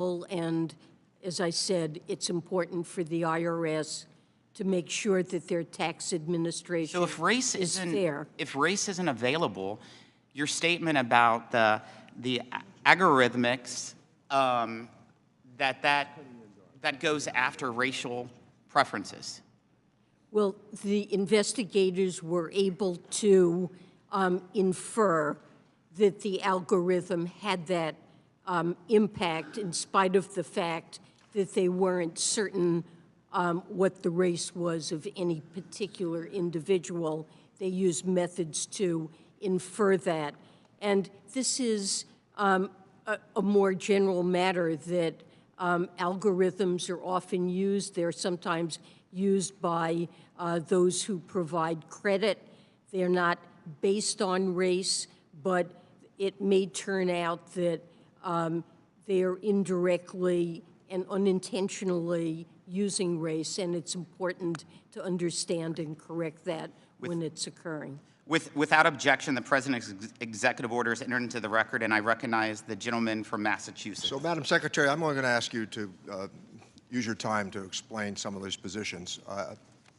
and as I said, it's important for the IRS to make sure that their tax administration So if race is isn't fair. if race isn't available, your statement about the algorithmics that goes after racial preferences. Well, the investigators were able to infer that the algorithm had that impact in spite of the fact that they weren't certain what the race was of any particular individual. They used methods to infer that. And this is a more general matter that algorithms are often used. They're sometimes used by those who provide credit. They're not based on race, but it may turn out that they are indirectly and unintentionally using race, and it's important to understand and correct that when it's occurring. Without objection, the President's executive order is entered into the record, and I recognize the gentleman from Massachusetts. So, Madam Secretary, I'm only going to ask you to use your time to explain some of those positions. I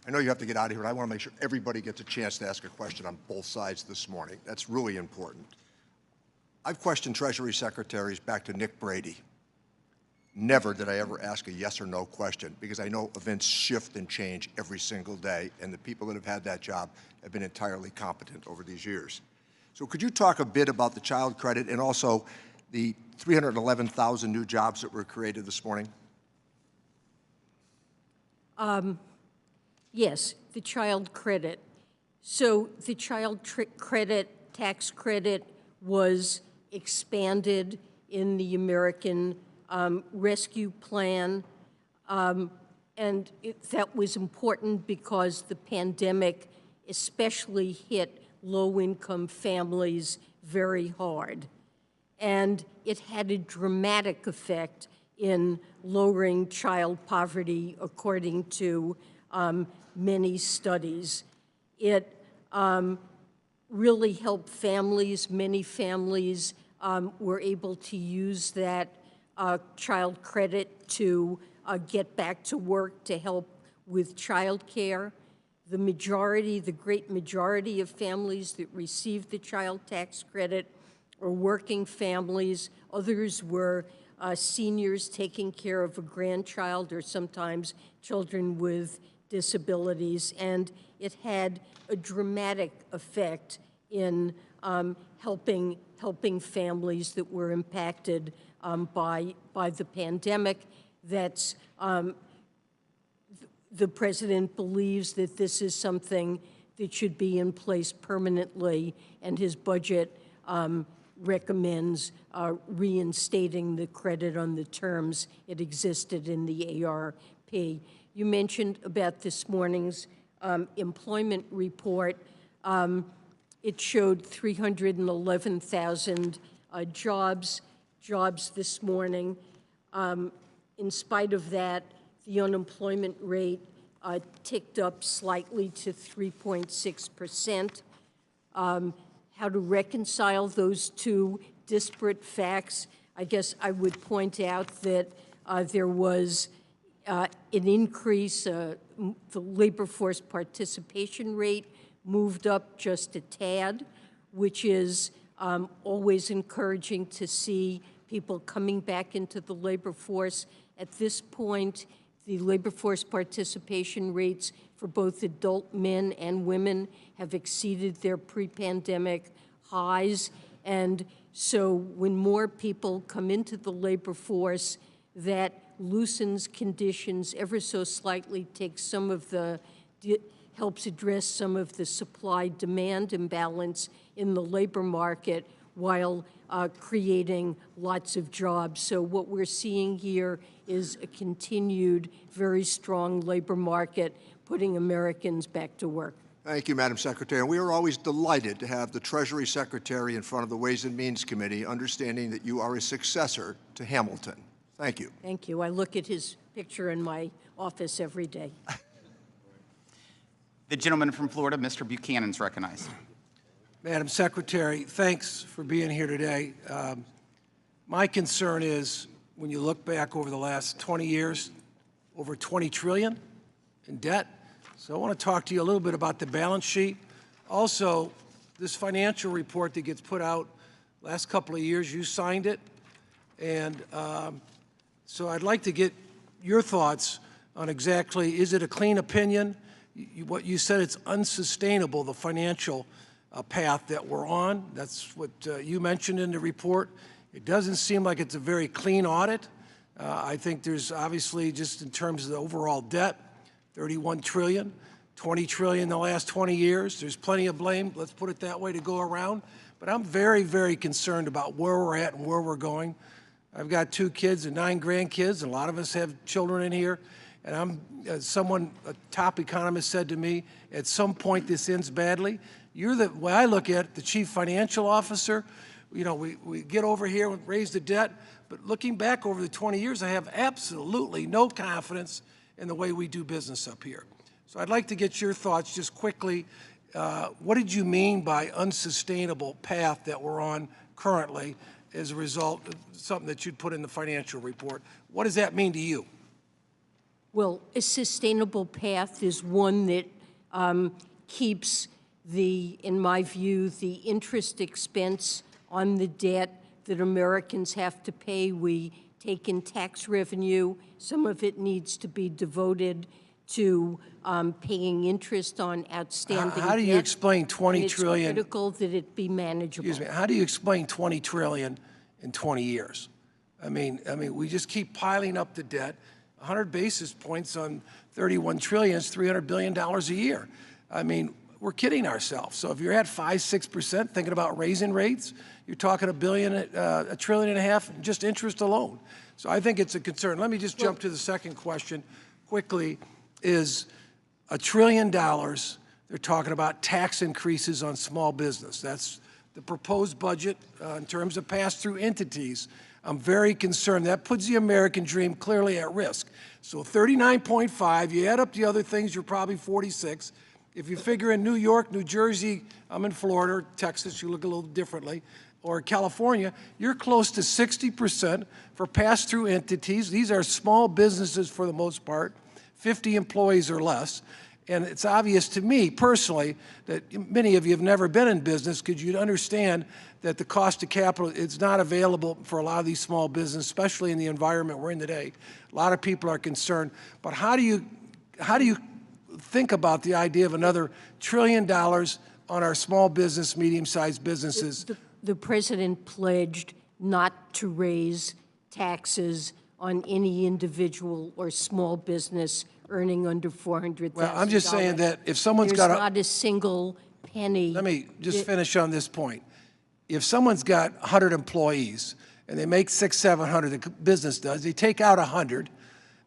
know you have to get out of here, but I want to make sure everybody gets a chance to ask a question on both sides this morning. That's really important. I've questioned Treasury Secretaries back to Nick Brady. Never did I ever ask a yes or no question, because I know events shift and change every single day, and the people that have had that job have been entirely competent over these years. So could you talk a bit about the child credit and also the 311,000 new jobs that were created this morning? Yes, the child credit. So the child credit, tax credit was expanded in the American Rescue Plan, and that was important because the pandemic especially hit low-income families very hard. And it had a dramatic effect in lowering child poverty, according to many studies. It really helped families. Many families were able to use that child credit to get back to work to help with child care. The great majority of families that received the child tax credit are working families. Others were seniors taking care of a grandchild or sometimes children with disabilities. And it had a dramatic effect in helping families that were impacted by the pandemic. That's the President believes that this is something that should be in place permanently, and his budget recommends reinstating the credit on the terms it existed in the ARP. You mentioned about this morning's employment report. It showed 311,000 jobs this morning. In spite of that, the unemployment rate ticked up slightly to 3.6%. How to reconcile those two disparate facts? I guess I would point out that there was an increase. The labor force participation rate moved up just a tad, which is always encouraging to see people coming back into the labor force. At this point, the labor force participation rates for both adult men and women have exceeded their pre-pandemic highs. And so when more people come into the labor force, that loosens conditions ever so slightly, takes some of the, helps address some of the supply-demand imbalance in the labor market while creating lots of jobs. So what we're seeing here is a continued, very strong labor market, putting Americans back to work. Thank you, Madam Secretary. And we are always delighted to have the Treasury Secretary in front of the Ways and Means Committee, understanding that you are a successor to Hamilton. Thank you. Thank you. I look at his picture in my office every day. The gentleman from Florida, Mr. Buchanan, is recognized. Madam Secretary, thanks for being here today. My concern is when you look back over the last 20 years, over 20 trillion in debt. So I want to talk to you a little bit about the balance sheet. Also, this financial report that gets put out last couple of years, you signed it. And so I'd like to get your thoughts on exactly, is it a clean opinion? What you said, it's unsustainable, the financial path that we're on. That's what you mentioned in the report. It doesn't seem like it's a very clean audit. I think there's obviously, just in terms of the overall debt, 31 trillion, 20 trillion in the last 20 years. There's plenty of blame, let's put it that way, to go around. But I'm very, very concerned about where we're at and where we're going. I've got 2 kids and 9 grandkids, and a lot of us have children in here. And a top economist said to me, at some point this ends badly. You're the way I look at it, the chief financial officer. You know, we get over here and raise the debt, but looking back over the 20 years, I have absolutely no confidence in the way we do business up here. So I'd like to get your thoughts just quickly. What did you mean by unsustainable path that we're on currently as a result of something that you'd put in the financial report? What does that mean to you? Well, a sustainable path is one that keeps in my view, the interest expense on the debt that Americans have to pay. We take in tax revenue. Some of it needs to be devoted to paying interest on outstanding debt. How do you explain 20 trillion? It's critical that it be manageable. Excuse me. How do you explain 20 trillion in 20 years? I mean, we just keep piling up the debt. 100 basis points on 31 trillion is $300 billion a year. I mean, we're kidding ourselves. So if you're at 5–6% thinking about raising rates, you're talking $1 trillion and a half in just interest alone. So I think it's a concern. Let me just jump to the second question quickly. Is $1 trillion, they're talking about tax increases on small business. That's the proposed budget in terms of pass-through entities. I'm very concerned. That puts the American dream clearly at risk. So 39.5, you add up the other things, you're probably 46. If you figure in New York, New Jersey, I'm in Florida, Texas, you look a little differently, or California, you're close to 60% for pass-through entities. These are small businesses for the most part, 50 employees or less. And it's obvious to me personally that many of you have never been in business because you'd understand that the cost of capital is not available for a lot of these small businesses, especially in the environment we're in today. A lot of people are concerned. But how do you think about the idea of another $1 trillion on our small business, medium-sized businesses? The president pledged not to raise taxes on any individual or small business earning under $400,000. Well, I'm just saying that if someone's got not a single penny. Let me just finish on this point. If someone's got 100 employees and they make 600, 700, the business does, they take out 100,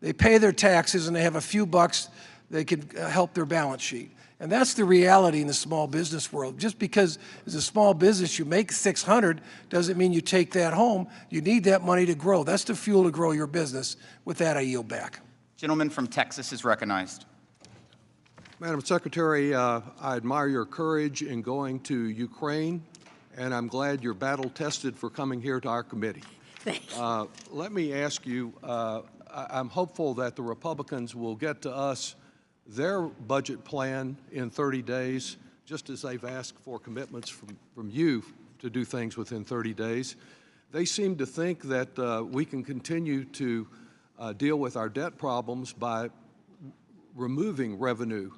they pay their taxes, and they have a few bucks, they can help their balance sheet. And that's the reality in the small business world. Just because as a small business you make 600 doesn't mean you take that home. You need that money to grow. That's the fuel to grow your business. With that, I yield back. Gentleman from Texas is recognized. Madam Secretary, I admire your courage in going to Ukraine, and I'm glad you're battle-tested for coming here to our committee. Thank you. Let me ask you, I'm hopeful that the Republicans will get to us their budget plan in 30 days, just as they've asked for commitments from you to do things within 30 days. They seem to think that we can continue to deal with our debt problems by removing revenue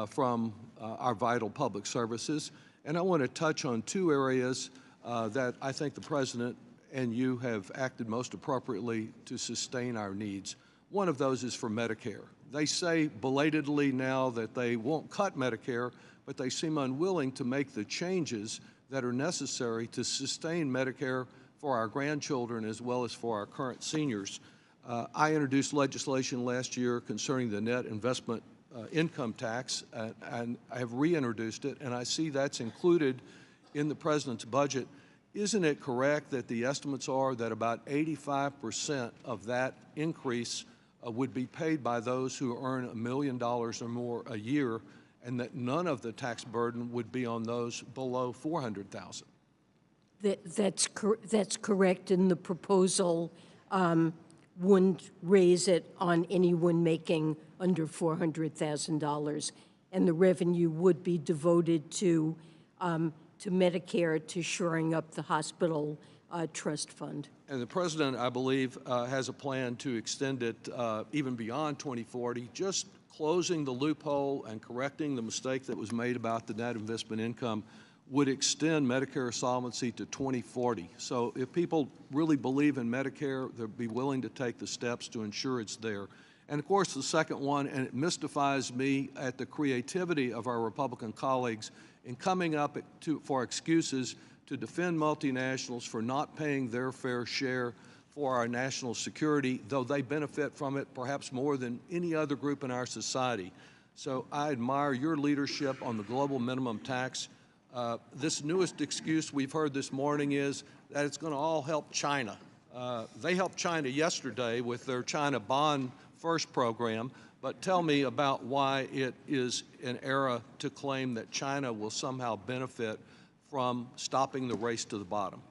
from our vital public services. And I want to touch on 2 areas that I think the President and you have acted most appropriately to sustain our needs. One of those is for Medicare. They say belatedly now that they won't cut Medicare, but they seem unwilling to make the changes that are necessary to sustain Medicare for our grandchildren as well as for our current seniors. I introduced legislation last year concerning the net investment income tax, and I have reintroduced it, and I see that's included in the President's budget. Isn't it correct that the estimates are that about 85% of that increase would be paid by those who earn $1 million or more a year, and that none of the tax burden would be on those below $400,000? That's correct, and the proposal wouldn't raise it on anyone making under $400,000, and the revenue would be devoted to Medicare, to shoring up the hospital trust fund. And the president, I believe, has a plan to extend it even beyond 2040, just closing the loophole and correcting the mistake that was made about the net investment income would extend Medicare solvency to 2040. So if people really believe in Medicare, they'll be willing to take the steps to ensure it's there. And of course, the second one, and it mystifies me at the creativity of our Republican colleagues in coming up for excuses to defend multinationals for not paying their fair share for our national security, though they benefit from it perhaps more than any other group in our society. So I admire your leadership on the global minimum tax. This newest excuse we've heard this morning is that it's going to all help China. They helped China yesterday with their China Bond First program, but tell me about why it is an error to claim that China will somehow benefit from stopping the race to the bottom.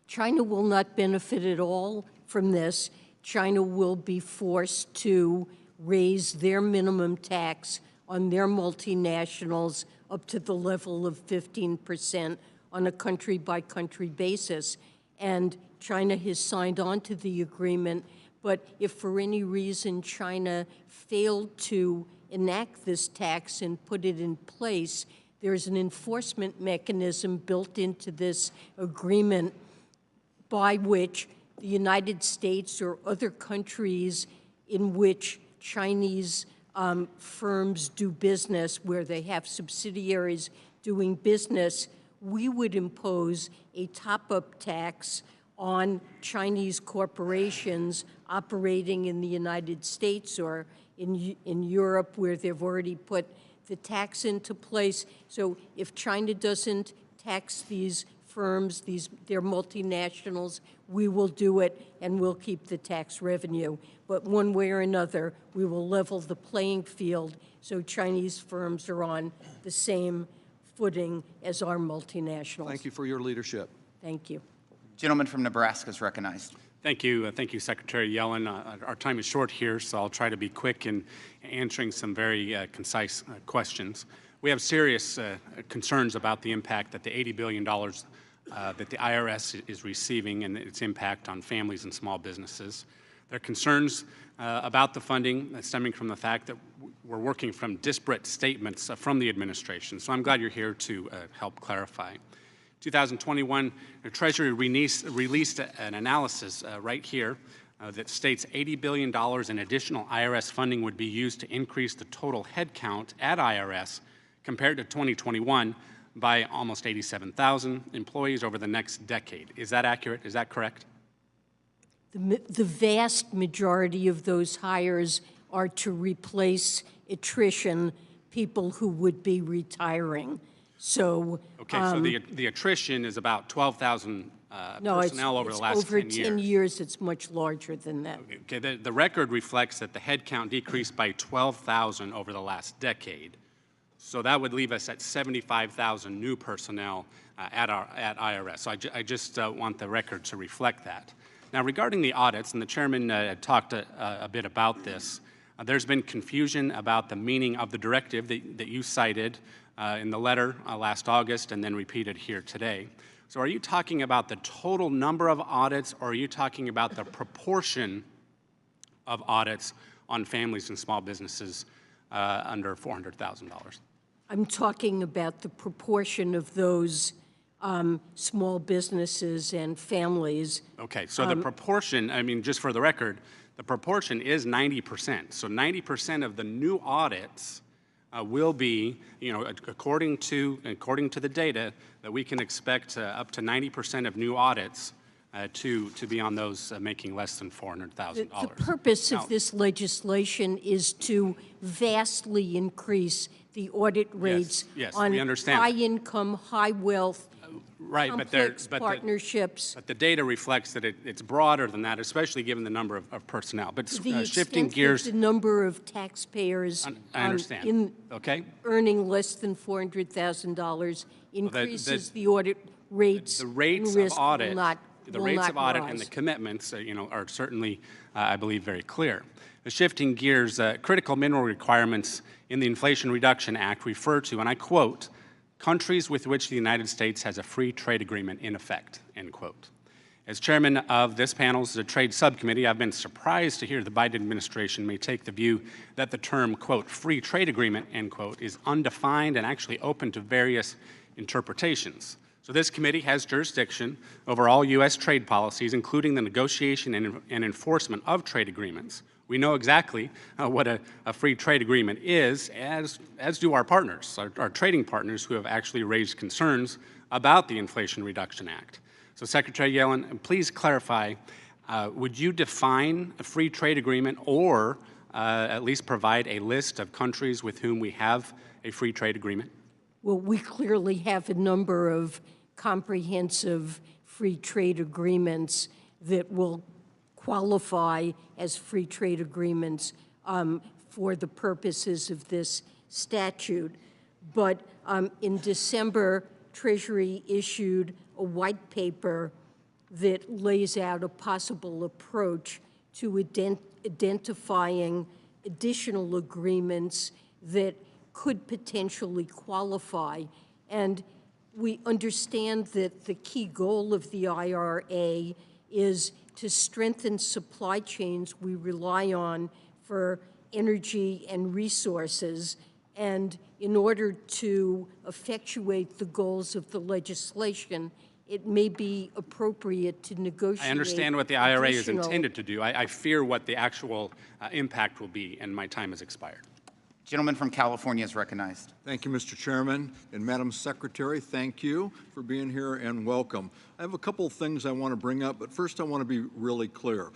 China will not benefit at all from this. China will be forced to raise their minimum tax on their multinationals up to the level of 15% on a country-by-country basis. And China has signed on to the agreement, but if for any reason China failed to enact this tax and put it in place, there's an enforcement mechanism built into this agreement by which the United States or other countries in which Chinese firms do business, where they have subsidiaries doing business, we would impose a top-up tax on Chinese corporations operating in the United States or in Europe, where they've already put the tax into place. So if China doesn't tax these firms, their multinationals, we will do it and we'll keep the tax revenue. But one way or another, we will level the playing field so Chinese firms are on the same footing as our multinationals. Thank you for your leadership. Thank you. Gentleman from Nebraska is recognized. Thank you. Thank you, Secretary Yellen. Our time is short here, so I'll try to be quick in answering some very concise questions. We have serious concerns about the impact that the $80 billion that the IRS is receiving and its impact on families and small businesses. There are concerns about the funding stemming from the fact that we're working from disparate statements from the administration. So I'm glad you're here to help clarify. 2021, the Treasury released an analysis right here that states $80 billion in additional IRS funding would be used to increase the total headcount at IRS compared to 2021 by almost 87,000 employees over the next decade. Is that accurate? Is that correct? The vast majority of those hires are to replace attrition, people who would be retiring. So okay, so the attrition is about 12,000 no, personnel over the last over 10 years. 10 years, it's much larger than that. Okay, the record reflects that the headcount decreased by 12,000 over the last decade. So that would leave us at 75,000 new personnel at IRS. So I just want the record to reflect that. Now, regarding the audits, and the chairman talked a bit about this, there's been confusion about the meaning of the directive that you cited in the letter last August and then repeated here today. So are you talking about the total number of audits, or are you talking about the proportion of audits on families and small businesses under $400,000? I'm talking about the proportion of those small businesses and families. Okay, so the proportion, I mean, just for the record, the proportion is 90%. So 90% of the new audits will be, you know, according to the data, that we can expect up to 90% of new audits to be on those making less than $400,000. The purpose of this legislation is to vastly increase the audit rates yes, on we understand. high income, high wealth, Right, complex partnerships. But the data reflects that it's broader than that, especially given the number of personnel. But The shifting extent gears, that the number of taxpayers I understand. Okay, earning less than $400,000 increases the audit rates. the rates and risk of audit. will not the will rates not of audit and rise. the commitments, are certainly, I believe, very clear. Shifting gears, critical mineral requirements in the Inflation Reduction Act refer to, and I quote, countries with which the United States has a free trade agreement in effect, end quote. As chairman of this panel's trade subcommittee, I've been surprised to hear the Biden administration may take the view that the term, quote, free trade agreement, end quote, is undefined and actually open to various interpretations. So this committee has jurisdiction over all U.S. trade policies, including the negotiation and enforcement of trade agreements. We know exactly what a free trade agreement is, as do our partners, our trading partners who have actually raised concerns about the Inflation Reduction Act. So Secretary Yellen, please clarify, would you define a free trade agreement or at least provide a list of countries with whom we have a free trade agreement? Well, we clearly have a number of comprehensive free trade agreements that will qualify as free trade agreements for the purposes of this statute. But in December, Treasury issued a white paper that lays out a possible approach to identifying additional agreements that could potentially qualify. And we understand that the key goal of the IRA is to strengthen supply chains we rely on for energy and resources. And in order to effectuate the goals of the legislation, it may be appropriate to negotiate. I understand what the IRA is additional- intended to do. I fear what the actual impact will be, and my time has expired. Gentleman from California is recognized. Thank you, Mr. Chairman. And Madam Secretary, thank you for being here and welcome. I have a couple of things I want to bring up, but first I want to be really clear.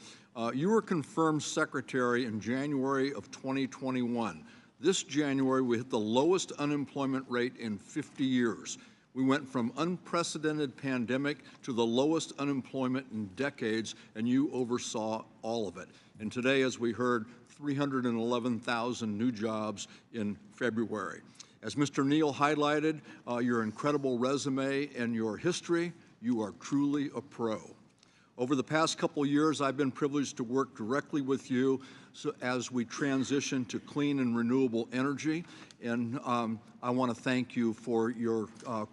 You were confirmed Secretary in January of 2021. This January, we hit the lowest unemployment rate in 50 years. We went from unprecedented pandemic to the lowest unemployment in decades, and you oversaw all of it. And today, as we heard, 311,000 new jobs in February. As Mr. Neal highlighted, your incredible resume and your history, you are truly a pro. Over the past couple of years, I've been privileged to work directly with you as we transition to clean and renewable energy, and I want to thank you for your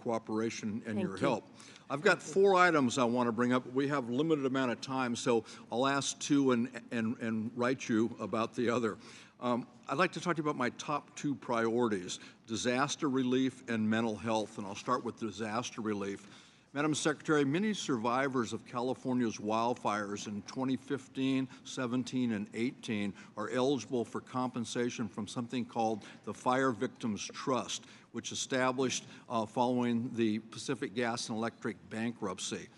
cooperation and your help. I've got 4 items I want to bring up. We have a limited amount of time, so I'll ask 2 and write you about the other. I'd like to talk to you about my top 2 priorities, disaster relief and mental health, and I'll start with disaster relief. Madam Secretary, many survivors of California's wildfires in 2015, 17, and 18 are eligible for compensation from something called the Fire Victims Trust, which established following the Pacific Gas and Electric bankruptcy.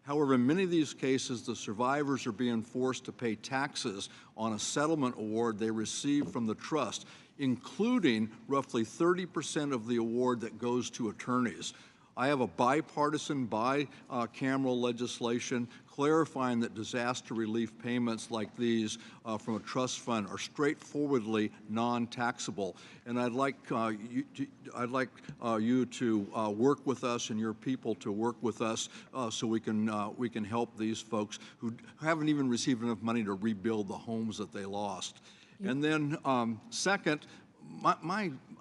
However, in many of these cases, the survivors are being forced to pay taxes on a settlement award they received from the trust, including roughly 30% of the award that goes to attorneys. I have a bipartisan, bicameral legislation clarifying that disaster relief payments like these from a trust fund are straightforwardly non-taxable. And I'd like you to work with us and your people to work with us so we can help these folks who haven't even received enough money to rebuild the homes that they lost. And then second,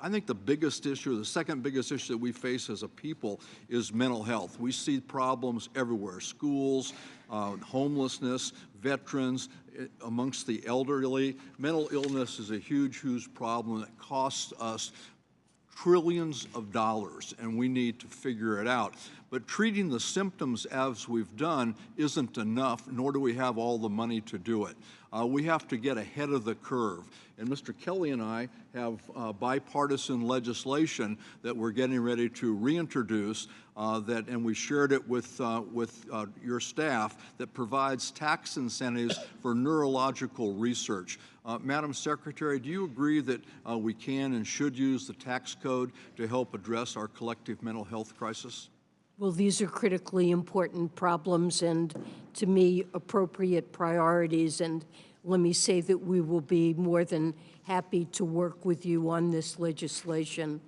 I think the biggest issue, the second biggest issue that we face as a people is mental health. We see problems everywhere, schools, homelessness, veterans, amongst the elderly. Mental illness is a huge, huge problem that costs us trillions of dollars, and we need to figure it out. But treating the symptoms as we've done isn't enough, nor do we have all the money to do it. We have to get ahead of the curve. And Mr. Kelly and I have bipartisan legislation that we're getting ready to reintroduce and we shared it with your staff, that provides tax incentives for neurological research. Madam Secretary, do you agree that we can and should use the tax code to help address our collective mental health crisis? Well, these are critically important problems and, to me, appropriate priorities. And let me say that we will be more than happy to work with you on this legislation.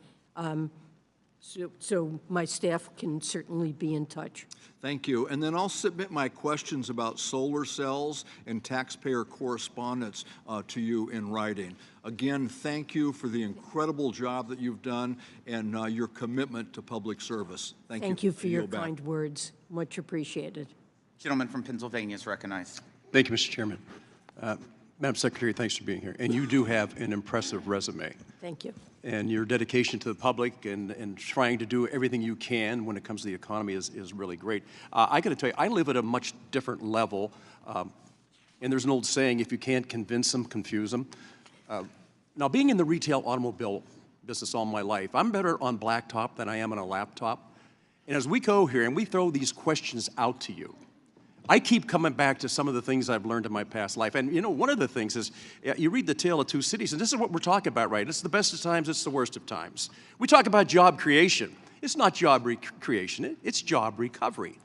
So my staff can certainly be in touch. Thank you. And then I'll submit my questions about solar cells and taxpayer correspondence to you in writing. Again, thank you for the incredible job that you've done and your commitment to public service. Thank you. Thank you for I your yield back. kind words. Much appreciated. Gentleman from Pennsylvania is recognized. Thank you, Mr. Chairman. Madam Secretary, thanks for being here. And you do have an impressive resume. Thank you. And your dedication to the public and trying to do everything you can when it comes to the economy is really great. I got to tell you, I live at a much different level. And there's an old saying, if you can't convince them, confuse them. Now, being in the retail automobile business all my life, I'm better on blacktop than I am on a laptop. And as we go here and we throw these questions out to you, I keep coming back to some of the things I've learned in my past life. And, you know, one of the things is you read The Tale of Two Cities, and this is what we're talking about, right? It's the best of times, it's the worst of times. We talk about job creation. It's not job creation, it's job recovery.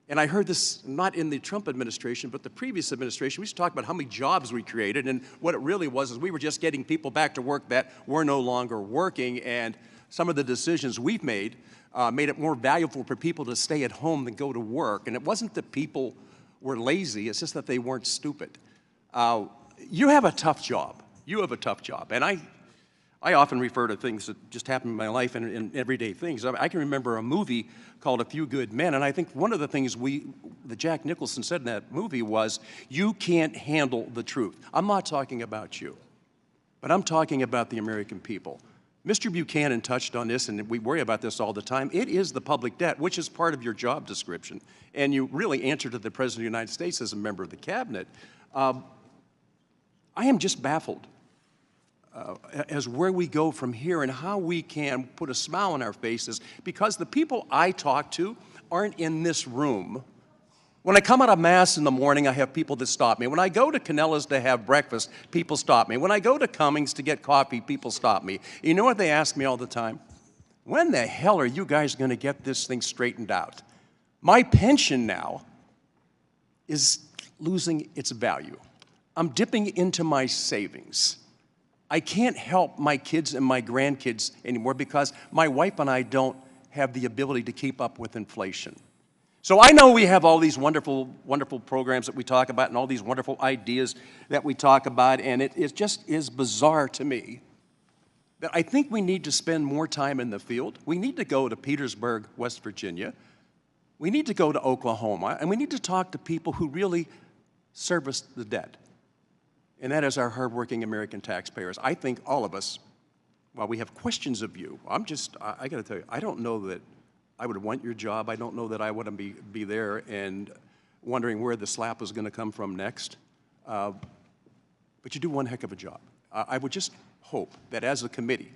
And I heard this not in the Trump administration, but the previous administration. We used to talk about how many jobs we created, and what it really was is we were just getting people back to work that were no longer working, and some of the decisions we've made it more valuable for people to stay at home than go to work. And it wasn't that people were lazy, it's just that they weren't stupid. You have a tough job. You have a tough job. And I often refer to things that just happen in my life and everyday things. I can remember a movie called A Few Good Men, and I think one of the things that Jack Nicholson said in that movie was, you can't handle the truth. I'm not talking about you, but I'm talking about the American people. Mr. Buchanan touched on this, and we worry about this all the time. It is the public debt, which is part of your job description. And you really answer to the President of the United States as a member of the cabinet. I am just baffled as where we go from here and how we can put a smile on our faces, because the people I talk to aren't in this room. When I come out of Mass in the morning, I have people that stop me. When I go to Canella's to have breakfast, people stop me. When I go to Cummings to get coffee, people stop me. You know what they ask me all the time? When the hell are you guys going to get this thing straightened out? My pension now is losing its value. I'm dipping into my savings. I can't help my kids and my grandkids anymore because my wife and I don't have the ability to keep up with inflation. So I know we have all these wonderful, wonderful programs that we talk about and all these wonderful ideas that we talk about, and it just is bizarre to me that I think we need to spend more time in the field. We need to go to Petersburg, West Virginia. We need to go to Oklahoma, and we need to talk to people who really service the debt, and that is our hardworking American taxpayers. I think all of us, while we have questions of you, I got to tell you, I don't know that I would want your job. I don't know that I would be there and wondering where the slap is going to come from next. But you do one heck of a job. I would just hope that as a committee,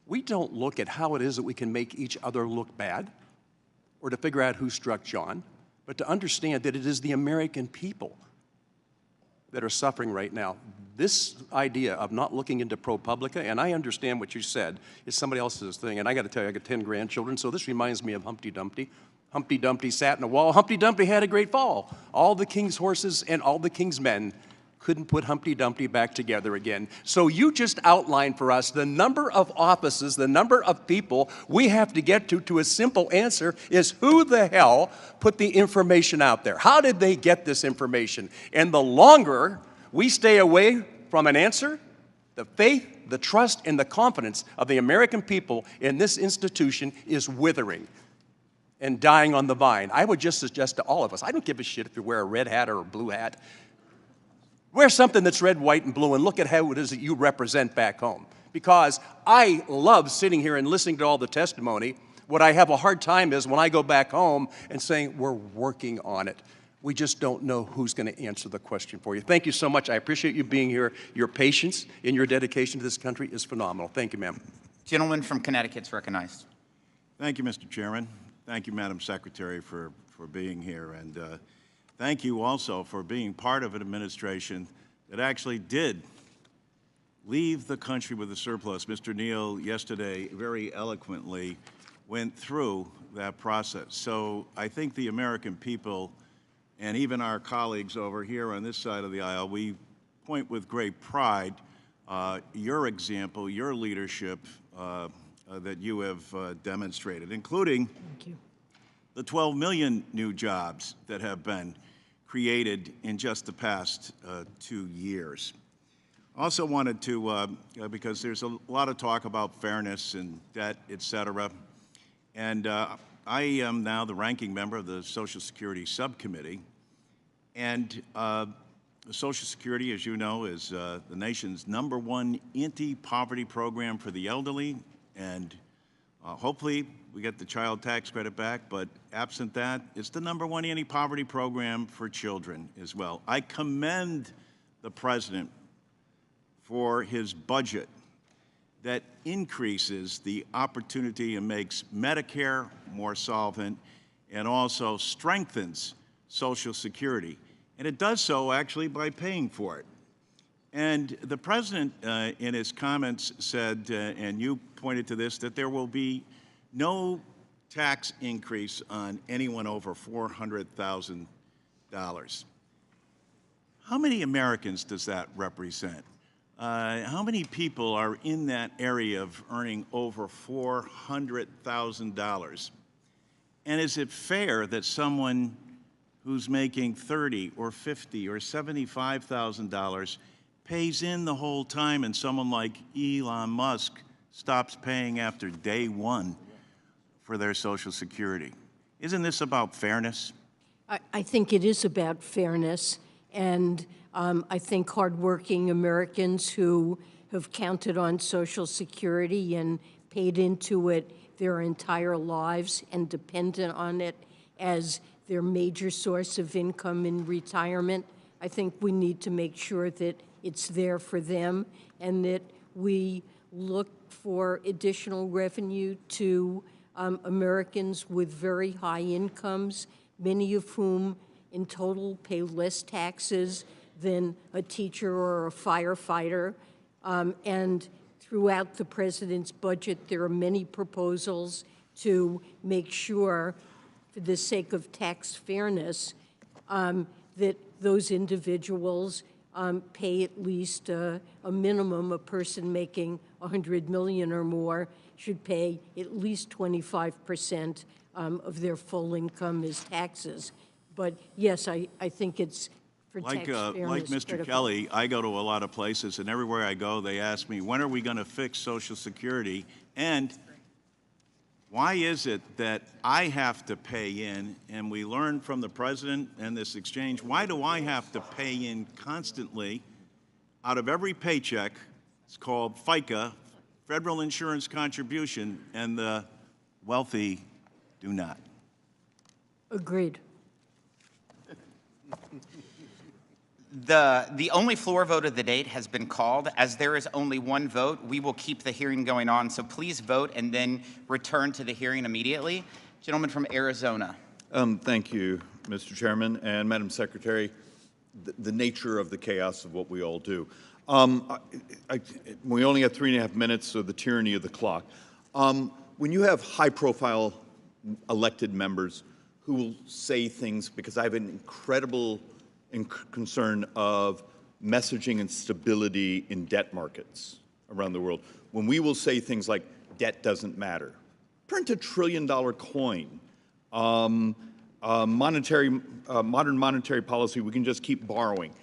we don't look at how it is that we can make each other look bad or to figure out who struck John, but to understand that it is the American people that are suffering right now. This idea of not looking into ProPublica, and I understand what you said, is somebody else's thing, and I got to tell you, I got 10 grandchildren, so this reminds me of Humpty Dumpty. Humpty Dumpty sat in a wall. Humpty Dumpty had a great fall. All the king's horses and all the king's men couldn't put Humpty Dumpty back together again. So you just outlined for us the number of offices, the number of people we have to get to a simple answer is who the hell put the information out there? How did they get this information? And the longer we stay away from an answer, the faith, the trust, and the confidence of the American people in this institution is withering and dying on the vine. I would just suggest to all of us, I don't give a shit if you wear a red hat or a blue hat. Wear something that's red, white, and blue, and look at how it is that you represent back home. Because I love sitting here and listening to all the testimony. What I have a hard time is when I go back home and saying, we're working on it. We just don't know who's going to answer the question for you. Thank you so much. I appreciate you being here. Your patience and your dedication to this country is phenomenal. Thank you, ma'am. Gentleman from Connecticut's recognized. Thank you, Mr. Chairman. Thank you, Madam Secretary, for being here. And thank you also for being part of an administration that actually did leave the country with a surplus. Mr. Neal yesterday very eloquently went through that process. So I think the American people and even our colleagues over here on this side of the aisle, we point with great pride your example, your leadership that you have demonstrated, including the 12 million new jobs that have been created in just the past 2 years. I also wanted to, because there's a lot of talk about fairness and debt, et cetera, and I am now the ranking member of the Social Security Subcommittee, and Social Security, as you know, is the nation's #1 anti-poverty program for the elderly, and hopefully we get the child tax credit back, but absent that, it's the #1 anti-poverty program for children as well. I commend the President for his budget that increases the opportunity and makes Medicare more solvent and also strengthens Social Security. And it does so actually by paying for it. And the President in his comments said, and you pointed to this, that there will be no tax increase on anyone over $400,000. How many Americans does that represent? How many people are in that area of earning over $400,000? And is it fair that someone who's making $30,000 or $50,000 or $75,000 pays in the whole time, and someone like Elon Musk stops paying after day one for their Social Security? Isn't this about fairness? I think it is about fairness, and I think hardworking Americans who have counted on Social Security and paid into it their entire lives and dependent on it as their major source of income in retirement, I think we need to make sure that it's there for them and that we look for additional revenue to Americans with very high incomes, many of whom in total pay less taxes than a teacher or a firefighter. And throughout the President's budget, there are many proposals to make sure, for the sake of tax fairness, that those individuals pay at least a minimum. A person making $100 million or more should pay at least 25% of their full income as taxes. But yes, I think it's for tax fairness like Mr. critical. Kelly, I go to a lot of places, and everywhere I go, they ask me, when are we going to fix Social Security? And why is it that I have to pay in, and we learned from the President and this exchange, why do I have to pay in constantly out of every paycheck? It's called FICA, Federal Insurance Contribution, and the wealthy do not. Agreed. The only floor vote of the date has been called. As there is only one vote, we will keep the hearing going on. So please vote and then return to the hearing immediately. Gentleman from Arizona. Thank you, Mr. Chairman and Madam Secretary. The nature of the chaos of what we all do. We only have 3.5 minutes, so the tyranny of the clock. When you have high-profile elected members who will say things, because I have an incredible concern of messaging and stability in debt markets around the world. When we will say things like, debt doesn't matter, print $1 trillion coin, modern monetary policy, we can just keep borrowing.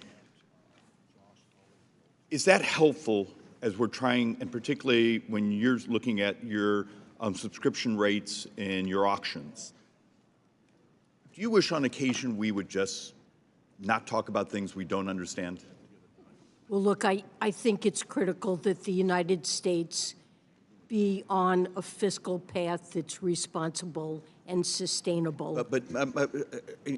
Is that helpful as we're trying, and particularly when you're looking at your subscription rates and your auctions? Do you wish on occasion we would just not talk about things we don't understand? Well, look, I think it's critical that the United States be on a fiscal path that's responsible and sustainable.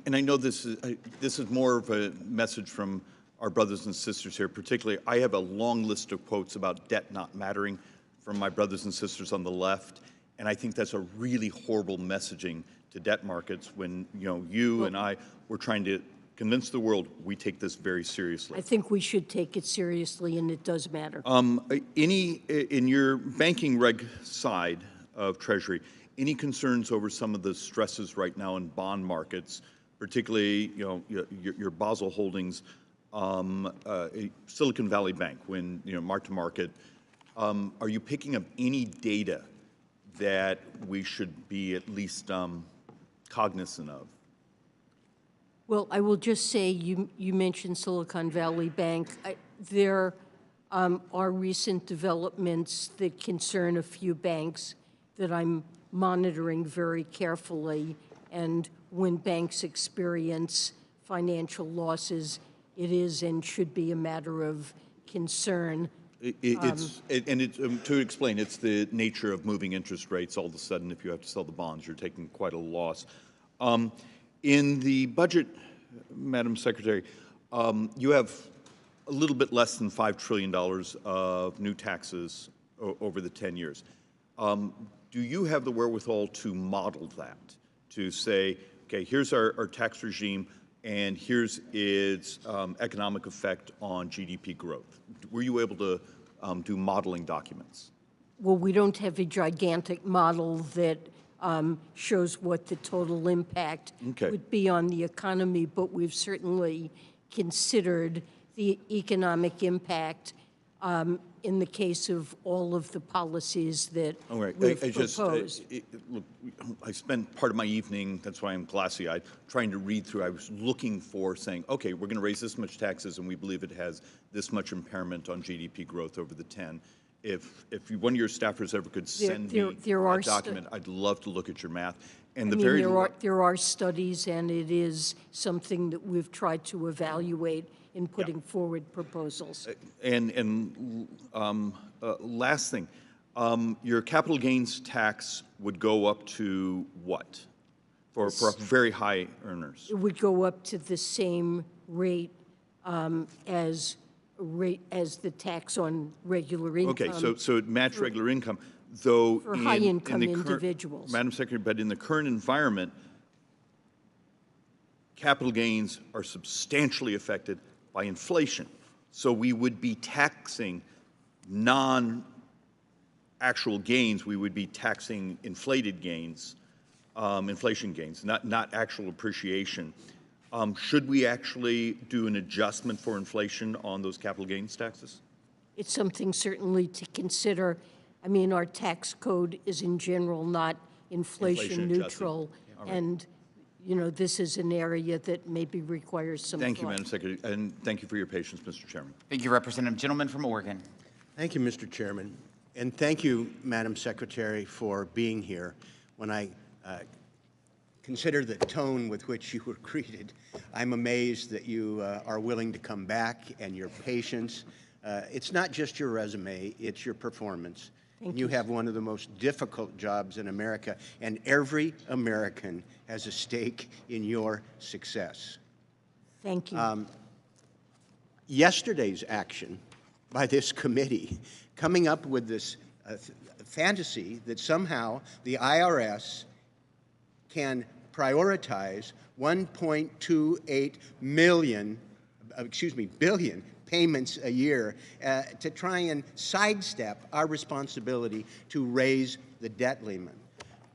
And I know this is more of a message from our brothers and sisters here. Particularly, I have a long list of quotes about debt not mattering from my brothers and sisters on the left, and I think that's a really horrible messaging to debt markets when you and I were trying to convince the world we take this very seriously. I think we should take it seriously, and it does matter. In your banking reg side of Treasury, any concerns over some of the stresses right now in bond markets, particularly your Basel holdings, Silicon Valley Bank, when mark to market? Are you picking up any data that we should be at least cognizant of? Well, I will just say, you mentioned Silicon Valley Bank. There are recent developments that concern a few banks that I'm monitoring very carefully. And when banks experience financial losses, it is and should be a matter of concern. To explain, it's the nature of moving interest rates. All of a sudden, if you have to sell the bonds, you're taking quite a loss. In the budget, Madam Secretary, you have a little bit less than $5 trillion of new taxes over the 10 years. Do you have the wherewithal to model that, to say, okay, here's our tax regime, and here's its economic effect on GDP growth? Were you able to do modeling documents? Well, we don't have a gigantic model that shows what the total impact would be on the economy, but we've certainly considered the economic impact in the case of all of the policies that we've proposed. Look, I spent part of my evening, that's why I'm glassy-eyed, trying to read through. I was looking for saying, okay, we're going to raise this much taxes, and we believe it has this much impairment on GDP growth over the 10. If one of your staffers ever could send me a document, I'd love to look at your math. And there are studies, and it is something that we've tried to evaluate in putting forward proposals. Last thing, your capital gains tax would go up to what for very high earners? It would go up to the same rate as the tax on regular income. Okay, so it matched regular income, though for high-income individuals. Madam Secretary, but in the current environment, capital gains are substantially affected by inflation. So we would be taxing non-actual gains. We would be taxing inflated gains, inflation gains, not actual appreciation. Should we actually do an adjustment for inflation on those capital gains taxes? It's something certainly to consider. I mean, our tax code is in general not inflation neutral, and you know, this is an area that maybe requires some Thank you, Madam Secretary, and thank you for your patience, Mr. Chairman. Thank you, Representative. Gentleman from Oregon. Thank you, Mr. Chairman, and thank you, Madam Secretary, for being here. When I consider the tone with which you were greeted, I'm amazed that you are willing to come back, and your patience. It's not just your resume, it's your performance. You have one of the most difficult jobs in America, and every American has a stake in your success. Thank you. Yesterday's action by this committee, coming up with this fantasy that somehow the IRS can prioritize 1.28 billion payments a year to try and sidestep our responsibility to raise the debt limit.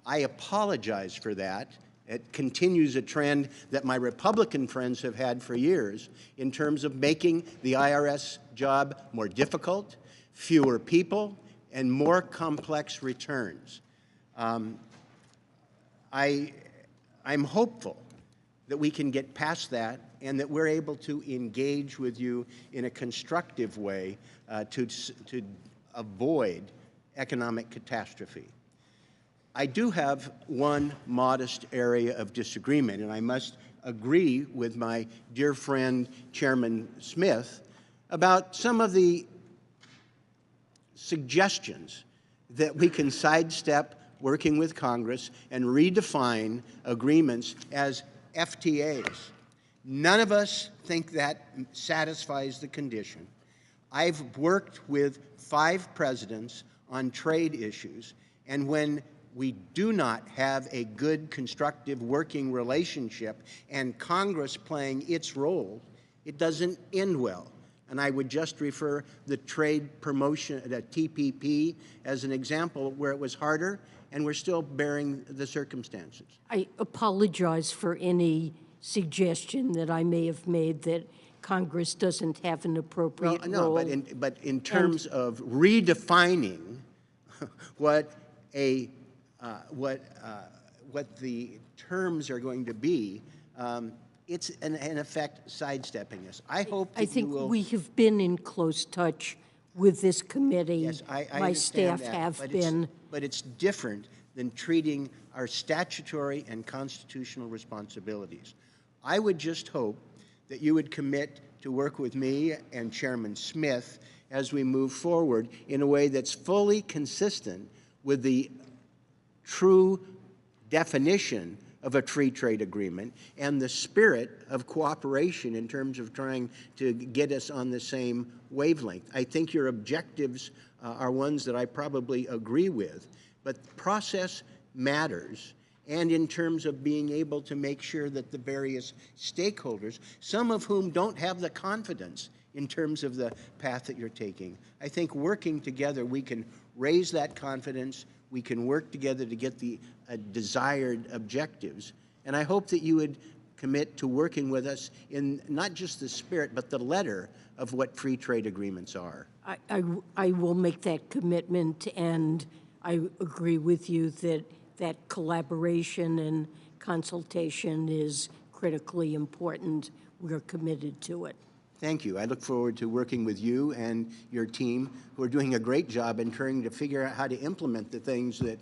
I apologize for that. It continues a trend that my Republican friends have had for years in terms of making the IRS job more difficult, fewer people, and more complex returns. I'm hopeful that we can get past that and that we're able to engage with you in a constructive way to avoid economic catastrophe. I do have one modest area of disagreement, and I must agree with my dear friend, Chairman Smith, about some of the suggestions that we can sidestep working with Congress and redefine agreements as FTAs. None of us think that satisfies the condition. I've worked with 5 presidents on trade issues, and when we do not have a good, constructive working relationship and Congress playing its role, it doesn't end well. And I would just refer the trade promotion, the TPP, as an example where it was harder, and we're still bearing the circumstances. I apologize for any suggestion that I may have made that Congress doesn't have an appropriate role. But in terms of redefining what a what the terms are going to be, it's in effect sidestepping us. I hope that I think you will. we have been in close touch with this committee. Yes, I My understand staff that, have but been. But it's different than treating our statutory and constitutional responsibilities. I would just hope that you would commit to work with me and Chairman Smith as we move forward in a way that's fully consistent with the true definition of a free trade agreement and the spirit of cooperation in terms of trying to get us on the same wavelength. I think your objectives are ones that I probably agree with, but process matters, and in terms of being able to make sure that the various stakeholders, some of whom don't have the confidence in terms of the path that you're taking, I think working together we can raise that confidence, we can work together to get the desired objectives, and I hope that you would commit to working with us in not just the spirit, but the letter of what free trade agreements are. I will make that commitment, and I agree with you that collaboration and consultation is critically important. We're committed to it. Thank you. I look forward to working with you and your team, who are doing a great job in trying to figure out how to implement the things that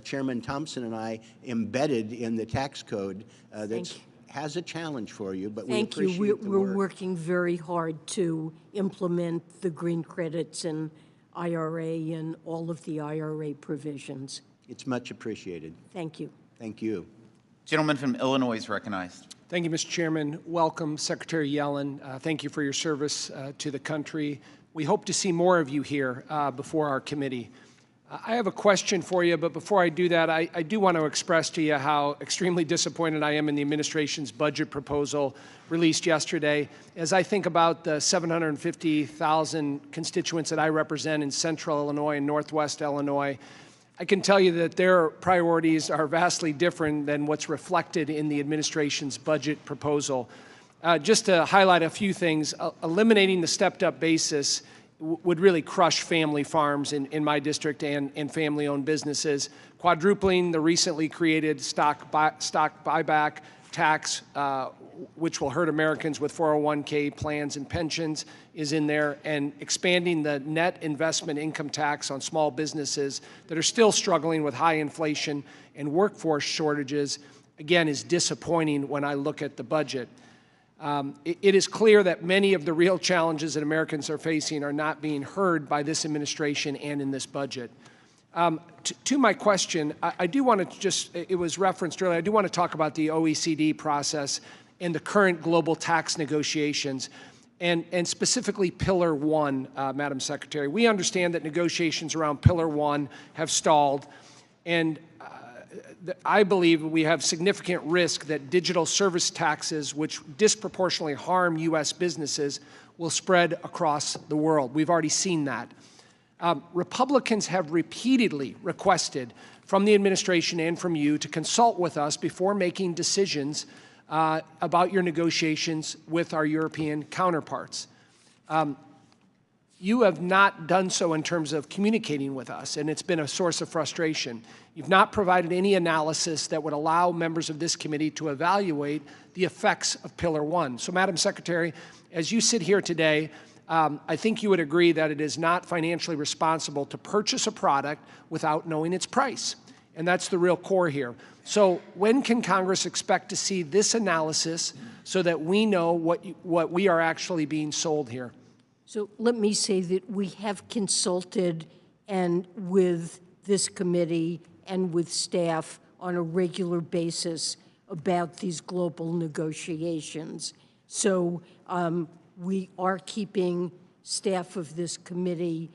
Chairman Thompson and I embedded in the tax code that has a challenge for you, but we appreciate the work. We're working very hard to implement the green credits and IRA and all of the IRA provisions. It's much appreciated. Thank you. Thank you. Gentleman from Illinois is recognized. Thank you, Mr. Chairman. Welcome, Secretary Yellen. Thank you for your service to the country. We hope to see more of you here before our committee. I have a question for you, but before I do that, I do want to express to you how extremely disappointed I am in the administration's budget proposal released yesterday. As I think about the 750,000 constituents that I represent in Central Illinois and Northwest Illinois, I can tell you that their priorities are vastly different than what's reflected in the administration's budget proposal. Just to highlight a few things, eliminating the stepped-up basis would really crush family farms in my district and family-owned businesses. Quadrupling the recently created stock buyback tax, which will hurt Americans with 401k plans and pensions, is in there, and expanding the net investment income tax on small businesses that are still struggling with high inflation and workforce shortages, again, is disappointing when I look at the budget. It is clear that many of the real challenges that Americans are facing are not being heard by this administration and in this budget. To my question, I do want to just, it was referenced earlier, I do want to talk about the OECD process and the current global tax negotiations, and specifically Pillar 1, Madam Secretary. We understand that negotiations around Pillar 1 have stalled, and I believe we have significant risk that digital service taxes, which disproportionately harm U.S. businesses, will spread across the world. We've already seen that. Republicans have repeatedly requested from the administration and from you to consult with us before making decisions about your negotiations with our European counterparts. You have not done so in terms of communicating with us, and it's been a source of frustration. You've not provided any analysis that would allow members of this committee to evaluate the effects of Pillar 1. So, Madam Secretary, as you sit here today, I think you would agree that it is not financially responsible to purchase a product without knowing its price. And that's the real core here. So when can Congress expect to see this analysis so that we know what we are actually being sold here? So let me say that we have consulted and with this committee and with staff on a regular basis about these global negotiations. So we are keeping staff of this committee,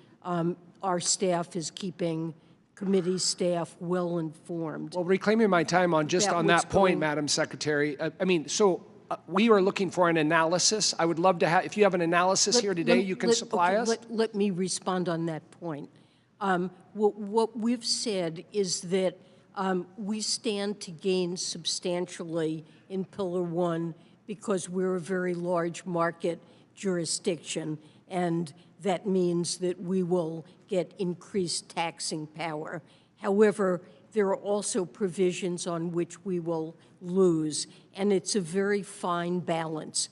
our staff is keeping committee staff well informed. Well, reclaiming my time on just on that point, Madam Secretary, we are looking for an analysis. I would love to have, if you have an analysis here today, you can supply us. Let me respond on that point. What we've said is that we stand to gain substantially in Pillar 1 because we're a very large market jurisdiction, and that means that we will get increased taxing power. However, there are also provisions on which we will lose, and it's a very fine balance.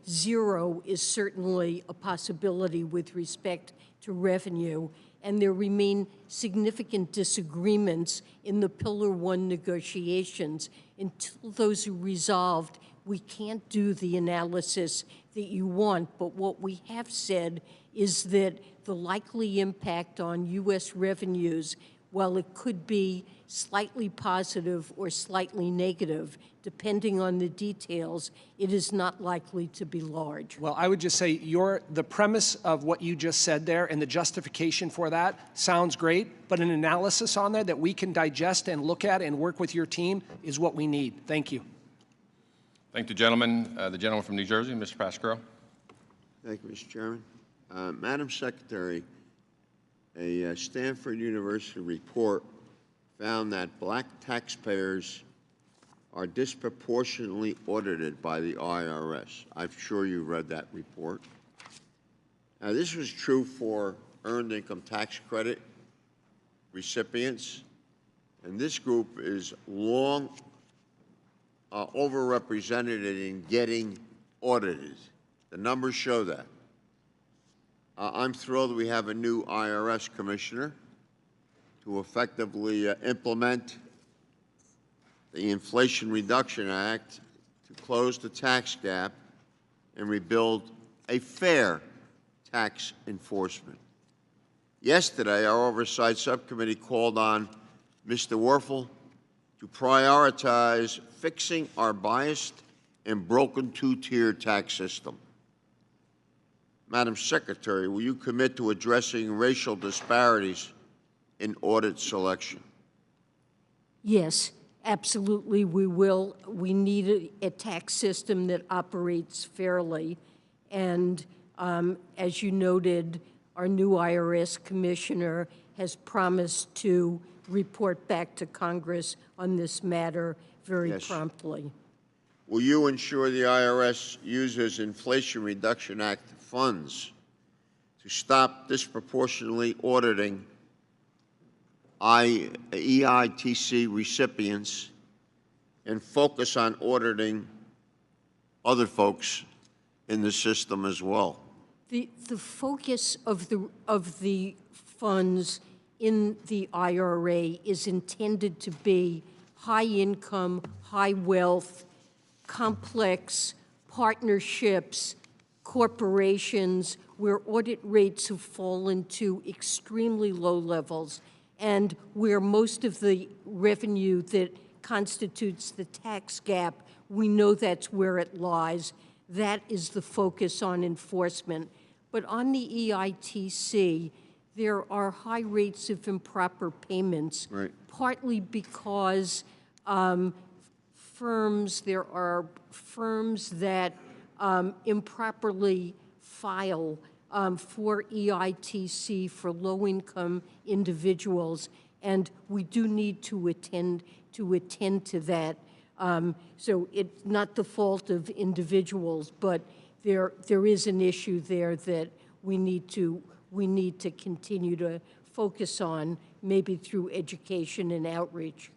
Zero is certainly a possibility with respect to revenue, and there remain significant disagreements in the Pillar 1 negotiations. Until those are resolved, we can't do the analysis that you want, but what we have said is that the likely impact on U.S. revenues, while it could be slightly positive or slightly negative, depending on the details, it is not likely to be large. Well, I would just say the premise of what you just said there and the justification for that sounds great, but an analysis on there that we can digest and look at and work with your team is what we need. Thank you. Thank the gentleman. The gentleman from New Jersey, Mr. Pasquarello. Thank you, Mr. Chairman. Madam Secretary, a Stanford University report found that black taxpayers are disproportionately audited by the IRS. I'm sure you read that report. Now, this was true for earned income tax credit recipients, and this group is long overrepresented in getting audited. The numbers show that. I'm thrilled we have a new IRS commissioner to effectively implement the Inflation Reduction Act to close the tax gap and rebuild a fair tax enforcement. Yesterday, our Oversight Subcommittee called on Mr. Werfel to prioritize fixing our biased and broken two-tier tax system. Madam Secretary, will you commit to addressing racial disparities in audit selection? Yes, absolutely we will. We need a tax system that operates fairly. And as you noted, our new IRS commissioner has promised to report back to Congress on this matter very promptly. Will you ensure the IRS uses Inflation Reduction Act funds to stop disproportionately auditing EITC recipients and focus on auditing other folks in the system as well? The focus of the funds in the IRA is intended to be high income, high wealth, complex partnerships, corporations where audit rates have fallen to extremely low levels and where most of the revenue that constitutes the tax gap, we know that's where it lies. That is the focus on enforcement. But on the EITC, there are high rates of improper payments, partly because there are firms that improperly file for EITC for low-income individuals, and we do need to attend to that. So it's not the fault of individuals, but there is an issue there that we need to continue to focus on, maybe through education and outreach.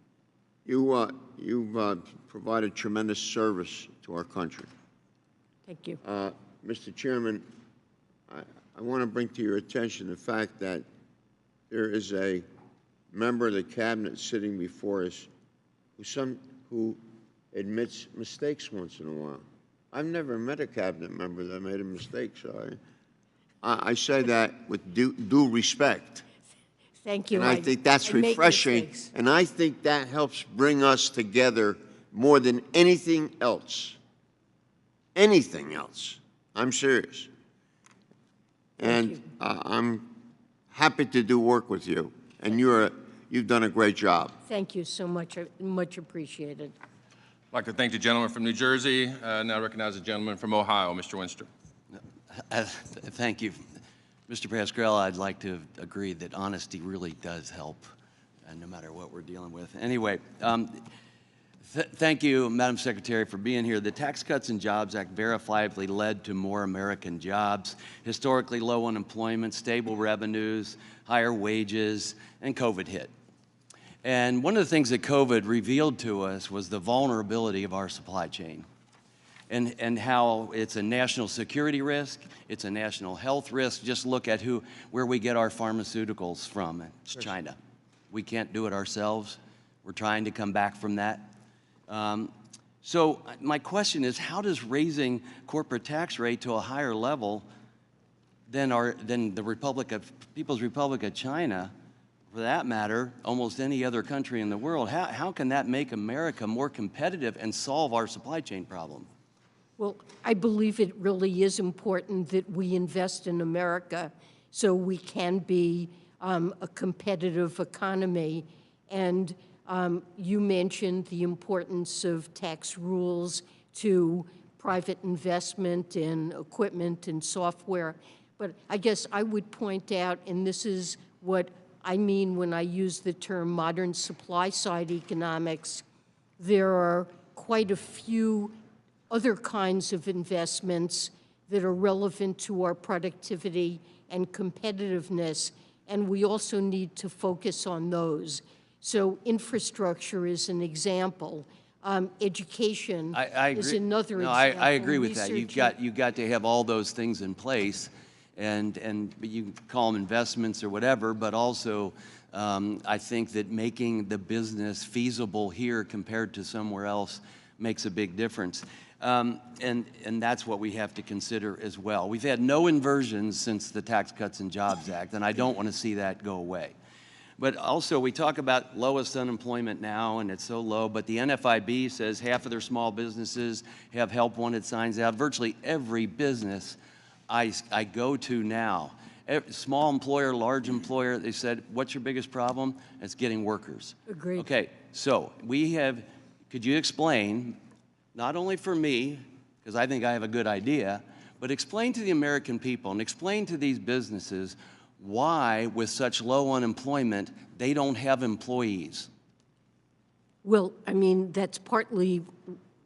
You've provided tremendous service to our country. Thank you. Mr. Chairman, I want to bring to your attention the fact that there is a member of the cabinet sitting before us who admits mistakes once in a while. I've never met a cabinet member that made a mistake, so I say that with due respect. Thank you. And I think that's refreshing, and I think that helps bring us together more than anything else. Anything else. I'm serious. And I'm happy to do work with you, and you've done a great job. Thank you so much. Much appreciated. I'd like to thank the gentleman from New Jersey. Now recognize the gentleman from Ohio, Mr. Winster. Thank you. Mr. Pasquarello, I'd like to agree that honesty really does help, no matter what we're dealing with. Anyway, thank you, Madam Secretary, for being here. The Tax Cuts and Jobs Act verifiably led to more American jobs, historically low unemployment, stable revenues, higher wages, and COVID hit. And one of the things that COVID revealed to us was the vulnerability of our supply chain and how it's a national security risk, it's a national health risk. Just look at where we get our pharmaceuticals from. It's China. We can't do it ourselves. We're trying to come back from that. So my question is, how does raising corporate tax rate to a higher level than the People's Republic of China, for that matter, almost any other country in the world, how can that make America more competitive and solve our supply chain problem? Well, I believe it really is important that we invest in America so we can be a competitive economy. And you mentioned the importance of tax rules to private investment in equipment and software. But I guess I would point out, and this is what I mean when I use the term modern supply-side economics, there are quite a few other kinds of investments that are relevant to our productivity and competitiveness, and we also need to focus on those. So infrastructure is an example. Education is another example. I agree with that. You've got to have all those things in place, and you can call them investments or whatever, but also I think that making the business feasible here compared to somewhere else makes a big difference. And that's what we have to consider as well. We've had no inversions since the Tax Cuts and Jobs Act, and I don't want to see that go away. But also, we talk about lowest unemployment now, and it's so low, but the NFIB says half of their small businesses have help wanted signs out. Virtually every business I go to now, small employer, large employer, they said, what's your biggest problem? It's getting workers. Agreed. Okay, so could you explain, not only for me, because I think I have a good idea, but explain to the American people and explain to these businesses why, with such low unemployment, they don't have employees. Well, I mean, that's partly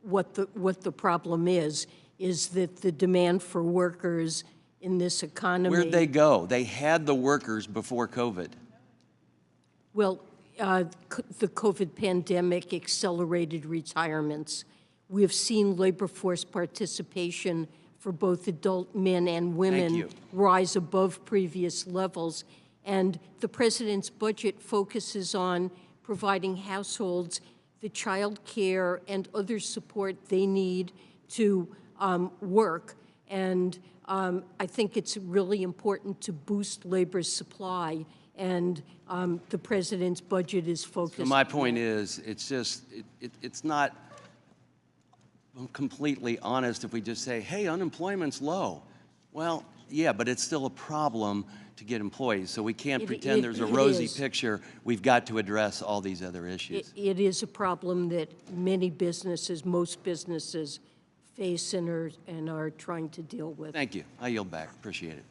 what the problem is that the demand for workers in this economy— Where'd they go? They had the workers before COVID. Well, the COVID pandemic accelerated retirements. We have seen labor force participation for both adult men and women rise above previous levels. And the president's budget focuses on providing households the child care and other support they need to work. And I think it's really important to boost labor's supply. And the president's budget is focused on that. So my point is, it's not completely honest if we just say, hey, unemployment's low. Well, yeah, but it's still a problem to get employees. So we can't pretend there's a rosy picture. We've got to address all these other issues. It is a problem that many businesses, most businesses, face and are trying to deal with. Thank you. I yield back. Appreciate it.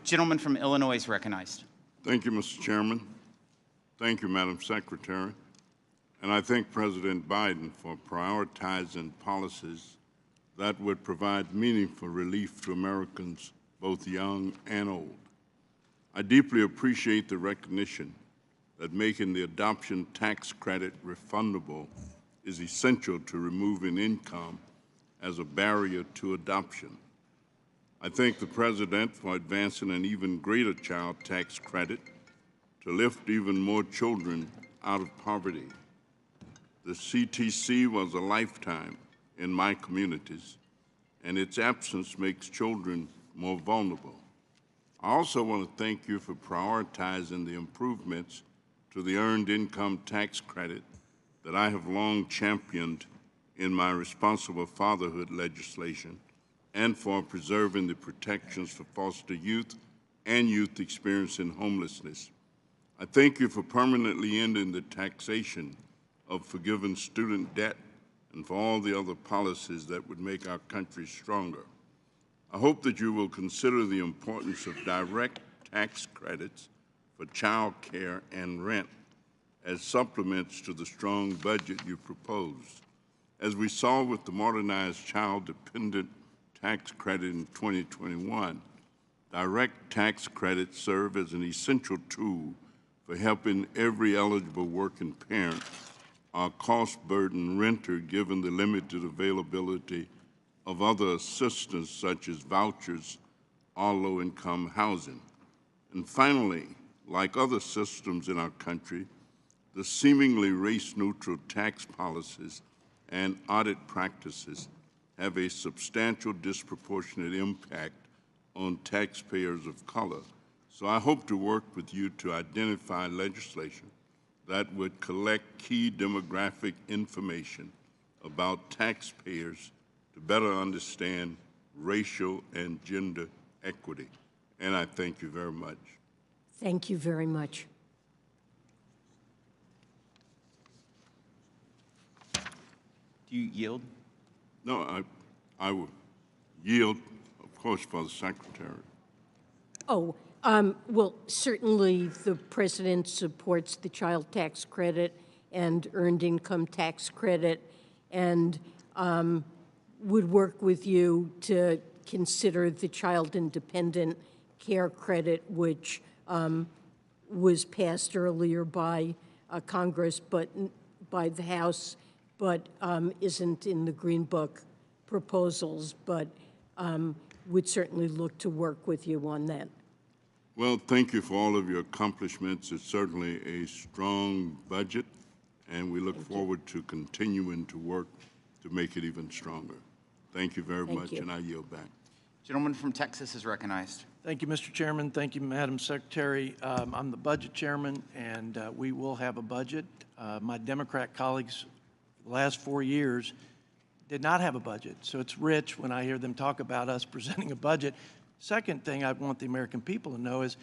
Gentleman from Illinois is recognized. Thank you, Mr. Chairman. Thank you, Madam Secretary. And I thank President Biden for prioritizing policies that would provide meaningful relief to Americans, both young and old. I deeply appreciate the recognition that making the adoption tax credit refundable is essential to removing income as a barrier to adoption. I thank the President for advancing an even greater child tax credit to lift even more children out of poverty. The CTC was a lifetime in my communities, and its absence makes children more vulnerable. I also want to thank you for prioritizing the improvements to the Earned Income Tax Credit that I have long championed in my responsible fatherhood legislation, and for preserving the protections for foster youth and youth experiencing homelessness. I thank you for permanently ending the taxation of forgiving student debt and for all the other policies that would make our country stronger. I hope that you will consider the importance of direct tax credits for child care and rent as supplements to the strong budget you proposed. As we saw with the modernized child-dependent tax credit in 2021, direct tax credits serve as an essential tool for helping every eligible working parent or cost-burdened renter given the limited availability of other assistance such as vouchers or low-income housing. And finally, like other systems in our country, the seemingly race-neutral tax policies and audit practices have a substantial disproportionate impact on taxpayers of color. So I hope to work with you to identify legislation that would collect key demographic information about taxpayers to better understand racial and gender equity. And I thank you very much. Thank you very much. Do you yield? No, I will yield, of course, for the Secretary. Oh, well, certainly the President supports the child tax credit and earned income tax credit, and would work with you to consider the child independent care credit, which was passed earlier by Congress, but by the House, but isn't in the Green Book proposals, but would certainly look to work with you on that. Well, thank you for all of your accomplishments. It's certainly a strong budget, and we look forward to continuing to work to make it even stronger. Thank you very much, and I yield back. Gentleman from Texas is recognized. Thank you, Mr. Chairman. Thank you, Madam Secretary. I'm the budget chairman, and we will have a budget. My Democrat colleagues, the last 4 years, did not have a budget. So it's rich when I hear them talk about us presenting a budget. Second thing I want the American people to know is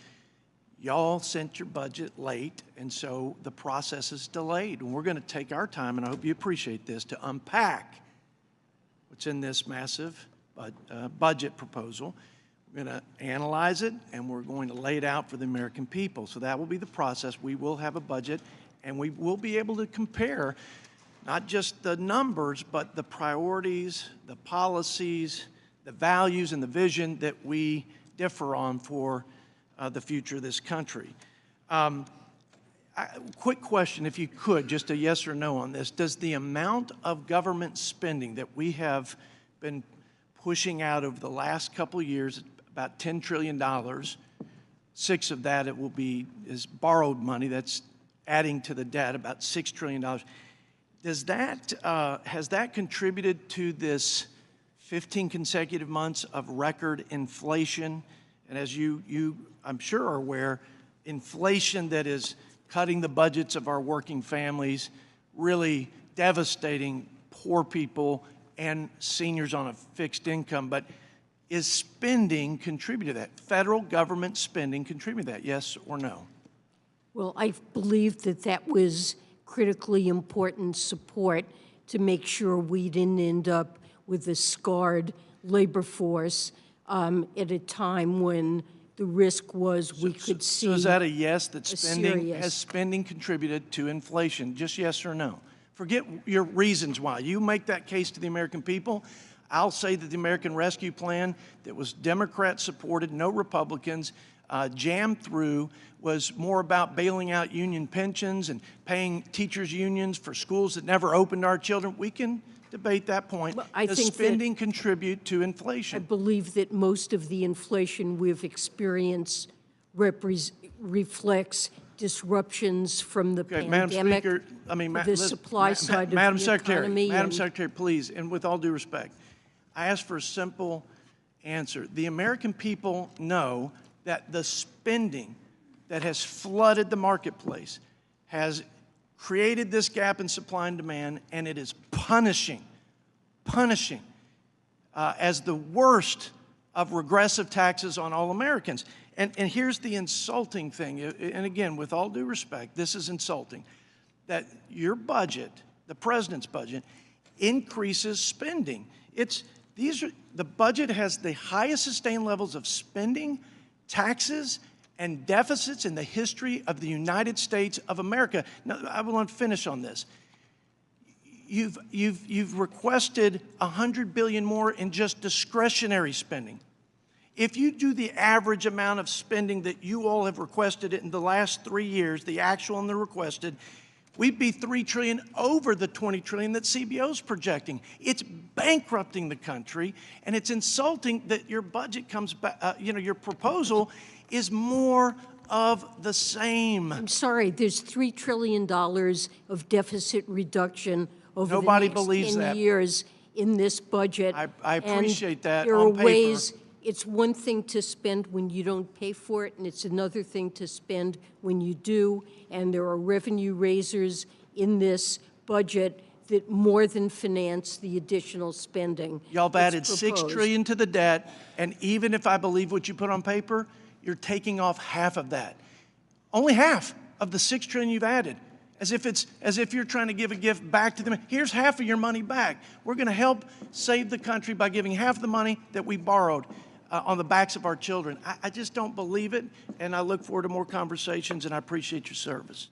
y'all sent your budget late, and so the process is delayed. And we're going to take our time, and I hope you appreciate this, to unpack what's in this massive budget proposal. We're going to analyze it, and we're going to lay it out for the American people. So that will be the process. We will have a budget, and we will be able to compare not just the numbers, but the priorities, the policies, the values, and the vision that we differ on for the future of this country. Quick question, if you could, just a yes or no on this. Does the amount of government spending that we have been pushing out over the last couple of years, about $10 trillion, 6 of that is borrowed money, that's adding to the debt, about $6 trillion. Does that, has that contributed to this 15 consecutive months of record inflation? And as you I'm sure are aware, inflation that is cutting the budgets of our working families, really devastating poor people and seniors on a fixed income. But is spending contributed to that? Federal government spending contributed to that, yes or no? Well, I believe that that was critically important support to make sure we didn't end up with a scarred labor force at a time when the risk was we could see. So is that a yes, that has spending contributed to inflation? Just yes or no? Forget your reasons why. You make that case to the American people. I'll say that the American Rescue Plan that was Democrat supported, no Republicans, jammed through, was more about bailing out union pensions and paying teachers' unions for schools that never opened our children. We can debate that point. Well, I Does think spending contribute to inflation? I believe that most of the inflation we've experienced reflects disruptions from the pandemic, the supply side of the economy. Madam Secretary, please, and with all due respect, I ask for a simple answer. The American people know that the spending that has flooded the marketplace has created this gap in supply and demand, and it is punishing as the worst of regressive taxes on all Americans. And here's the insulting thing, and again, with all due respect, this is insulting, that your budget, the president's budget, increases spending. The budget has the highest sustained levels of spending, taxes, and deficits in the history of the United States of America. Now, I want to finish on this. You've requested $100 billion more in just discretionary spending. If you do the average amount of spending that you all have requested in the last 3 years, the actual and the requested, we'd be $3 trillion over the $20 trillion that CBO is projecting. It's bankrupting the country, and it's insulting that your budget comes back, your proposal is more of the same. I'm sorry, there's $3 trillion of deficit reduction over Nobody the next believes 10 that. years in this budget. I appreciate that There on are paper. ways, it's one thing to spend when you don't pay for it, and it's another thing to spend when you do, and there are revenue raisers in this budget that more than finance the additional spending. Y'all have added that's $6 proposed. trillion to the debt, and even if I believe what you put on paper, you're taking off half of that. Only half of the $6 trillion you've added. As if you're trying to give a gift back to them. Here's half of your money back. We're going to help save the country by giving half the money that we borrowed on the backs of our children. I just don't believe it, and I look forward to more conversations, and I appreciate your service.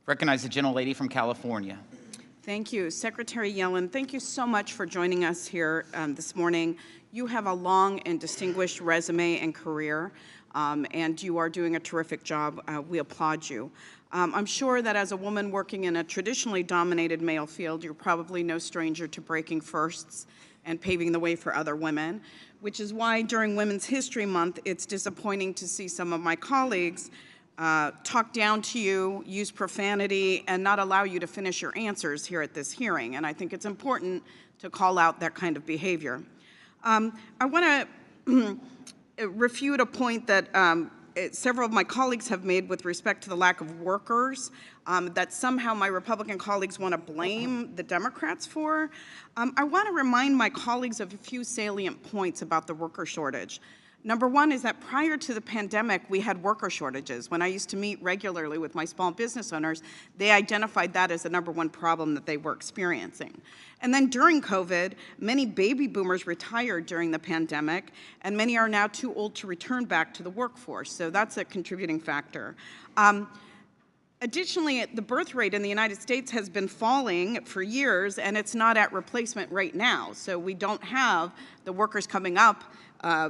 Recognize the gentlelady from California. Thank you. Secretary Yellen, thank you so much for joining us here this morning. You have a long and distinguished resume and career, and you are doing a terrific job. We applaud you. I'm sure that as a woman working in a traditionally dominated male field, you're probably no stranger to breaking firsts and paving the way for other women, which is why during Women's History Month, it's disappointing to see some of my colleagues talk down to you, use profanity, and not allow you to finish your answers here at this hearing. And I think it's important to call out that kind of behavior. I want to refute a point that several of my colleagues have made with respect to the lack of workers, that somehow my Republican colleagues want to blame the Democrats for. I want to remind my colleagues of a few salient points about the worker shortage. Number one is that prior to the pandemic, we had worker shortages. When I used to meet regularly with my small business owners, they identified that as the number one problem that they were experiencing. And then during COVID, many baby boomers retired during the pandemic, and many are now too old to return back to the workforce. So that's a contributing factor. Additionally, the birth rate in the United States has been falling for years, and it's not at replacement rate now. So we don't have the workers coming up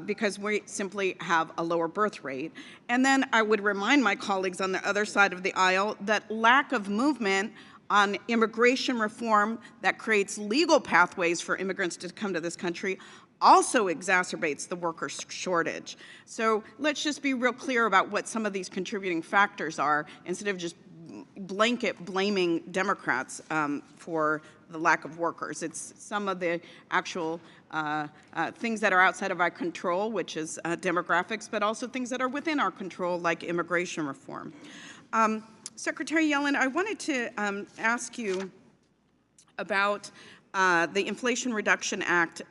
because we simply have a lower birth rate. And then I would remind my colleagues on the other side of the aisle that lack of movement on immigration reform that creates legal pathways for immigrants to come to this country also exacerbates the worker shortage. So let's just be real clear about what some of these contributing factors are instead of just blanket blaming Democrats for the lack of workers. It's some of the actual things that are outside of our control, which is demographics, but also things that are within our control, like immigration reform. Secretary Yellen, I wanted to ask you about the Inflation Reduction Act,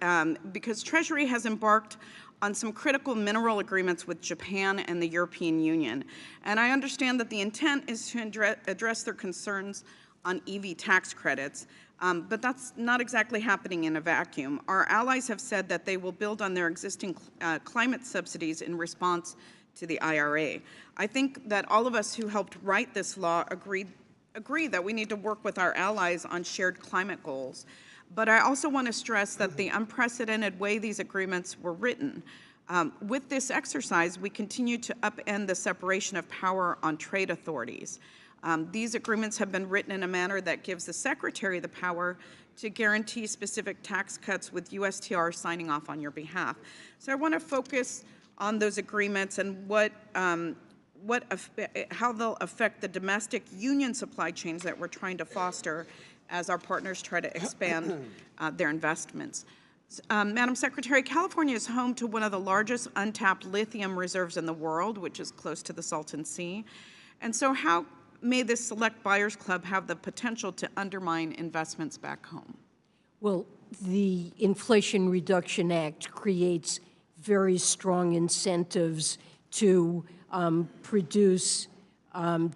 because Treasury has embarked on some critical mineral agreements with Japan and the European Union. And I understand that the intent is to address their concerns on EV tax credits, but that's not exactly happening in a vacuum. Our allies have said that they will build on their existing climate subsidies in response to the IRA. I think that all of us who helped write this law agree that we need to work with our allies on shared climate goals. But I also want to stress that the unprecedented way these agreements were written, with this exercise, we continue to upend the separation of power on trade authorities. These agreements have been written in a manner that gives the Secretary the power to guarantee specific tax cuts with USTR signing off on your behalf. So I want to focus on those agreements and how they'll affect the domestic union supply chains that we're trying to foster as our partners try to expand their investments. Madam Secretary, California is home to one of the largest untapped lithium reserves in the world, which is close to the Salton Sea. And so how may this select buyers club have the potential to undermine investments back home? Well, the Inflation Reduction Act creates very strong incentives to produce,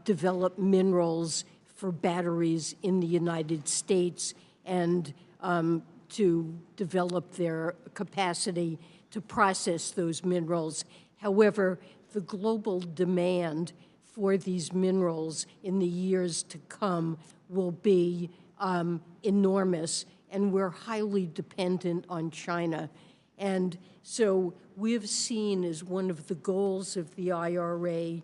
develop minerals for batteries in the United States and to develop their capacity to process those minerals. However, the global demand for these minerals in the years to come will be enormous, and we're highly dependent on China. And so we have seen as one of the goals of the IRA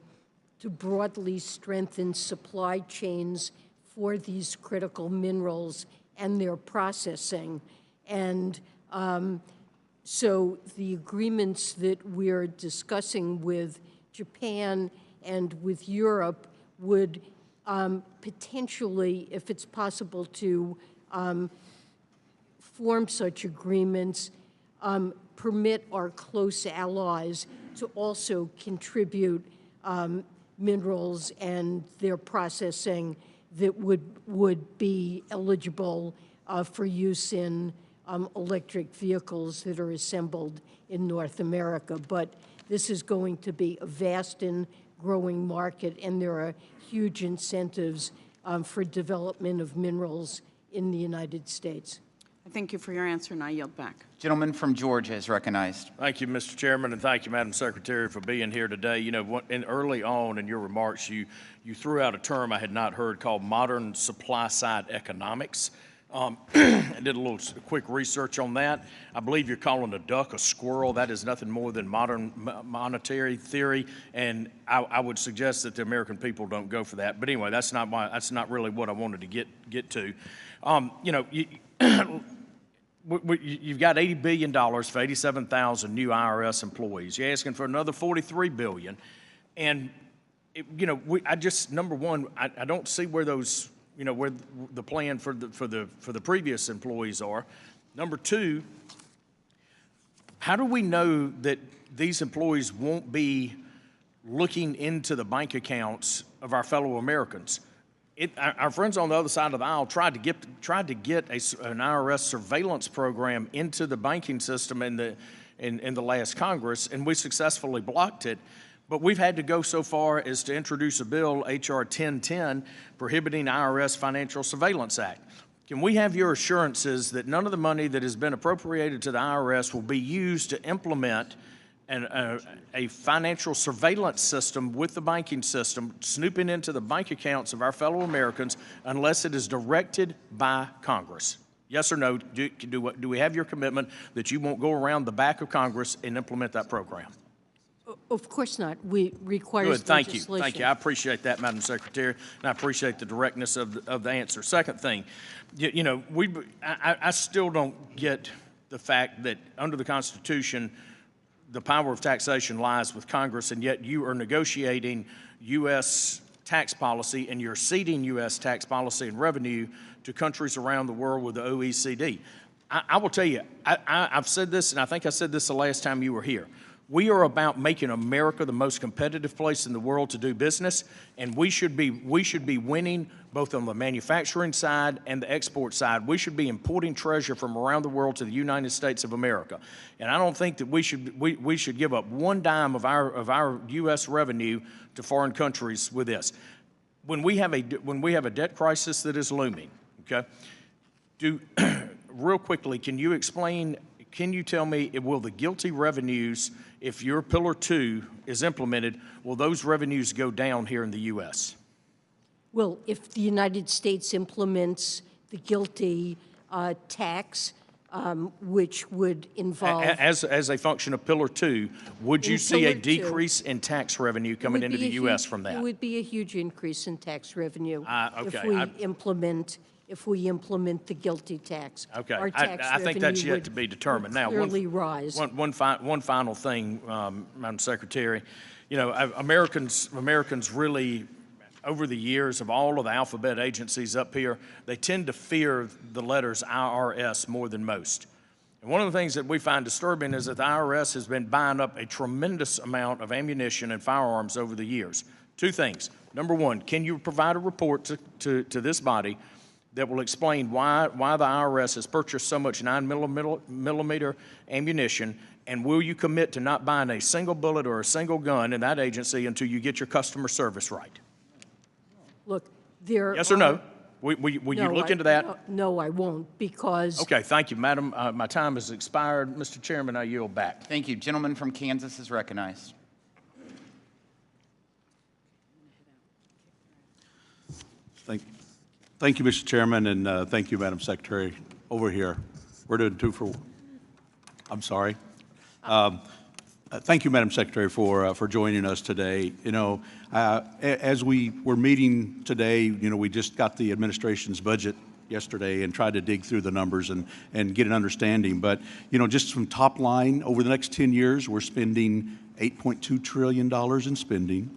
to broadly strengthen supply chains for these critical minerals and their processing. And so the agreements that we're discussing with Japan and with Europe would potentially, if it's possible to form such agreements, permit our close allies to also contribute minerals and their processing that would be eligible for use in electric vehicles that are assembled in North America. But this is going to be a vast and growing market, and there are huge incentives for development of minerals in the United States. Thank you for your answer, and I yield back. Gentleman from Georgia is recognized. Thank you, Mr. Chairman, and thank you, Madam Secretary, for being here today. You know, early on in your remarks, you threw out a term I had not heard called modern supply-side economics. I did a little quick research on that. I believe you're calling a duck a squirrel. That is nothing more than modern monetary theory, and I would suggest that the American people don't go for that. But anyway, that's not really what I wanted to get to. You know, you've got $80 billion for 87,000 new IRS employees. You're asking for another $43 billion, and you know, number one, I don't see where those, you know, where the plan for the previous employees are. Number two, how do we know that these employees won't be looking into the bank accounts of our fellow Americans? Our friends on the other side of the aisle tried to get an IRS surveillance program into the banking system in the last Congress, and we successfully blocked it. But we've had to go so far as to introduce a bill, H.R. 1010, prohibiting IRS Financial Surveillance Act. Can we have your assurances that none of the money that has been appropriated to the IRS will be used to implement a financial surveillance system with the banking system, snooping into the bank accounts of our fellow Americans, unless it is directed by Congress? Yes or no? Do we have your commitment that you won't go around the back of Congress and implement that program? Of course not. We require Good. Thank legislation. you. Thank you. I appreciate that, Madam Secretary, and I appreciate the directness of the answer. Second thing, you know, I still don't get the fact that under the Constitution, the power of taxation lies with Congress, and yet you are negotiating U.S. tax policy, and you're ceding U.S. tax policy and revenue to countries around the world with the OECD. I will tell you, I've said this, and I think I said this the last time you were here. We are about making America the most competitive place in the world to do business, and we should be winning both on the manufacturing side and the export side. We should be importing treasure from around the world to the United States of America. And I don't think that we should give up one dime of our U.S. revenue to foreign countries with this. When we have a debt crisis that is looming, okay, real quickly, can you tell me, will the GILTI revenues, if your Pillar 2 is implemented, will those revenues go down here in the U.S.? Well, if the United States implements the GILTI tax, which would involve... As a function of Pillar 2, would you see a decrease in tax revenue coming into the U.S. from that? It would be a huge increase in tax revenue okay. if we implement the GILTI tax. Okay, Our tax I think that's revenue yet to be determined. Now, clearly rise. One final thing, Madam Secretary. You know, Americans really, over the years of all of the alphabet agencies up here, they tend to fear the letters IRS more than most. And one of the things that we find disturbing is that the IRS has been buying up a tremendous amount of ammunition and firearms over the years. Two things. Number one, can you provide a report to this body that will explain why the IRS has purchased so much 9mm ammunition, and will you commit to not buying a single bullet or a single gun in that agency until you get your customer service right? Look, there Yes or no? Will you look into that? No, I won't, because... Okay, thank you, Madam. My time has expired. Mr. Chairman, I yield back. Thank you. Gentleman from Kansas is recognized. Thank you, Mr. Chairman, and thank you, Madam Secretary. Over here, we're doing two for I'm sorry. Thank you, Madam Secretary, for joining us today. You know, as we were meeting today, you know, we just got the administration's budget yesterday and tried to dig through the numbers and get an understanding. But, you know, just from top line, over the next 10 years, we're spending $8.2 trillion in spending.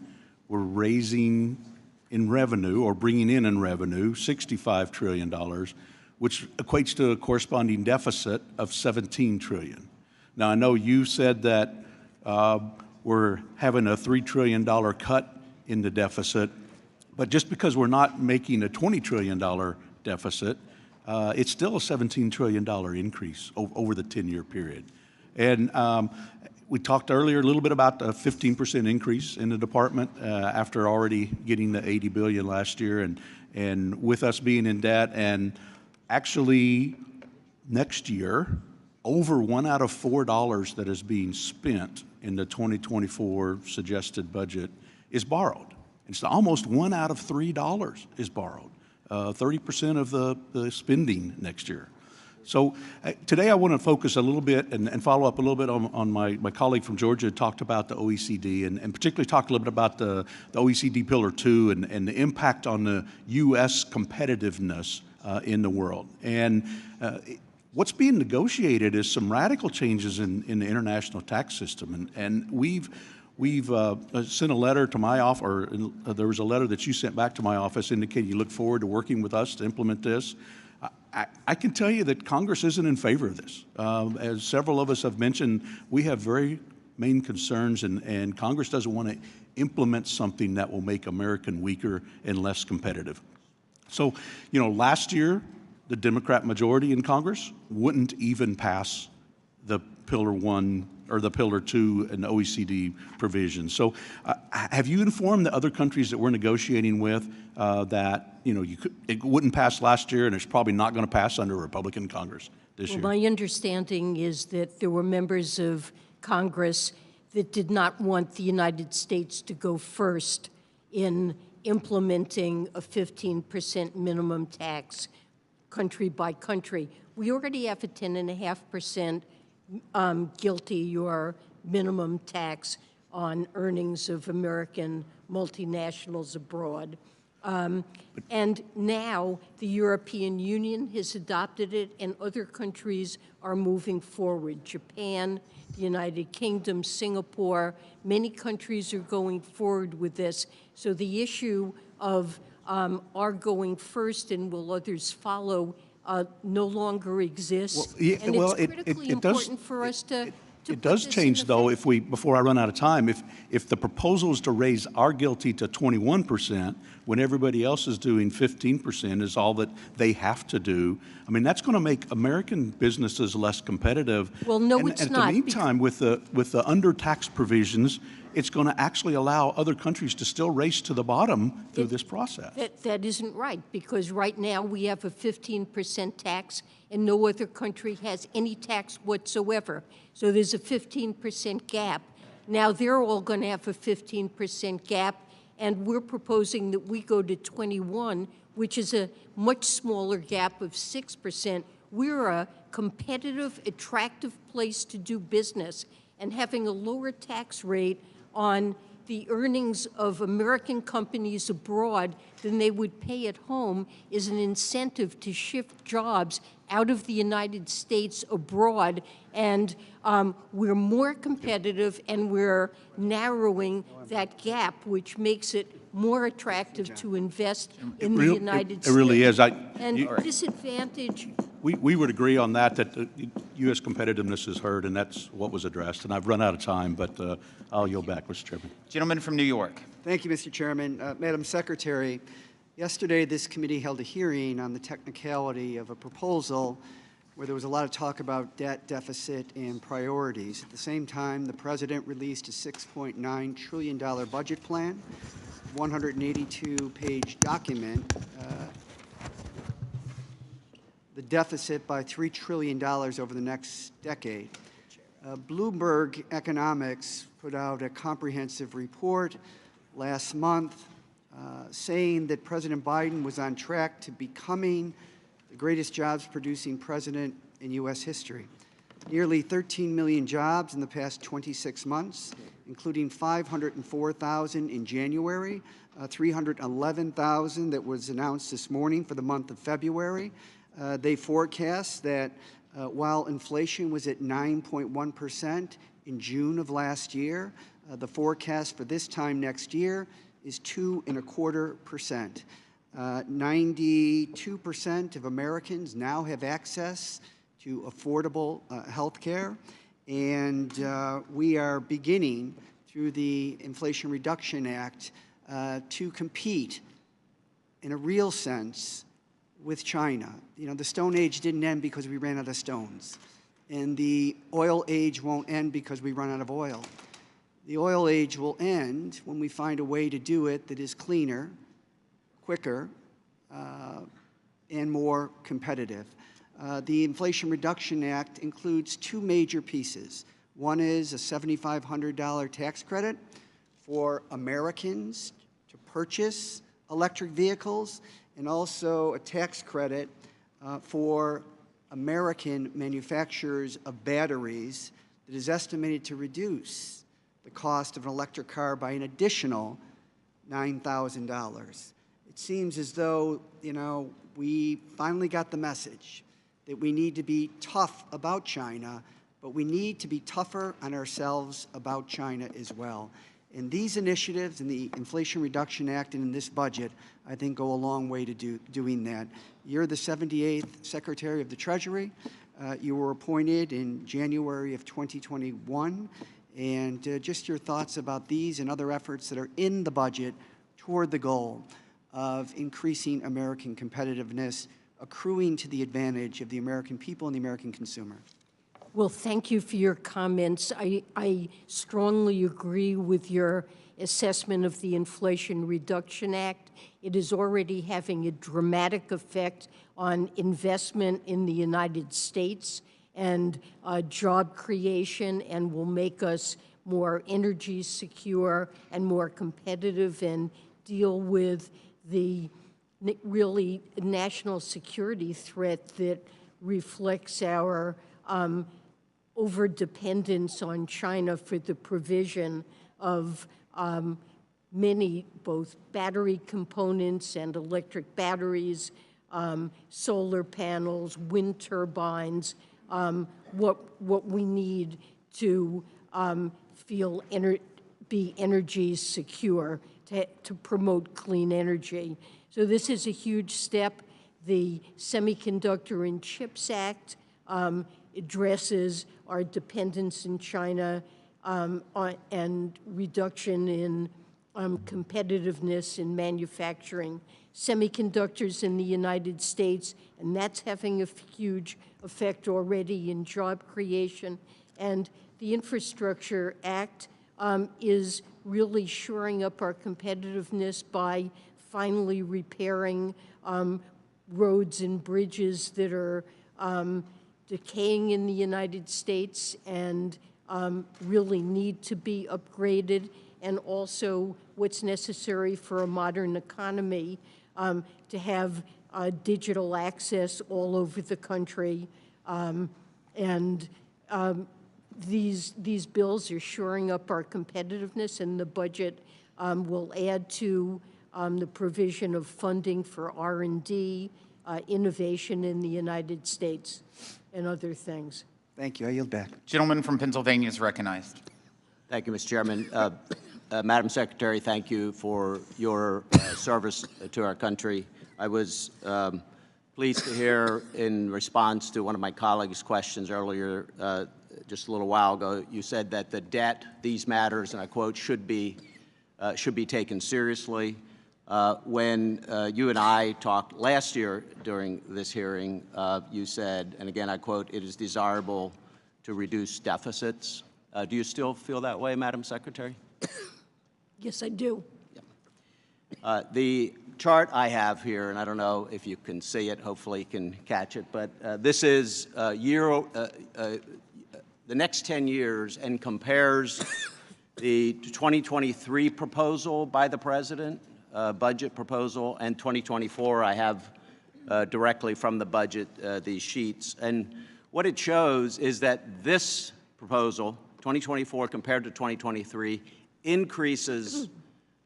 We're raising in revenue, or bringing in revenue, $65 trillion, which equates to a corresponding deficit of $17 trillion. Now, I know you said that we're having a $3 trillion cut in the deficit, but just because we're not making a $20 trillion deficit, it's still a $17 trillion increase over the 10-year period. And we talked earlier a little bit about the 15% increase in the department after already getting the $80 billion last year, and with us being in debt, and actually next year, over $1 out of $4 that is being spent in the 2024 suggested budget is borrowed. It's almost $1 out of $3 is borrowed, 30% of the spending next year. So today I want to focus a little bit and follow up a little bit on my colleague from Georgia who talked about the OECD, and particularly talked a little bit about the OECD Pillar 2 and the impact on the U.S. competitiveness in the world. And what's being negotiated is some radical changes in the international tax system, and we've sent a letter to my office, or there was a letter that you sent back to my office indicating you look forward to working with us to implement this. I can tell you that Congress isn't in favor of this. As several of us have mentioned, we have very main concerns, and Congress doesn't want to implement something that will make America weaker and less competitive. So, you know, last year, the Democrat majority in Congress wouldn't even pass the Pillar 1 or the Pillar 2 and OECD provisions. So have you informed the other countries that we're negotiating with that, you know, it wouldn't pass last year and it's probably not going to pass under a Republican Congress this year? My understanding is that there were members of Congress that did not want the United States to go first in implementing a 15% minimum tax country by country. We already have a 10.5% GILTI, or minimum tax on earnings of American multinationals abroad. And now the European Union has adopted it, and other countries are moving forward. Japan, the United Kingdom, Singapore, many countries are going forward with this. So the issue of our going first and will others follow no longer exists. Well, yeah, and well, it's critically important for us to it does change, though, if we, before I run out of time, if the proposal is to raise our GILTI to 21%, when everybody else is doing 15% is all that they have to do, I mean, that's going to make American businesses less competitive. Well, no, it's not. At the meantime, with the under-tax provisions, it's going to actually allow other countries to still race to the bottom through this process. That isn't right, because right now we have a 15% tax and no other country has any tax whatsoever. So there's a 15% gap. Now they're all going to have a 15% gap, and we're proposing that we go to 21, which is a much smaller gap of 6%. We're a competitive, attractive place to do business, and having a lower tax rate on the earnings of American companies abroad than they would pay at home is an incentive to shift jobs out of the United States abroad, and we're more competitive, and we're narrowing that gap, which makes it more attractive to invest in the United States. It really is. Disadvantage. We would agree on that U.S. competitiveness is hurt, and that's what was addressed. And I've run out of time, but I'll yield back, Mr. Chairman. Gentleman from New York. Thank you, Mr. Chairman. Madam Secretary, yesterday this committee held a hearing on the technicality of a proposal where there was a lot of talk about debt, deficit, and priorities. At the same time, the President released a $6.9 trillion budget plan, 182-page document, the deficit by $3 trillion over the next decade. Bloomberg Economics put out a comprehensive report last month saying that President Biden was on track to becoming the greatest jobs-producing president in U.S. history. nearly 13 million jobs in the past 26 months, including 504,000 in January, 311,000 that was announced this morning for the month of February. They forecast that while inflation was at 9.1% in June of last year, the forecast for this time next year is 2.25%. 92% of Americans now have access to affordable health care, and we are beginning through the Inflation Reduction Act to compete in a real sense with China. You know, the Stone Age didn't end because we ran out of stones, and the oil age won't end because we run out of oil. The oil age will end when we find a way to do it that is cleaner, quicker, and more competitive. The Inflation Reduction Act includes two major pieces. One is a $7,500 tax credit for Americans to purchase electric vehicles, and also a tax credit for American manufacturers of batteries that is estimated to reduce the cost of an electric car by an additional $9,000. It seems as though, you know, we finally got the message that we need to be tough about China, but we need to be tougher on ourselves about China as well. And these initiatives in the Inflation Reduction Act and in this budget, I think, go a long way to doing that. You're the 78th Secretary of the Treasury. You were appointed in January of 2021. And just your thoughts about these and other efforts that are in the budget toward the goal of increasing American competitiveness, accruing to the advantage of the American people and the American consumer. Well, thank you for your comments. I strongly agree with your assessment of the Inflation Reduction Act. It is already having a dramatic effect on investment in the United States and job creation, and will make us more energy secure and more competitive and deal with the really national security threat that reflects our overdependence on China for the provision of many, both battery components and electric batteries, solar panels, wind turbines, what we need to be energy secure, to promote clean energy. So this is a huge step. The Semiconductor and Chips Act addresses our dependence in China and reduction in competitiveness in manufacturing semiconductors in the United States, and that's having a huge effect already in job creation. And the Infrastructure Act is really shoring up our competitiveness by finally repairing roads and bridges that are decaying in the United States and really need to be upgraded, and also what's necessary for a modern economy to have digital access all over the country. These bills are shoring up our competitiveness, and the budget will add to the provision of funding for R&D, innovation in the United States, and other things. Thank you. I yield back. Gentleman from Pennsylvania is recognized. Thank you, Mr. Chairman. Madam Secretary, thank you for your service to our country. I was pleased to hear, in response to one of my colleagues' questions earlier, just a little while ago, you said that the debt, these matters, and I quote, should be taken seriously. When you and I talked last year during this hearing, you said, and again I quote, it is desirable to reduce deficits. Do you still feel that way, Madam Secretary? Yes, I do. The chart I have here, and I don't know if you can see it, hopefully you can catch it, but this is the next 10 years and compares the 2023 proposal by the President, budget proposal, and 2024. I have directly from the budget these sheets. And What it shows is that this proposal, 2024 compared to 2023, increases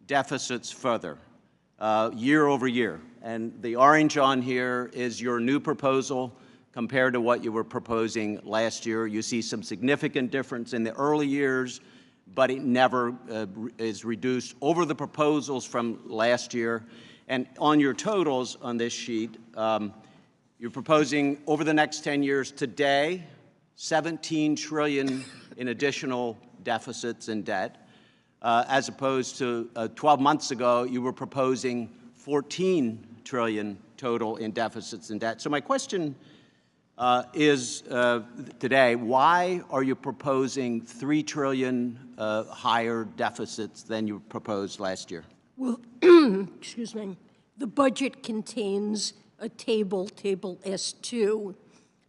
deficits further, year over year. And the orange on here is your new proposal compared to what you were proposing last year. You see some significant difference in the early years, but it never is reduced over the proposals from last year. And on your totals on this sheet, you're proposing over the next 10 years today, $17 trillion in additional deficits and debt, as opposed to 12 months ago, you were proposing $14 trillion total in deficits and debt. So my question is today, why are you proposing $3 trillion higher deficits than you proposed last year? Well, excuse me, the budget contains a table, Table S2,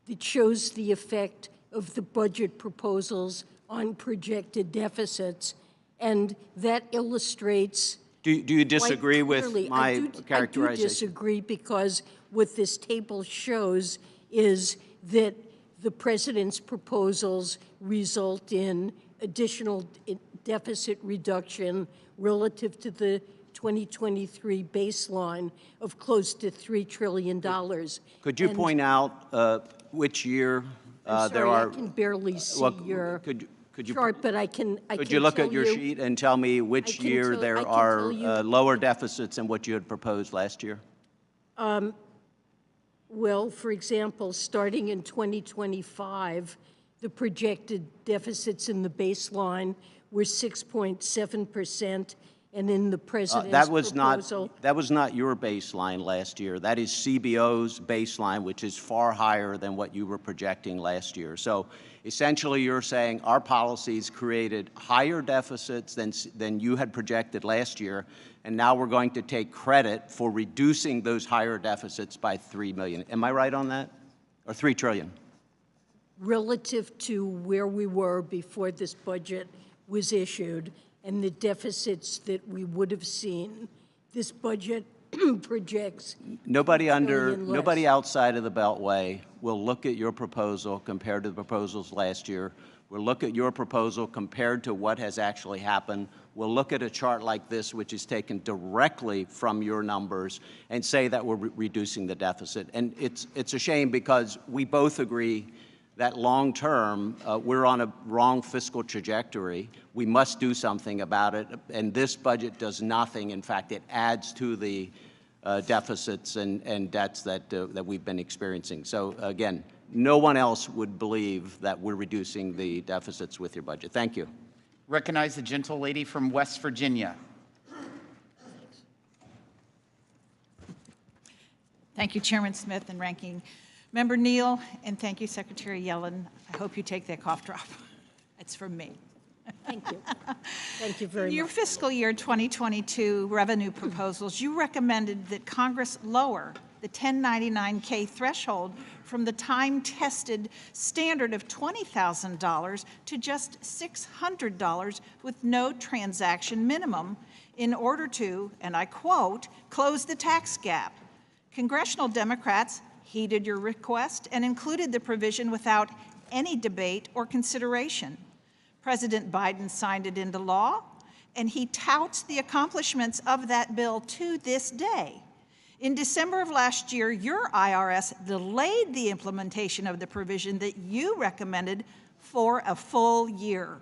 that shows the effect of the budget proposals on projected deficits, and that illustrates. Do you disagree with my characterization? I do disagree, because what this table shows is that the president's proposals result in additional deficit reduction relative to the 2023 baseline of close to $3 trillion. Could you point out which year there are? I can barely see your chart, but I can Could you look at your sheet and tell me which year there are lower deficits than what you had proposed last year? Well, for example, starting in 2025, the projected deficits in the baseline were 6.7%, and in the president's proposal. That was not your baseline last year. That is CBO's baseline, which is far higher than what you were projecting last year. So essentially, you're saying our policies created higher deficits than you had projected last year, and now we're going to take credit for reducing those higher deficits by $3 million. Am I right on that? Or $3 trillion? Relative to where we were before this budget was issued and the deficits that we would have seen, this budget projects nobody outside of the Beltway will look at your proposal compared to the proposals last year. We'll look at your proposal compared to what has actually happened. We'll look at a chart like this, which is taken directly from your numbers, and say that we're reducing the deficit. And it's a shame, because we both agree that long term, we're on a wrong fiscal trajectory. We must do something about it, and this budget does nothing. In fact, it adds to the deficits and debts that we've been experiencing. So again, no one else would believe that we're reducing the deficits with your budget. Thank you. Recognize the gentle lady from West Virginia. Thank you, Chairman Smith and Ranking Member Neal, and thank you, Secretary Yellen. I hope you take that cough drop. It's from me. Thank you. Thank you very much. In your fiscal year 2022 revenue proposals, you recommended that Congress lower the 1099-K threshold from the time-tested standard of $20,000 to just $600 with no transaction minimum in order to, and I quote, close the tax gap. Congressional Democrats heeded your request and included the provision without any debate or consideration. President Biden signed it into law, and he touts the accomplishments of that bill to this day. In December of last year, your IRS delayed the implementation of the provision that you recommended for a full year.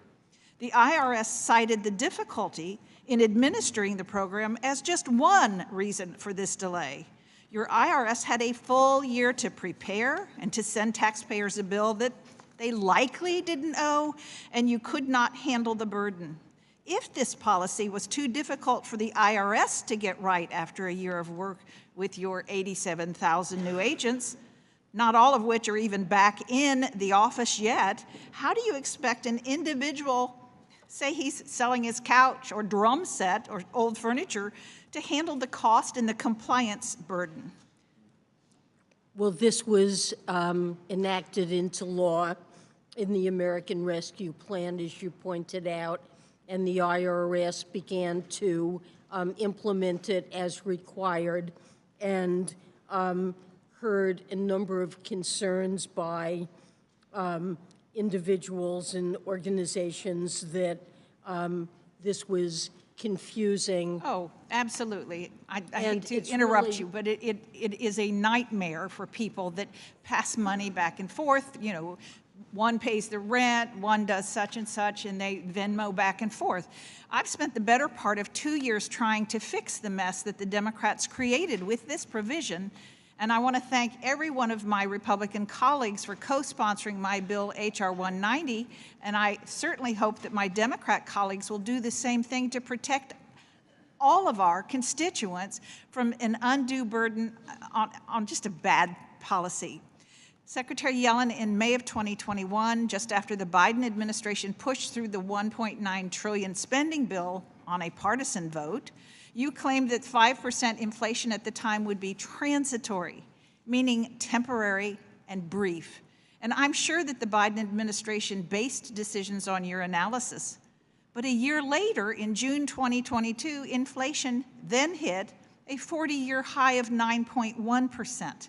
The IRS cited the difficulty in administering the program as just one reason for this delay. Your IRS had a full year to prepare and to send taxpayers a bill that they likely didn't owe, and you could not handle the burden. If this policy was too difficult for the IRS to get right after a year of work with your 87,000 new agents, not all of which are even back in the office yet, how do you expect an individual, say he's selling his couch or drum set or old furniture, to handle the cost and the compliance burden? Well, this was enacted into law in the American Rescue Plan, as you pointed out, and the IRS began to implement it as required, and heard a number of concerns by individuals and organizations that this was confusing. Oh, absolutely. I And hate it's to interrupt really- you, but it is a nightmare for people that pass money back and forth. You know, one pays the rent, one does such and such, and they Venmo back and forth. I've spent the better part of 2 years trying to fix the mess that the Democrats created with this provision, and I want to thank every one of my Republican colleagues for co-sponsoring my bill, H.R. 190, and I certainly hope that my Democrat colleagues will do the same thing to protect all of our constituents from an undue burden on just a bad policy. Secretary Yellen, in May of 2021, just after the Biden administration pushed through the $1.9 trillion spending bill on a partisan vote, you claimed that 5% inflation at the time would be transitory, meaning temporary and brief. And I'm sure that the Biden administration based decisions on your analysis. But a year later, in June 2022, inflation then hit a 40-year high of 9.1%.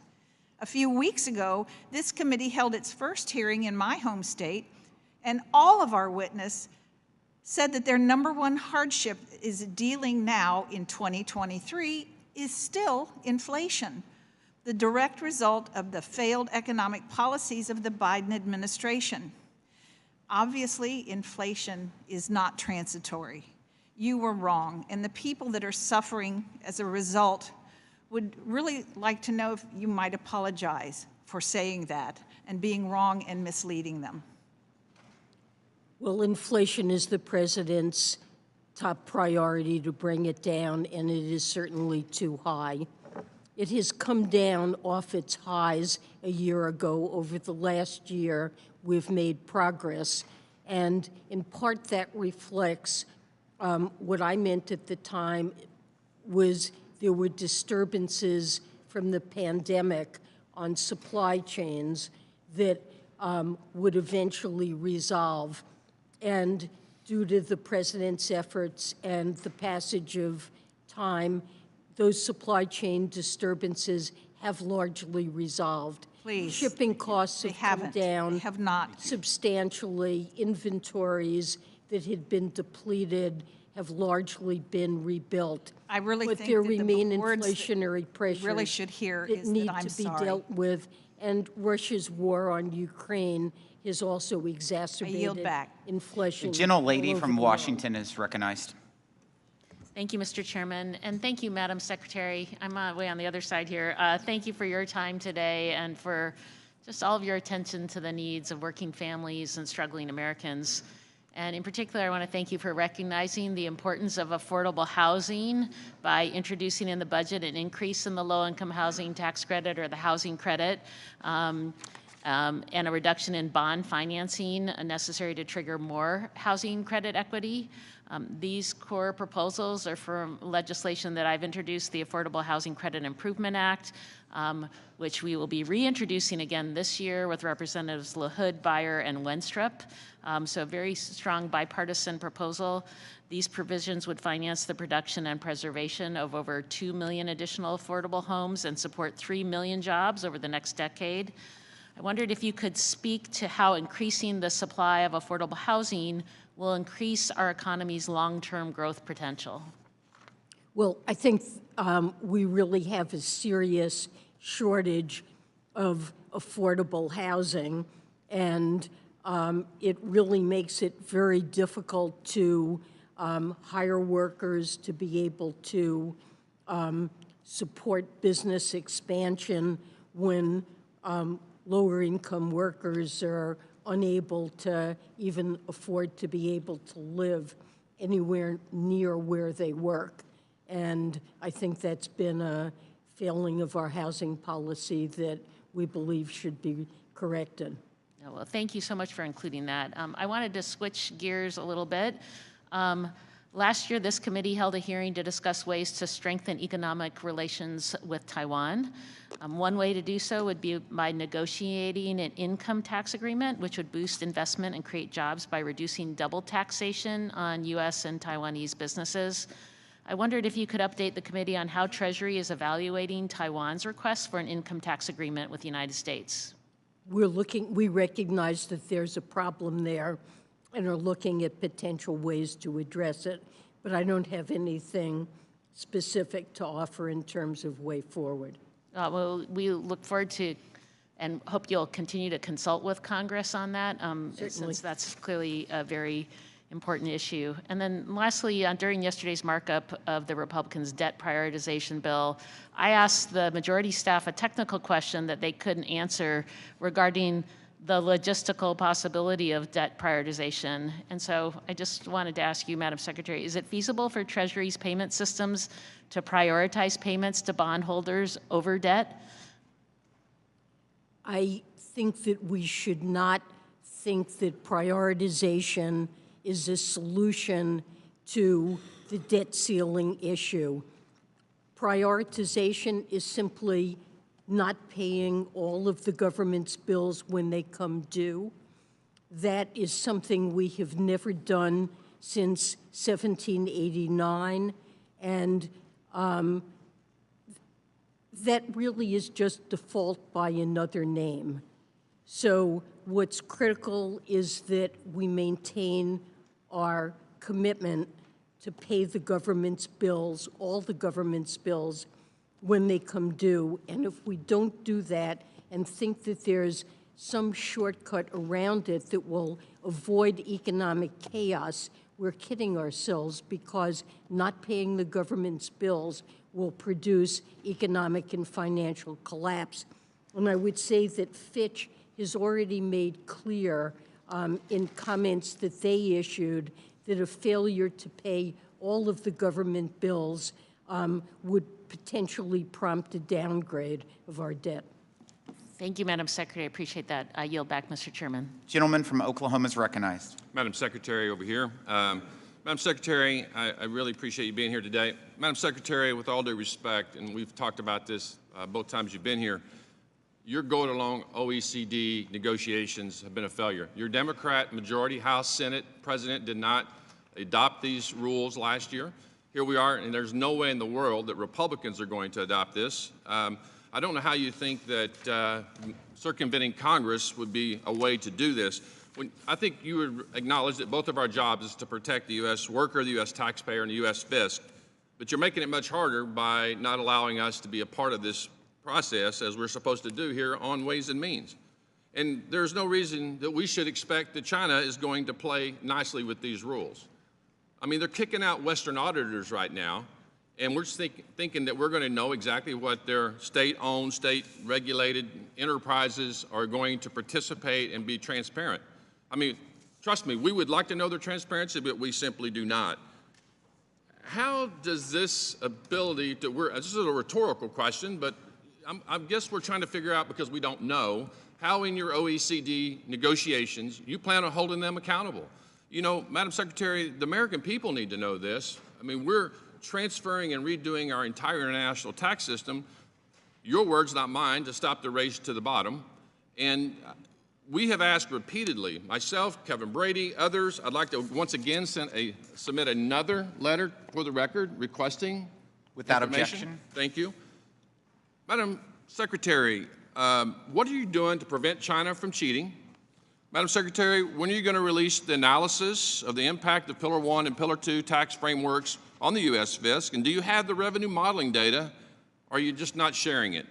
A few weeks ago, this committee held its first hearing in my home state, and all of our witnesses said that their number one hardship is dealing now in 2023 is still inflation, the direct result of the failed economic policies of the Biden administration. Obviously, inflation is not transitory. You were wrong, and the people that are suffering as a result would really like to know if you might apologize for saying that and being wrong and misleading them. Well, inflation is the president's top priority to bring it down, and it is certainly too high. It has come down off its highs a year ago. Over the last year, we've made progress, and in part that reflects what I meant at the time was there were disturbances from the pandemic on supply chains that would eventually resolve. And due to the president's efforts and the passage of time, those supply chain disturbances have largely resolved. Please. Shipping costs have come down. They have not. Substantially. Inventories that had been depleted have largely been rebuilt. I really but think there that the remain words that inflationary pressures really should hear that is that need I'm to be sorry. dealt with, and Russia's war on Ukraine has also exacerbated back. inflation. The gentlelady all over from the world. Washington is recognized. Thank you, Mr. Chairman, and thank you, Madam Secretary. I'm way on the other side here. Thank you for your time today and for just all of your attention to the needs of working families and struggling Americans. And in particular, I want to thank you for recognizing the importance of affordable housing by introducing in the budget an increase in the low-income housing tax credit or the housing credit, and a reduction in bond financing necessary to trigger more housing credit equity. These core proposals are from legislation that I've introduced, the Affordable Housing Credit Improvement Act, which we will be reintroducing again this year with Representatives LaHood, Beyer, and Wenstrup. So a very strong bipartisan proposal. These provisions would finance the production and preservation of over 2 million additional affordable homes and support 3 million jobs over the next decade. I wondered if you could speak to how increasing the supply of affordable housing will increase our economy's long-term growth potential. Well, I think we really have a serious shortage of affordable housing, and it really makes it very difficult to hire workers, to be able to support business expansion when lower-income workers are unable to even afford to be able to live anywhere near where they work. And I think that's been a failing of our housing policy that we believe should be corrected. Yeah, well, thank you so much for including that. I wanted to switch gears a little bit. Last year, this committee held a hearing to discuss ways to strengthen economic relations with Taiwan. One way to do so would be by negotiating an income tax agreement, which would boost investment and create jobs by reducing double taxation on U.S. and Taiwanese businesses. I wondered if you could update the committee on how Treasury is evaluating Taiwan's request for an income tax agreement with the United States. we recognize that there's a problem there and are looking at potential ways to address it, but I don't have anything specific to offer in terms of way forward. Well, we look forward to and hope you'll continue to consult with Congress on that, since that's clearly a very important issue. And then lastly, during yesterday's markup of the Republicans' debt prioritization bill, I asked the majority staff a technical question that they couldn't answer regarding the logistical possibility of debt prioritization. And so I just wanted to ask you, Madam Secretary, is it feasible for Treasury's payment systems to prioritize payments to bondholders over debt? I think that we should not think that prioritization is a solution to the debt ceiling issue. Prioritization is simply not paying all of the government's bills when they come due. That is something we have never done since 1789, and that really is just default by another name. So what's critical is that we maintain our commitment to pay the government's bills, all the government's bills, when they come due. And if we don't do that and think that there's some shortcut around it that will avoid economic chaos, we're kidding ourselves, because not paying the government's bills will produce economic and financial collapse. And I would say that Fitch has already made clear in comments that they issued that a failure to pay all of the government bills would potentially prompt a downgrade of our debt. Thank you, Madam Secretary. I appreciate that. I yield back, Mr. Chairman. Gentleman from Oklahoma is recognized. Madam Secretary, over here. Madam Secretary, I really appreciate you being here today. Madam Secretary, with all due respect, and we've talked about this both times you've been here, your go-along OECD negotiations have been a failure. Your Democrat majority House Senate president did not adopt these rules last year. Here we are, and there's no way in the world that Republicans are going to adopt this. I don't know how you think that circumventing Congress would be a way to do this. I think you would acknowledge that both of our jobs is to protect the U.S. worker, the U.S. taxpayer, and the U.S. fisc, but you're making it much harder by not allowing us to be a part of this process as we're supposed to do here on Ways and Means. And there's no reason that we should expect that China is going to play nicely with these rules. I mean, they're kicking out Western auditors right now, and we're just thinking that we're going to know exactly what their state-owned, state-regulated enterprises are going to participate and be transparent. I mean, trust me, we would like to know their transparency, but we simply do not. How does this ability to, this is a rhetorical question, but I guess we're trying to figure out, because we don't know, how in your OECD negotiations you plan on holding them accountable. You know, Madam Secretary, the American people need to know this. I mean, we're transferring and redoing our entire international tax system, your words, not mine, to stop the race to the bottom. And we have asked repeatedly, myself, Kevin Brady, others, I'd like to once again submit another letter for the record requesting without information. objection. Thank you. Madam Secretary, what are you doing to prevent China from cheating? Madam Secretary, when are you going to release the analysis of the impact of Pillar 1 and Pillar 2 tax frameworks on the U.S. fisc? And do you have the revenue modeling data, or are you just not sharing it?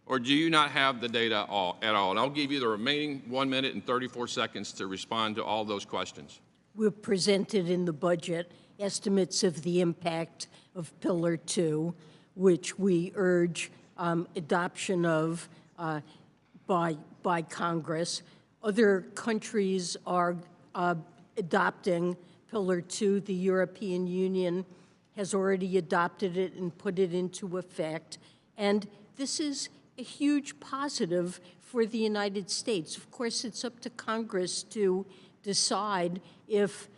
Or do you not have the data at all? And I'll give you the remaining 1 minute and 34 seconds to respond to all those questions. We've presented in the budget estimates of the impact of Pillar 2, which we urge adoption of by Congress. Other countries are adopting Pillar 2. The European Union has already adopted it and put it into effect. And this is a huge positive for the United States. Of course, it's up to Congress to decide if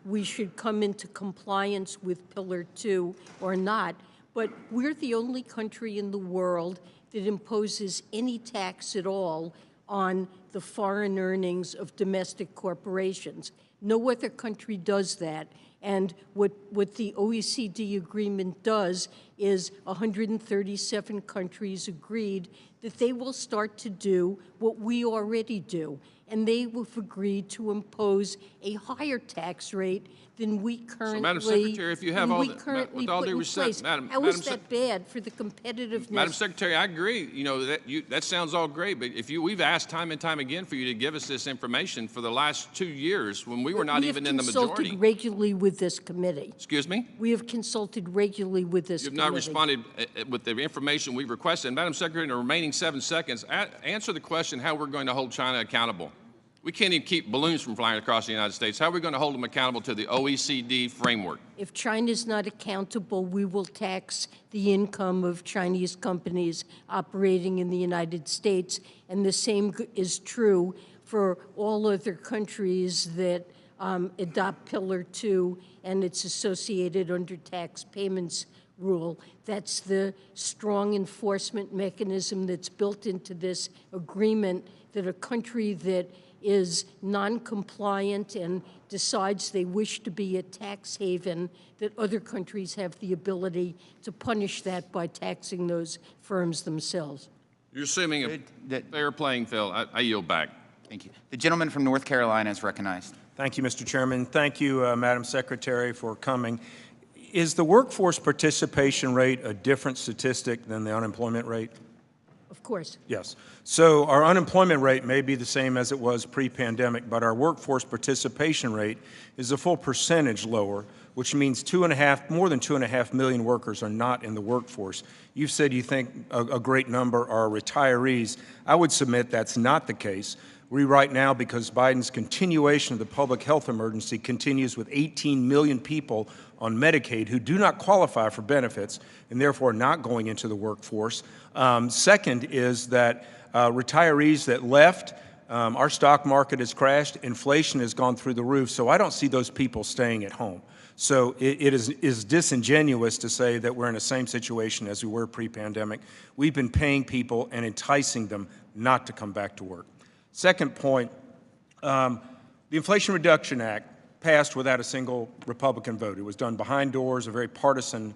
we should come into compliance with Pillar 2 or not. But we're the only country in the world that imposes any tax at all on the foreign earnings of domestic corporations. No other country does that. And what the OECD agreement does is 137 countries agreed that they will start to do what we already do, and they have agreed to impose a higher tax rate than we currently, Madam Secretary, if you have all the, currently with all put due in respect, place. Madam That bad for the competitiveness? Madam Secretary, I agree. You know, that sounds all great, but we've asked time and time again for you to give us this information for the last 2 years when we were not even in the majority. We have consulted regularly with this committee. Excuse me? We have consulted regularly with this committee. You have not responded with the information we've requested. And Madam Secretary, in the remaining 7 seconds, answer the question how we're going to hold China accountable. We can't even keep balloons from flying across the United States. How are we going to hold them accountable to the OECD framework? If China's not accountable, we will tax the income of Chinese companies operating in the United States, and the same is true for all other countries that adopt Pillar 2 and its associated under tax payments rule. That's the strong enforcement mechanism that's built into this agreement, that a country that is non-compliant and decides they wish to be a tax haven, that other countries have the ability to punish that by taxing those firms themselves. You're assuming a fair playing field. I yield back. Thank you. The gentleman from North Carolina is recognized. Thank you, Mr. Chairman. Thank you, Madam Secretary, for coming. Is the workforce participation rate a different statistic than the unemployment rate? Of course. Yes. So our unemployment rate may be the same as it was pre-pandemic, but our workforce participation rate is a full percentage lower, which means more than 2.5 million workers are not in the workforce. You've said you think a great number are retirees. I would submit that's not the case. We right now, because Biden's continuation of the public health emergency continues with 18 million people on Medicaid who do not qualify for benefits and therefore not going into the workforce. Second is that retirees that left, our stock market has crashed, inflation has gone through the roof, so I don't see those people staying at home. So it is disingenuous to say that we're in the same situation as we were pre-pandemic. We've been paying people and enticing them not to come back to work. Second point, the Inflation Reduction Act passed without a single Republican vote. It was done behind doors, a very partisan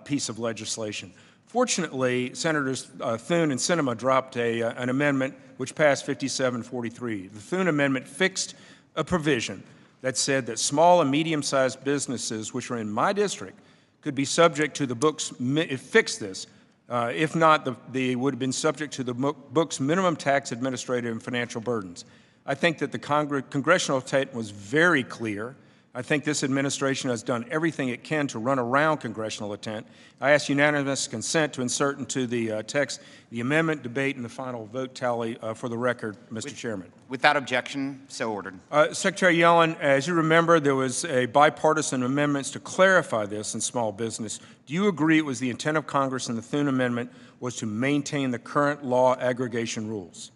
piece of legislation. Fortunately, Senators Thune and Sinema dropped an amendment which passed 57-43. The Thune amendment fixed a provision that said that small and medium-sized businesses, which are in my district, could be subject to the books, it fixed this. If not, they would have been subject to the book's minimum tax, administrative, and financial burdens. I think that the congressional intent was very clear. I think this administration has done everything it can to run around congressional intent. I ask unanimous consent to insert into the text the amendment, debate, and the final vote tally for the record, Mr. Chairman. Without objection, so ordered. Secretary Yellen, as you remember, there was a bipartisan amendments to clarify this in small business. Do you agree it was the intent of Congress in the Thune Amendment was to maintain the current law aggregation rules?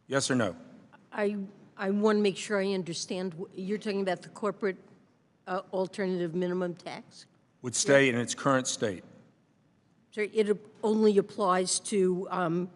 Yes or no? I want to make sure I understand. You're talking about the corporate alternative minimum tax? Would stay in its current state. So it only applies to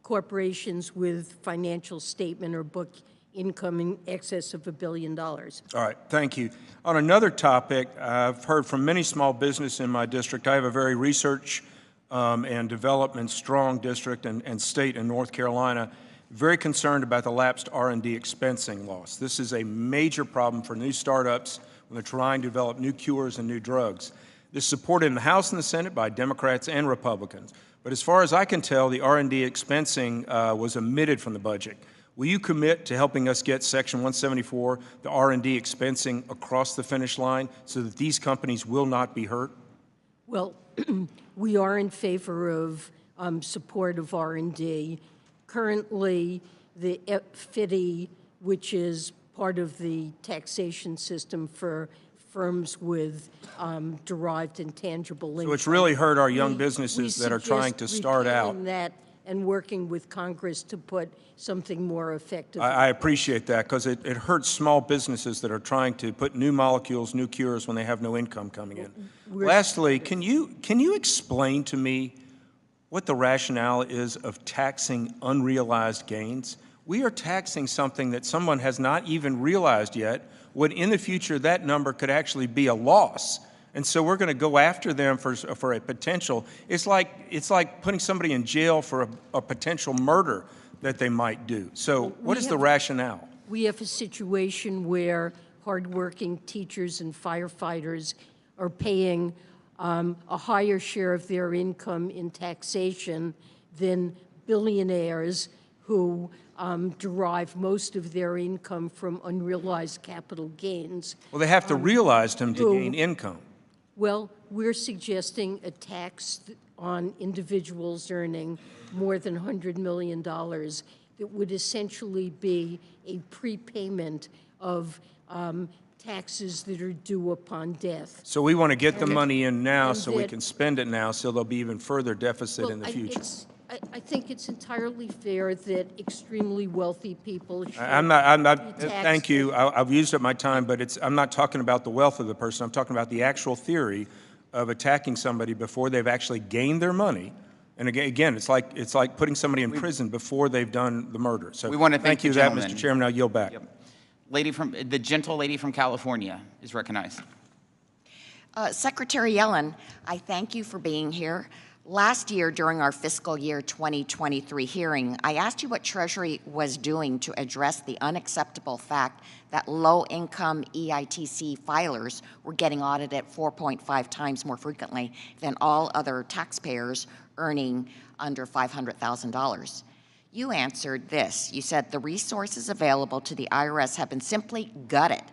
corporations with financial statement or book income in excess of $1 billion. All right, thank you. On another topic, I've heard from many small business in my district. I have a very research and development strong district and state in North Carolina, very concerned about the lapsed R&D expensing loss. This is a major problem for new startups when they're trying to develop new cures and new drugs. This is supported in the House and the Senate by Democrats and Republicans. But as far as I can tell, the R&D expensing was omitted from the budget. Will you commit to helping us get Section 174, the R&D expensing, across the finish line so that these companies will not be hurt? Well, we are in favor of support of R&D. Currently, the FIDI, which is part of the taxation system for firms with derived intangible income. So it's really hurt our young businesses that are trying to start out. That and working with Congress to put something more effective. I appreciate that because it hurts small businesses that are trying to put new molecules, new cures when they have no income coming in. Lastly, can you explain to me what the rationale is of taxing unrealized gains? We are taxing something that someone has not even realized yet, when in the future that number could actually be a loss. And so we're going to go after them for a potential. It's like putting somebody in jail for a potential murder that they might do. So what is the rationale? We have a situation where hardworking teachers and firefighters are paying a higher share of their income in taxation than billionaires who derive most of their income from unrealized capital gains. Well, they have to realize them to gain income. Well, we're suggesting a tax on individuals earning more than $100 million that would essentially be a prepayment of taxes that are due upon death. So we want to get the money in now so we can spend it now, so there'll be even further deficit in the future. I think it's entirely fair that extremely wealthy people should thank you. I've used up my time, but I'm not talking about the wealth of the person. I'm talking about the actual theory of attacking somebody before they've actually gained their money. And again, it's like putting somebody in prison before they've done the murder. So we want to thank you the for that, gentleman. Mr. Chairman. I'll yield back. Yep. The gentle lady from California is recognized. Secretary Yellen, I thank you for being here. Last year, during our fiscal year 2023 hearing, I asked you what Treasury was doing to address the unacceptable fact that low-income EITC filers were getting audited 4.5 times more frequently than all other taxpayers earning under $500,000. You answered this. You said the resources available to the IRS have been simply gutted,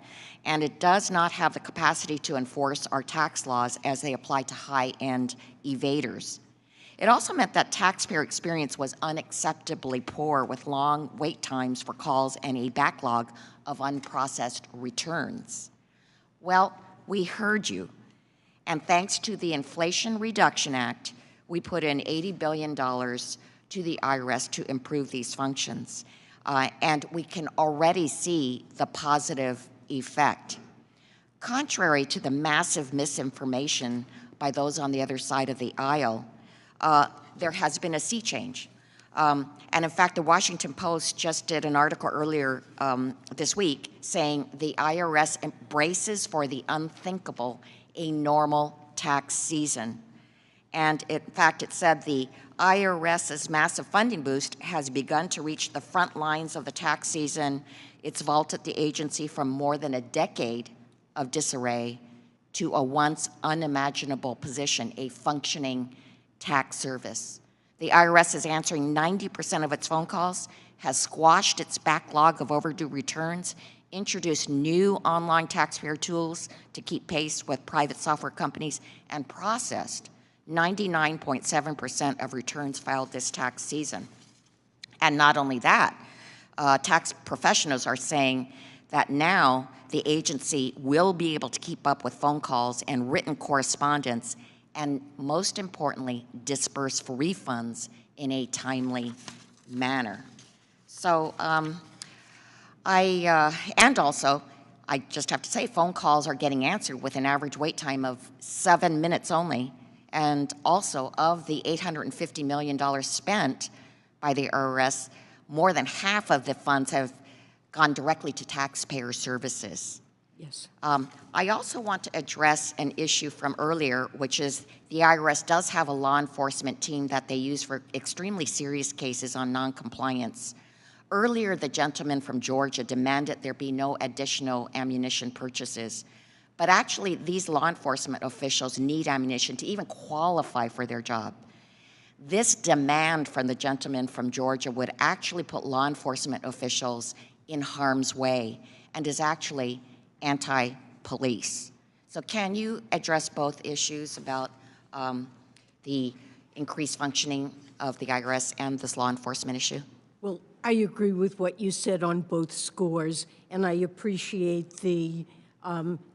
and it does not have the capacity to enforce our tax laws as they apply to high-end evaders. It also meant that taxpayer experience was unacceptably poor, with long wait times for calls and a backlog of unprocessed returns. Well, we heard you, and thanks to the Inflation Reduction Act, we put in $80 billion to the IRS to improve these functions, and we can already see the positive effect. Contrary to the massive misinformation by those on the other side of the aisle, there has been a sea change. And in fact, the Washington Post just did an article earlier this week saying the IRS embraces for the unthinkable a normal tax season. And in fact, it said the IRS's massive funding boost has begun to reach the front lines of the tax season. It's vaulted the agency from more than a decade of disarray to a once unimaginable position, a functioning tax service. The IRS is answering 90% of its phone calls, has squashed its backlog of overdue returns, introduced new online taxpayer tools to keep pace with private software companies, and processed 99.7% of returns filed this tax season. And not only that, tax professionals are saying that now the agency will be able to keep up with phone calls and written correspondence, and most importantly, disperse for refunds in a timely manner. So, and also, I just have to say, phone calls are getting answered with an average wait time of 7 minutes only, and also of the $850 million spent by the IRS, more than half of the funds have gone directly to taxpayer services. Yes. I also want to address an issue from earlier, which is the IRS does have a law enforcement team that they use for extremely serious cases on noncompliance. Earlier, the gentleman from Georgia demanded there be no additional ammunition purchases. But actually, these law enforcement officials need ammunition to even qualify for their job. This demand from the gentleman from Georgia would actually put law enforcement officials in harm's way and is actually anti-police. So can you address both issues about the increased functioning of the IRS and this law enforcement issue? Well, I agree with what you said on both scores, and I appreciate the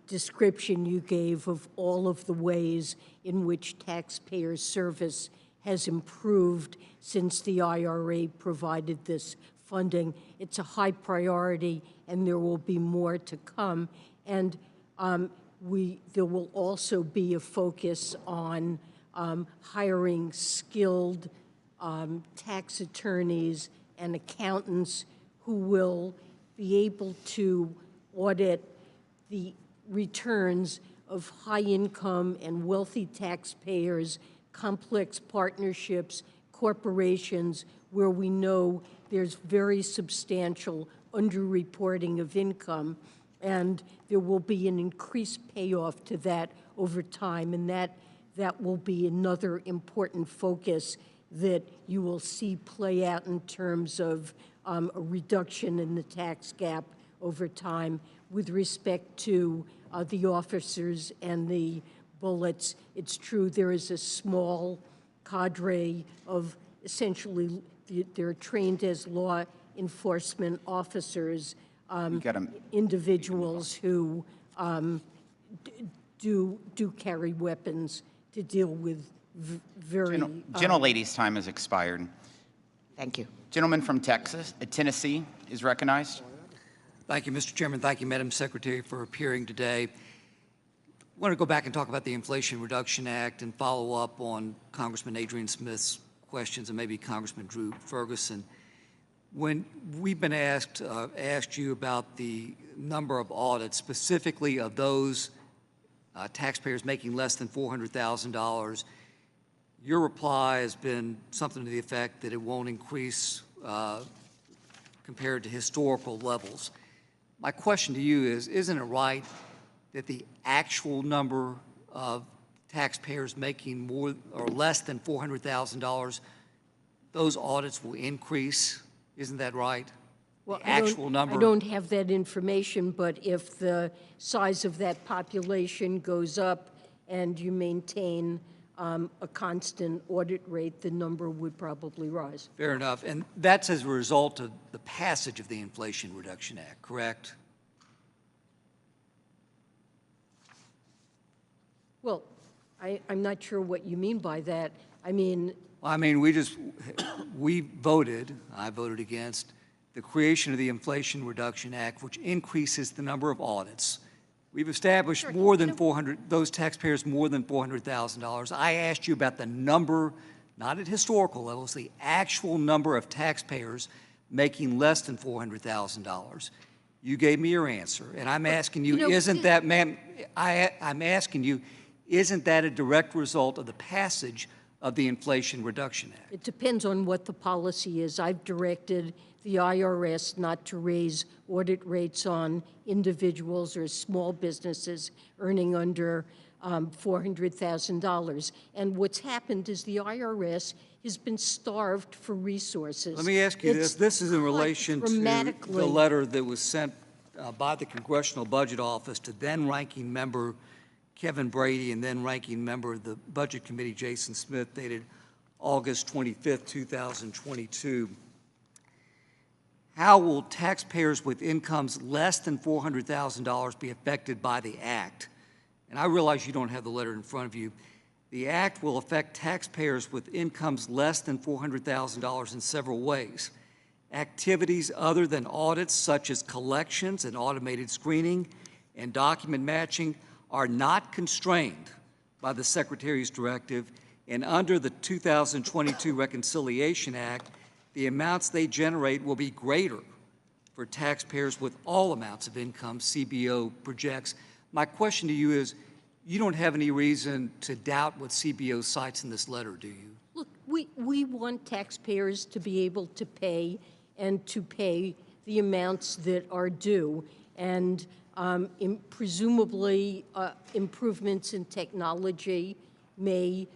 description you gave of all of the ways in which taxpayer service has improved since the IRA provided this funding. It's a high priority, and there will be more to come. And there will also be a focus on hiring skilled tax attorneys and accountants who will be able to audit the returns of high income and wealthy taxpayers, complex partnerships, corporations, where we know there's very substantial underreporting of income, and there will be an increased payoff to that over time, and that will be another important focus that you will see play out in terms of a reduction in the tax gap over time. With respect to the officers and the bullets, it's true there is a small cadre of essentially, they're trained as law enforcement officers, individuals who do carry weapons to deal with very... Gentlelady's time has expired. Thank you. Gentleman from Tennessee is recognized. Thank you, Mr. Chairman. Thank you, Madam Secretary, for appearing today. I want to go back and talk about the Inflation Reduction Act and follow up on Congressman Adrian Smith's questions and maybe Congressman Drew Ferguson. When we've been asked you about the number of audits, specifically of those taxpayers making less than $400,000, your reply has been something to the effect that it won't increase compared to historical levels. My question to you is, isn't it right that the actual number of taxpayers making more or less than $400,000, those audits will increase? Isn't that right? Well, the actual number? I don't have that information, but if the size of that population goes up and you maintain a constant audit rate, the number would probably rise. Fair enough. And that's as a result of the passage of the Inflation Reduction Act, correct? Well, I'm not sure what you mean by that. I mean, we voted, I voted against, the creation of the Inflation Reduction Act, which increases the number of audits. We've established more than 400, those taxpayers more than $400,000. I asked you about the number, not at historical levels, the actual number of taxpayers making less than $400,000. You gave me your answer, and I'm asking you, isn't that, ma'am, I'm asking you, isn't that a direct result of the passage of the Inflation Reduction Act? it depends on what the policy is. I've directed the IRS not to raise audit rates on individuals or small businesses earning under $400,000. And what's happened is the IRS has been starved for resources. Let me ask you this. This is in relation to the letter that was sent by the Congressional Budget Office to then-ranking member Kevin Brady and then-ranking member of the Budget Committee Jason Smith, dated August 25th, 2022. How will taxpayers with incomes less than $400,000 be affected by the Act? And I realize you don't have the letter in front of you. The Act will affect taxpayers with incomes less than $400,000 in several ways. Activities other than audits, such as collections and automated screening and document matching, are not constrained by the Secretary's directive, and under the 2022 Reconciliation Act, the amounts they generate will be greater for taxpayers with all amounts of income, CBO projects. My question to you is, you don't have any reason to doubt what CBO cites in this letter, do you? Look, we want taxpayers to be able to pay and to pay the amounts that are due. And presumably improvements in technology may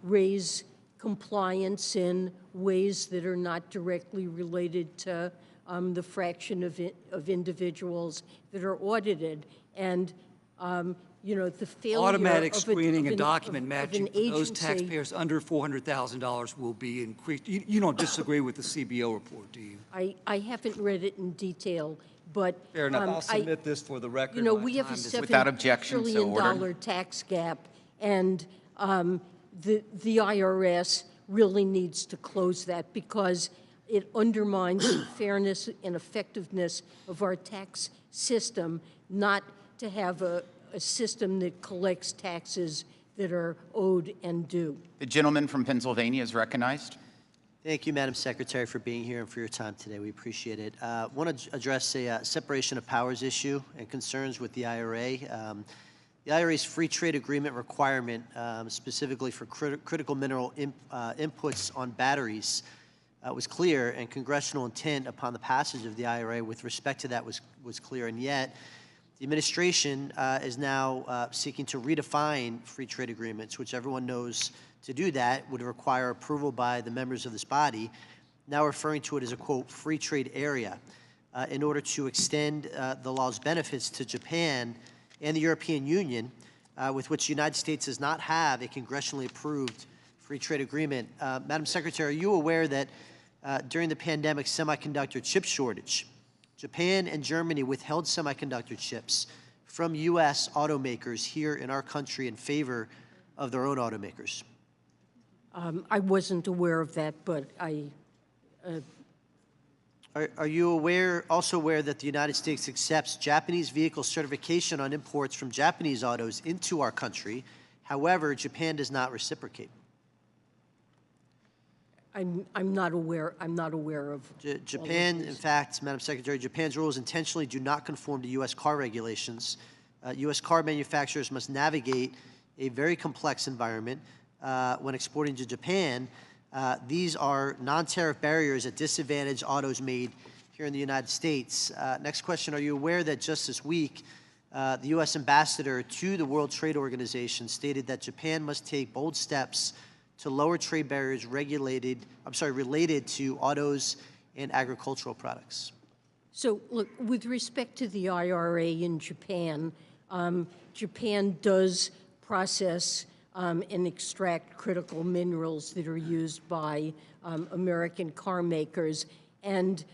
raise compliance in ways that are not directly related to the fraction of individuals that are audited. And you know, the failure automatic of screening and document matching for those taxpayers under $400,000 will be increased. You don't disagree with the CBO report, do you? I haven't read it in detail, but fair enough. I'll submit this for the record. You know, we have a $7 trillion tax gap, and the IRS really needs to close that because it undermines the fairness and effectiveness of our tax system, not to have a system that collects taxes that are owed and due. The gentleman from Pennsylvania is recognized. Thank you, Madam Secretary, for being here and for your time today. We appreciate it. I want to address a separation of powers issue and concerns with the IRA. The IRA's free trade agreement requirement, specifically for critical mineral inputs on batteries, was clear, and congressional intent upon the passage of the IRA with respect to that was clear, and yet the administration is now seeking to redefine free trade agreements, which everyone knows to do that would require approval by the members of this body, now referring to it as a, quote, free trade area, in order to extend the law's benefits to Japan and the European Union, with which the United States does not have a congressionally approved free trade agreement. Madam Secretary, are you aware that during the pandemic semiconductor chip shortage, Japan and Germany withheld semiconductor chips from U.S. automakers here in our country in favor of their own automakers? I wasn't aware of that, but Are you also aware that the United States accepts Japanese vehicle certification on imports from Japanese autos into our country? However, Japan does not reciprocate. I'm not aware. I'm not aware of Japan. In fact, Madam Secretary, Japan's rules intentionally do not conform to U.S. car regulations. U.S. car manufacturers must navigate a very complex environment when exporting to Japan. These are non-tariff barriers that disadvantage autos made here in the United States. Next question, are you aware that just this week, the U.S. ambassador to the World Trade Organization stated that Japan must take bold steps to lower trade barriers related to autos and agricultural products? So, look, with respect to the IRA in Japan, Japan does process and extract critical minerals that are used by American car makers. And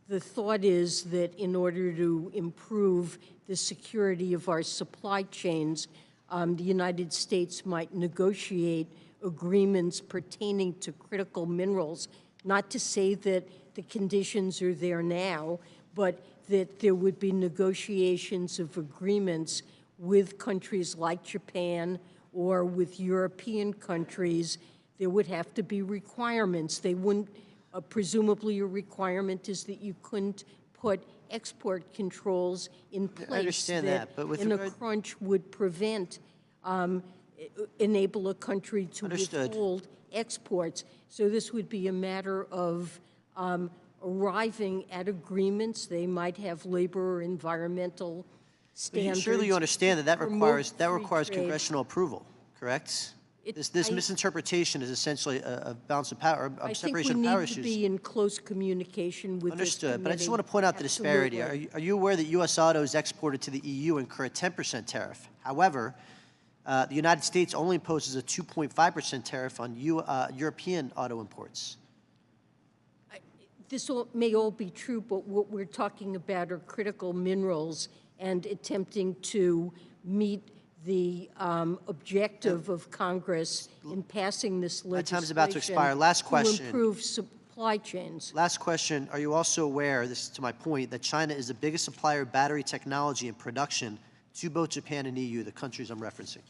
the thought is that in order to improve the security of our supply chains, the United States might negotiate agreements pertaining to critical minerals, not to say that the conditions are there now, but that there would be negotiations of agreements with countries like Japan or with European countries. There would have to be requirements. They wouldn't, presumably a requirement is that you couldn't put export controls in place. I understand that, but with in a crunch would prevent, enable a country to withhold exports. So this would be a matter of arriving at agreements. They might have labor or environmental standards. Surely you understand that requires congressional approval, correct? This misinterpretation is essentially a balance of power, separation of power issues. I think we need to be in close communication with Understood, but I just want to point out the disparity. Are you aware that U.S. autos exported to the EU incur a 10% tariff? However, the United States only imposes a 2.5% tariff on European auto imports. This may all be true, but what we're talking about are critical minerals and attempting to meet the objective of Congress in passing this legislation. My time's about to expire. Last question. To improve supply chains. Last question. Are you also aware, this is to my point, that China is the biggest supplier of battery technology and production to both Japan and EU, the countries I'm referencing?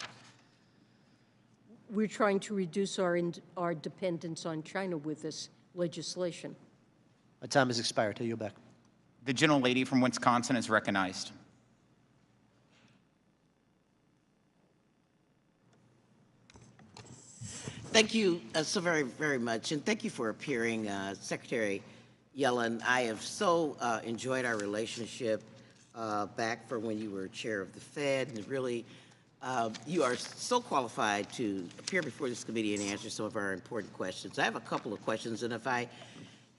We're trying to reduce our dependence on China with this legislation. My time has expired. I yield back. The gentlelady from Wisconsin is recognized. Thank you so very, very much, and thank you for appearing, Secretary Yellen. I have so enjoyed our relationship back from when you were chair of the Fed, and really, you are so qualified to appear before this committee and answer some of our important questions. I have a couple of questions, and if I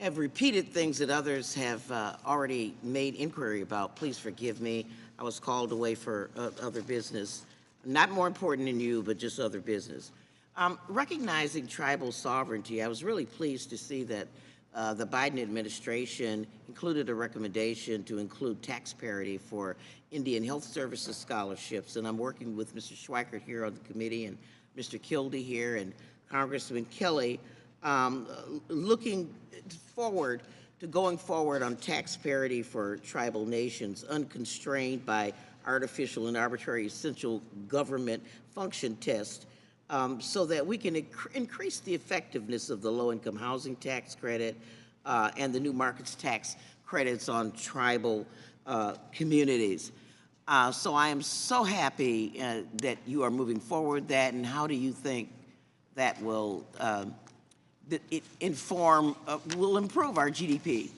have repeated things that others have already made inquiry about, please forgive me. I was called away for other business, not more important than you, but just other business. Recognizing tribal sovereignty, I was really pleased to see that the Biden administration included a recommendation to include tax parity for Indian Health Services scholarships, and I'm working with Mr. Schweikert here on the committee and Mr. Kildee here and Congressman Kelly, looking forward to going forward on tax parity for tribal nations, unconstrained by artificial and arbitrary essential government function tests, so that we can increase the effectiveness of the low-income housing tax credit and the new markets tax credits on tribal communities. So I am so happy that you are moving forward that, and how do you think that will will improve our GDP?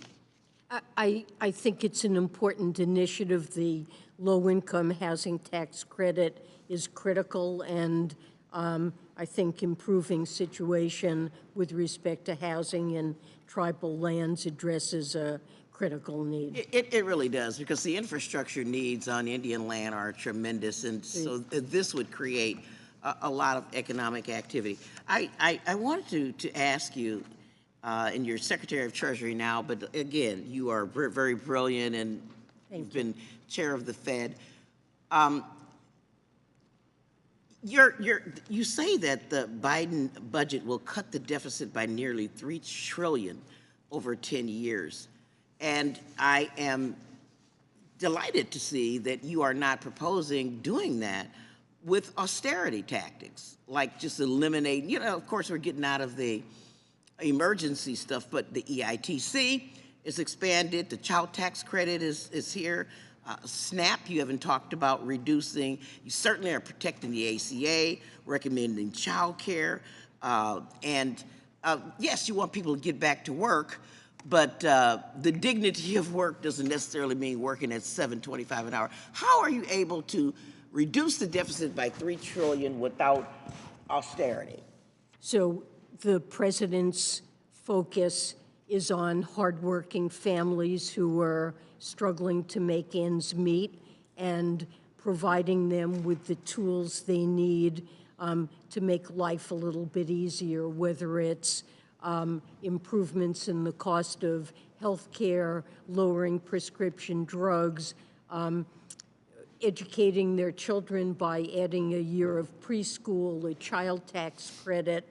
I think it's an important initiative. The low-income housing tax credit is critical, and I think improving situation with respect to housing in tribal lands addresses a critical need. It really does, because the infrastructure needs on Indian land are tremendous, and so this would create a lot of economic activity. I wanted to ask you, and you're Secretary of Treasury now, but again, you are very brilliant, and you've been chair of the Fed. You say that the Biden budget will cut the deficit by nearly $3 trillion over 10 years. And I am delighted to see that you are not proposing doing that with austerity tactics, like just eliminating, you know, of course we're getting out of the emergency stuff, but the EITC is expanded, the child tax credit is here, SNAP you haven't talked about reducing, you certainly are protecting the ACA, recommending child care, and yes, you want people to get back to work, but the dignity of work doesn't necessarily mean working at $7.25 an hour. How are you able to reduce the deficit by $3 trillion without austerity? So the president's focus is on hardworking families who are struggling to make ends meet and providing them with the tools they need to make life a little bit easier, whether it's improvements in the cost of health care, lowering prescription drugs, educating their children by adding a year of preschool, a child tax credit,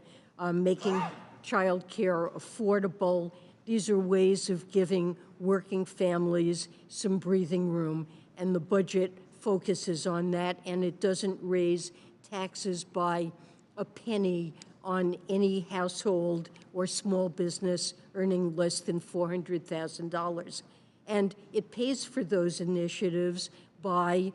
making child care affordable. These are ways of giving working families some breathing room, and the budget focuses on that, and it doesn't raise taxes by a penny on any household or small business earning less than $400,000. And it pays for those initiatives by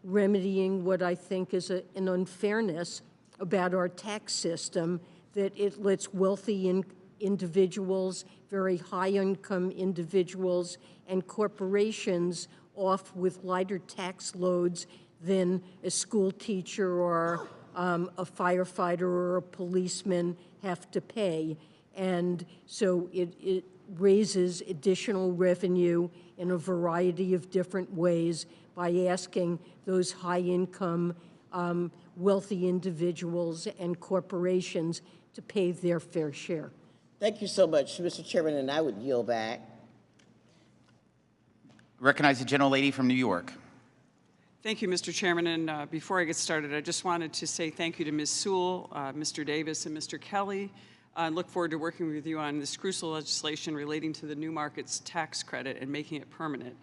remedying what I think is an unfairness about our tax system, that it lets wealthy individuals, very high-income individuals, and corporations off with lighter tax loads than a school teacher or a firefighter or a policeman have to pay. And so it raises additional revenue in a variety of different ways by asking those high-income, wealthy individuals and corporations to pay their fair share. Thank you so much, Mr. Chairman, and I would yield back. Recognize the gentlelady from New York. Thank you, Mr. Chairman, and before I get started, I just wanted to say thank you to Ms. Sewell, Mr. Davis, and Mr. Kelly. I look forward to working with you on this crucial legislation relating to the new markets tax credit and making it permanent.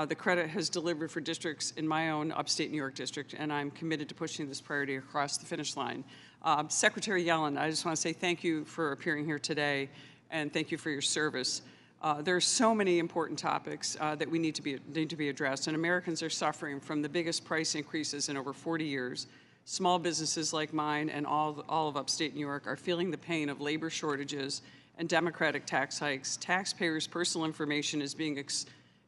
The credit has delivered for districts in my own upstate New York district, and I'm committed to pushing this priority across the finish line. Secretary Yellen, I just want to say thank you for appearing here today, and thank you for your service. There are so many important topics that we need to be addressed, and Americans are suffering from the biggest price increases in over 40 years. Small businesses like mine and all of upstate New York are feeling the pain of labor shortages and Democratic tax hikes. Taxpayers' personal information is being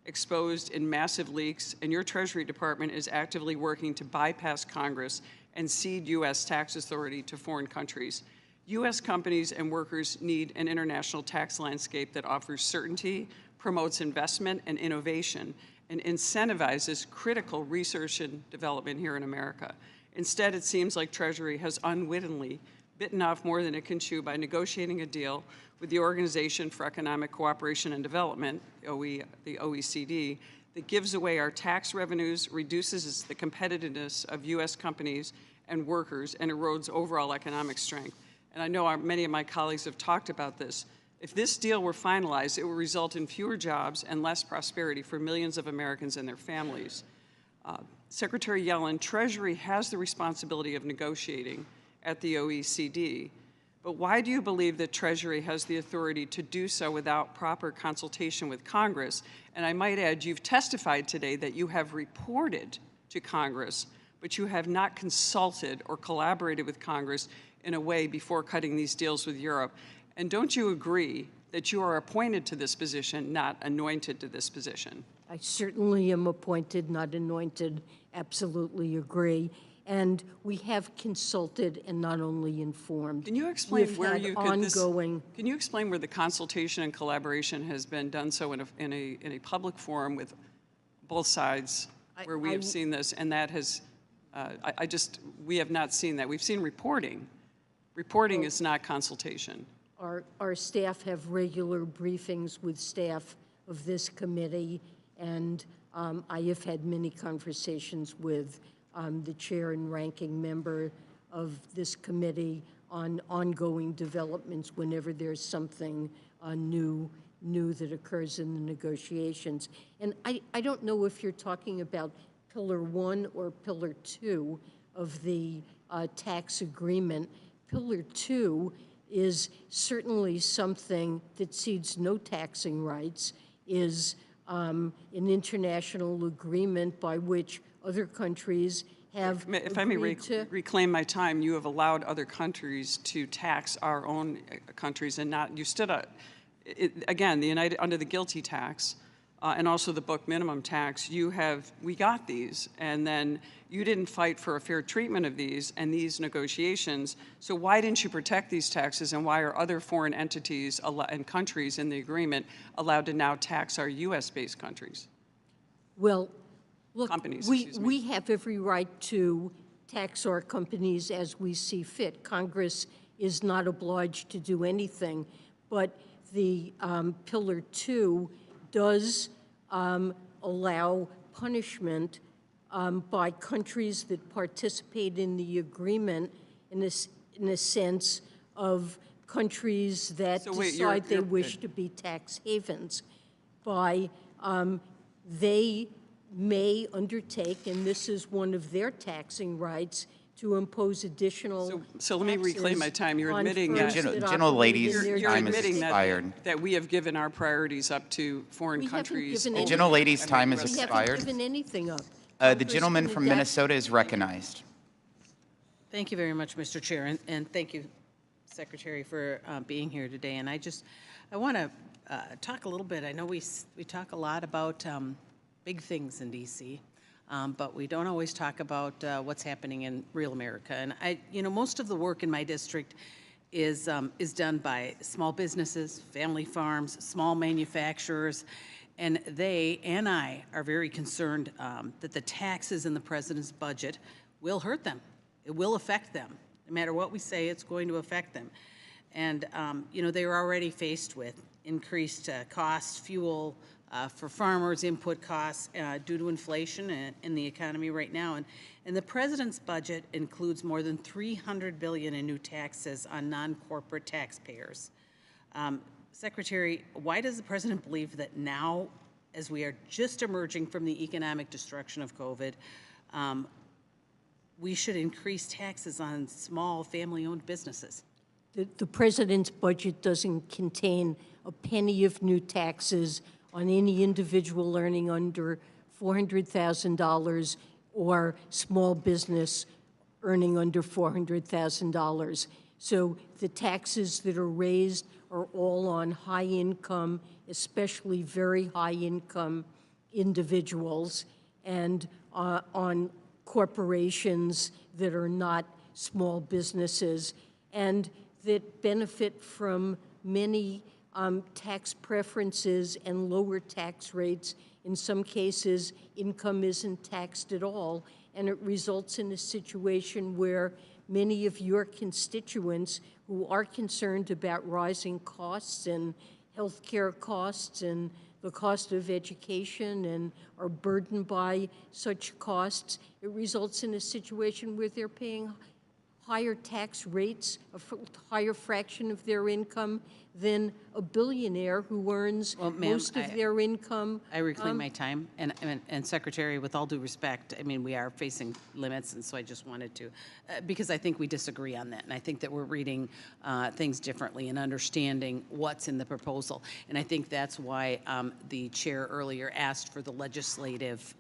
exposed in massive leaks, and your Treasury Department is actively working to bypass Congress and cede U.S. tax authority to foreign countries. U.S. companies and workers need an international tax landscape that offers certainty, promotes investment and innovation, and incentivizes critical research and development here in America. Instead, it seems like Treasury has unwittingly bitten off more than it can chew by negotiating a deal with the Organization for Economic Cooperation and Development, the OECD, that gives away our tax revenues, reduces the competitiveness of U.S. companies and workers, and erodes overall economic strength. And I know many of my colleagues have talked about this. If this deal were finalized, it would result in fewer jobs and less prosperity for millions of Americans and their families. Secretary Yellen, Treasury has the responsibility of negotiating at the OECD, but why do you believe that Treasury has the authority to do so without proper consultation with Congress? And I might add, you've testified today that you have reported to Congress, but you have not consulted or collaborated with Congress in a way before cutting these deals with Europe. And don't you agree that you are appointed to this position, not anointed to this position? I certainly am appointed, not anointed. Absolutely agree. And we have consulted and not only informed. Can you explain We've where had you ongoing? Can you explain where the consultation and collaboration has been done so in a public forum with both sides, where we have seen this, and that has, we have not seen that. We've seen reporting. Reporting is not consultation. Our staff have regular briefings with staff of this committee, and I have had many conversations with the chair and ranking member of this committee on ongoing developments whenever there's something new that occurs in the negotiations. And I don't know if you're talking about Pillar 1 or Pillar 2 of the tax agreement. Pillar 2 is certainly something that cedes no taxing rights, is an international agreement by which other countries have If I may reclaim my time, you have allowed other countries to tax our own countries and not, you stood up, again, under the GILTI tax and also the book minimum tax, we got these, and then you didn't fight for a fair treatment of these and these negotiations, so why didn't you protect these taxes, and why are other foreign entities and countries in the agreement allowed to now tax our US-based countries? Well, look, companies, we have every right to tax our companies as we see fit. Congress is not obliged to do anything, but the Pillar 2 does allow punishment by countries that participate in the agreement in a sense of countries that decide they wish to be tax havens. They may undertake, and this is one of their taxing rights, to impose additional So let me reclaim my time. You're admitting that gentlelady's time is expired. That we have given our priorities up to foreign countries. The gentlelady's time is expired. We haven't given anything up. The gentleman from Minnesota is recognized. Thank you very much, Mr. Chair, and thank you, Secretary, for being here today. And I want to talk a little bit. I know we talk a lot about big things in D.C., but we don't always talk about what's happening in real America. And most of the work in my district is done by small businesses, family farms, small manufacturers, and they and I are very concerned that the taxes in the president's budget will hurt them. It will affect them. No matter what we say, it's going to affect them. And they are already faced with increased costs, fuel, for farmers, input costs due to inflation in the economy right now. And the president's budget includes more than $300 billion in new taxes on non-corporate taxpayers. Secretary, why does the president believe that now, as we are just emerging from the economic destruction of COVID, we should increase taxes on small family-owned businesses? The president's budget doesn't contain a penny of new taxes on any individual earning under $400,000 or small business earning under $400,000. So the taxes that are raised are all on high income, especially very high income individuals, and on corporations that are not small businesses, and that benefit from many tax preferences and lower tax rates. In some cases, income isn't taxed at all, and it results in a situation where many of your constituents who are concerned about rising costs and healthcare costs and the cost of education and are burdened by such costs, it results in a situation where they're paying higher tax rates, higher fraction of their income than a billionaire who earns most of their income. I reclaim my time, and Secretary, with all due respect, I mean, we are facing limits, and so I just wanted to, because I think we disagree on that, and I think that we're reading things differently and understanding what's in the proposal, and I think that's why the chair earlier asked for the legislative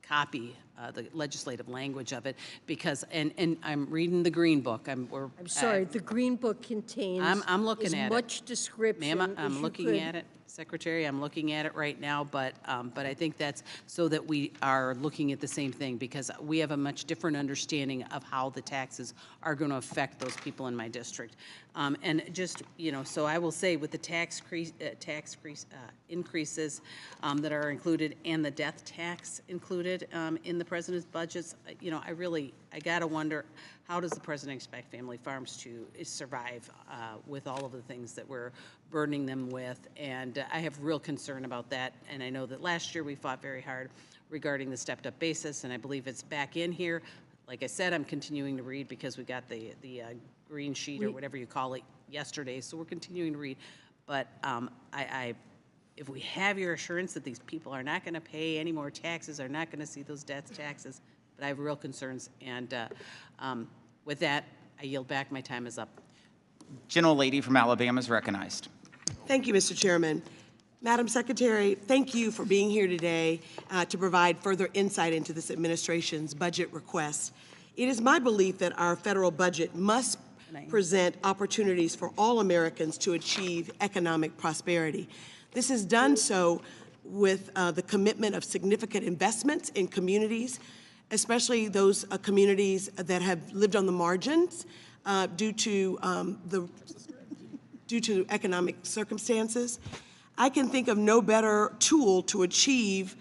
copy, the legislative language of it, because, and I'm reading the Green Book. I'm sorry, the Green Book contains I'm looking at much description Ma'am, as I'm you looking could. at it, Secretary, I'm looking at it right now, but I think that's so that we are looking at the same thing, because we have a much different understanding of how the taxes are going to affect those people in my district. And just, you know, so I will say with the tax increases that are included and the death tax included in the president's budgets, you know, I gotta wonder, how does the president expect family farms to survive with all of the things that we're burdening them with? And I have real concern about that. And I know that last year we fought very hard regarding the stepped-up basis, and I believe it's back in here. Like I said, I'm continuing to read because we got the green sheet or whatever you call it yesterday, so we're continuing to read. But if we have your assurance that these people are not going to pay any more taxes, are not going to see those death taxes, but I have real concerns. And with that, I yield back. My time is up. Gentlelady from Alabama is recognized. Thank you, Mr. Chairman. Madam Secretary, thank you for being here today to provide further insight into this administration's budget request. It is my belief that our federal budget must present opportunities for all Americans to achieve economic prosperity. This is done so with the commitment of significant investments in communities, especially those communities that have lived on the margins due to economic circumstances. I can think of no better tool to achieve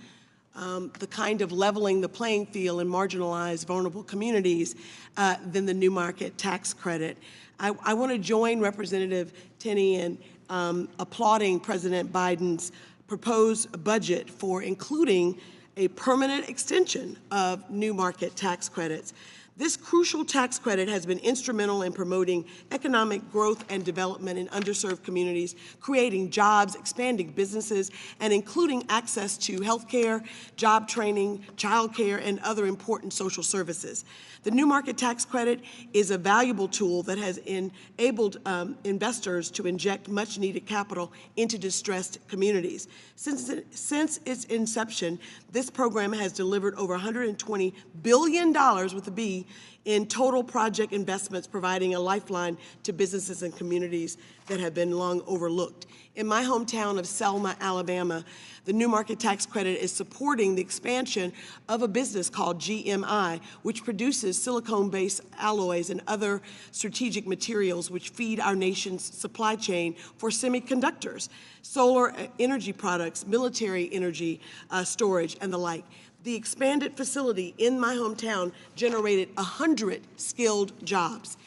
the kind of leveling the playing field in marginalized, vulnerable communities than the new market tax credit. I want to join Representative Tenney in applauding President Biden's proposed budget for including a permanent extension of new market tax credits. This crucial tax credit has been instrumental in promoting economic growth and development in underserved communities, creating jobs, expanding businesses, and including access to health care, job training, child care, and other important social services. The new market tax credit is a valuable tool that has enabled investors to inject much-needed capital into distressed communities. Since its inception, this program has delivered over $120 billion with a B in total project investments, providing a lifeline to businesses and communities that have been long overlooked. In my hometown of Selma, Alabama, the new market tax credit is supporting the expansion of a business called GMI, which produces silicone-based alloys and other strategic materials which feed our nation's supply chain for semiconductors, solar energy products, military energy storage, and the like. The expanded facility in my hometown generated 100 skilled jobs.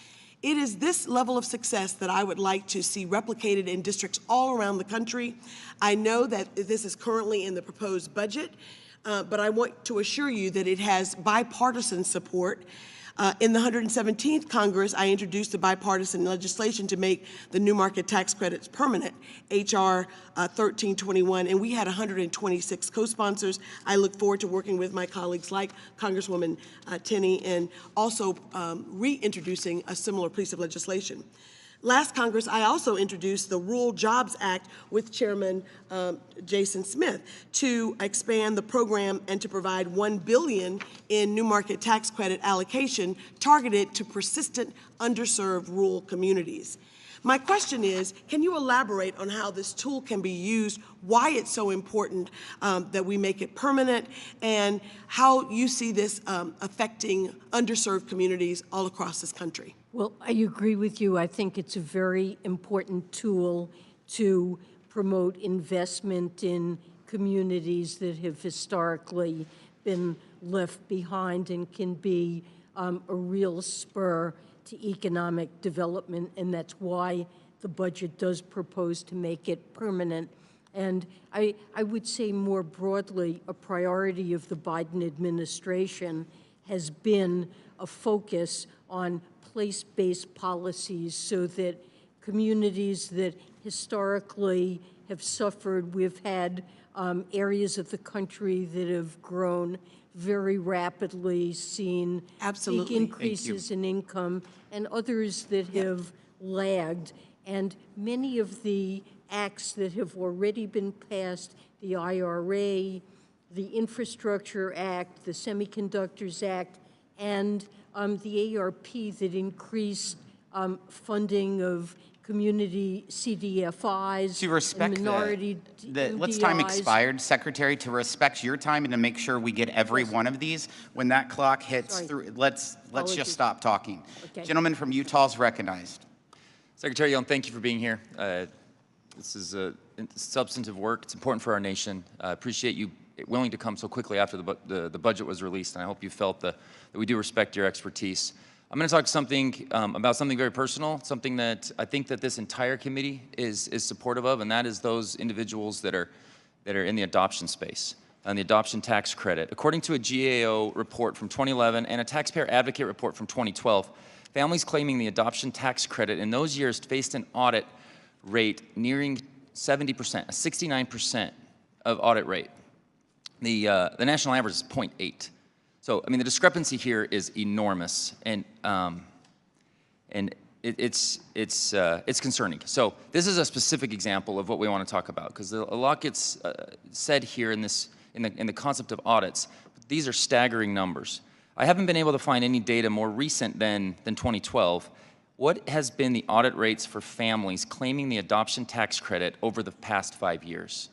It is this level of success that I would like to see replicated in districts all around the country. I know that this is currently in the proposed budget, but I want to assure you that it has bipartisan support. In the 117th Congress, I introduced the bipartisan legislation to make the new market tax credits permanent, H.R. 1321, and we had 126 co-sponsors. I look forward to working with my colleagues like Congresswoman Tenney and also reintroducing a similar piece of legislation. Last Congress, I also introduced the Rural Jobs Act with Chairman Jason Smith to expand the program and to provide $1 billion in new market tax credit allocation targeted to persistent, underserved rural communities. My question is, can you elaborate on how this tool can be used, why it's so important that we make it permanent, and how you see this affecting underserved communities all across this country? Well, I agree with you. I think it's a very important tool to promote investment in communities that have historically been left behind and can be a real spur to economic development, and that's why the budget does propose to make it permanent. And I would say more broadly, a priority of the Biden administration has been a focus on place-based policies so that communities that historically have suffered, we've had areas of the country that have grown very rapidly, seen Absolutely. big increases in income, and others that have lagged. And many of the acts that have already been passed, the IRA, the Infrastructure Act, the Semiconductors Act, and the ARP that increased funding of community CDFIs, To respect and minority let's time MDIs. expired, Secretary, to respect your time and to make sure we get every one of these. When that clock hits Sorry. through, let's Apologies. just stop talking. Okay. Gentleman from Utah is recognized. Secretary Yellen, thank you for being here. This is substantive work. It's important for our nation. I appreciate you willing to come so quickly after the budget was released, and I hope you felt that we do respect your expertise. I'm going to talk about something very personal, something that I think that this entire committee is supportive of, and that is those individuals that are in the adoption space, and the adoption tax credit. According to a GAO report from 2011 and a taxpayer advocate report from 2012, families claiming the adoption tax credit in those years faced an audit rate nearing 70%, a 69% of audit rate. The national average is 0.8. So, I mean, the discrepancy here is enormous, and it's concerning. So, this is a specific example of what we want to talk about, because a lot gets said here in the concept of audits. But these are staggering numbers. I haven't been able to find any data more recent than 2012. What has been the audit rates for families claiming the adoption tax credit over the past 5 years?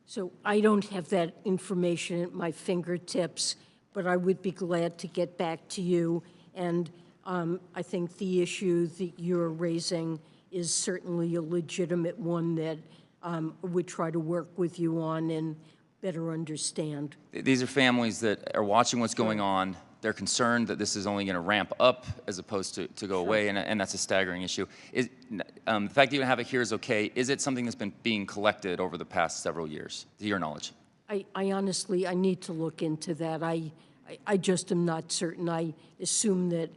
So I don't have that information at my fingertips, but I would be glad to get back to you. And I think the issue that you're raising is certainly a legitimate one that we try to work with you on and better understand. These are families that are watching what's going on. They're concerned that this is only going to ramp up as opposed to go away, and that's a staggering issue. The fact that you have it here is okay. Is it something that's been being collected over the past several years, to your knowledge? I honestly, I need to look into that. I just am not certain. I assume that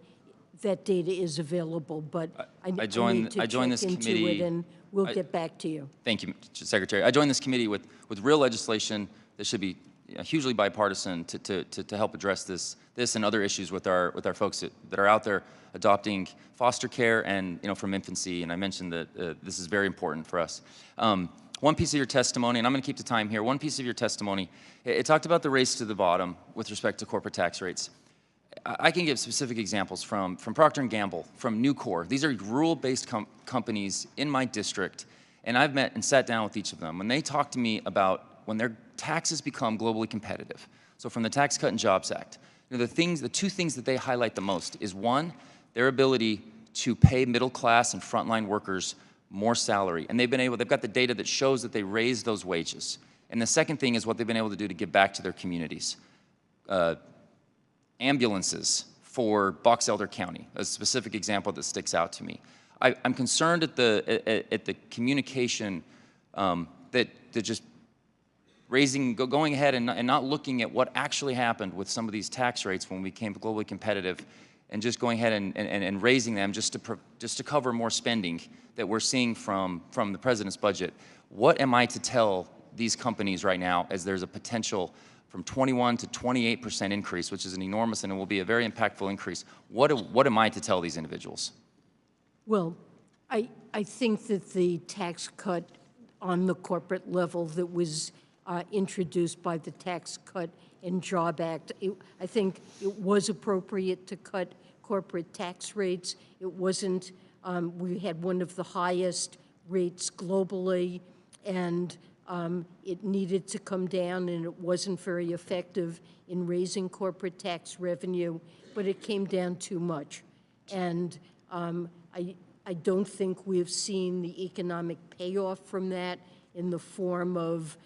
that data is available, but I need to check into it, and we'll get back to you. Thank you, Secretary. I joined this committee with real legislation that should be hugely bipartisan to help address this and other issues with our folks that are out there adopting foster care and from infancy. And I mentioned that this is very important for us. One piece of your testimony, and I'm going to keep the time here. One piece of your testimony, it talked about the race to the bottom with respect to corporate tax rates. I can give specific examples from Procter & Gamble, from Nucor. These are rural-based companies in my district, and I've met and sat down with each of them. When they talk to me about when their taxes become globally competitive, so from the Tax Cut and Jobs Act, the two things that they highlight the most is, one, their ability to pay middle-class and frontline workers more salary, and they've got the data that shows that they raise those wages. And the second thing is what they've been able to do to give back to their communities. Ambulances for Box Elder County, a specific example that sticks out to me. I'm concerned at the communication that just going ahead and not looking at what actually happened with some of these tax rates when we became globally competitive, and just going ahead and raising them just to cover more spending that we're seeing from the president's budget. What am I to tell these companies right now, as there's a potential from 21 to 28% increase, which is an enormous, and it will be a very impactful increase? What am I to tell these individuals? Well, I think that the tax cut on the corporate level that was introduced by the Tax Cut and Job Act, I think it was appropriate to cut corporate tax rates. It wasn't, we had one of the highest rates globally, and it needed to come down, and it wasn't very effective in raising corporate tax revenue, but it came down too much. And I don't think we've seen the economic payoff from that in the form of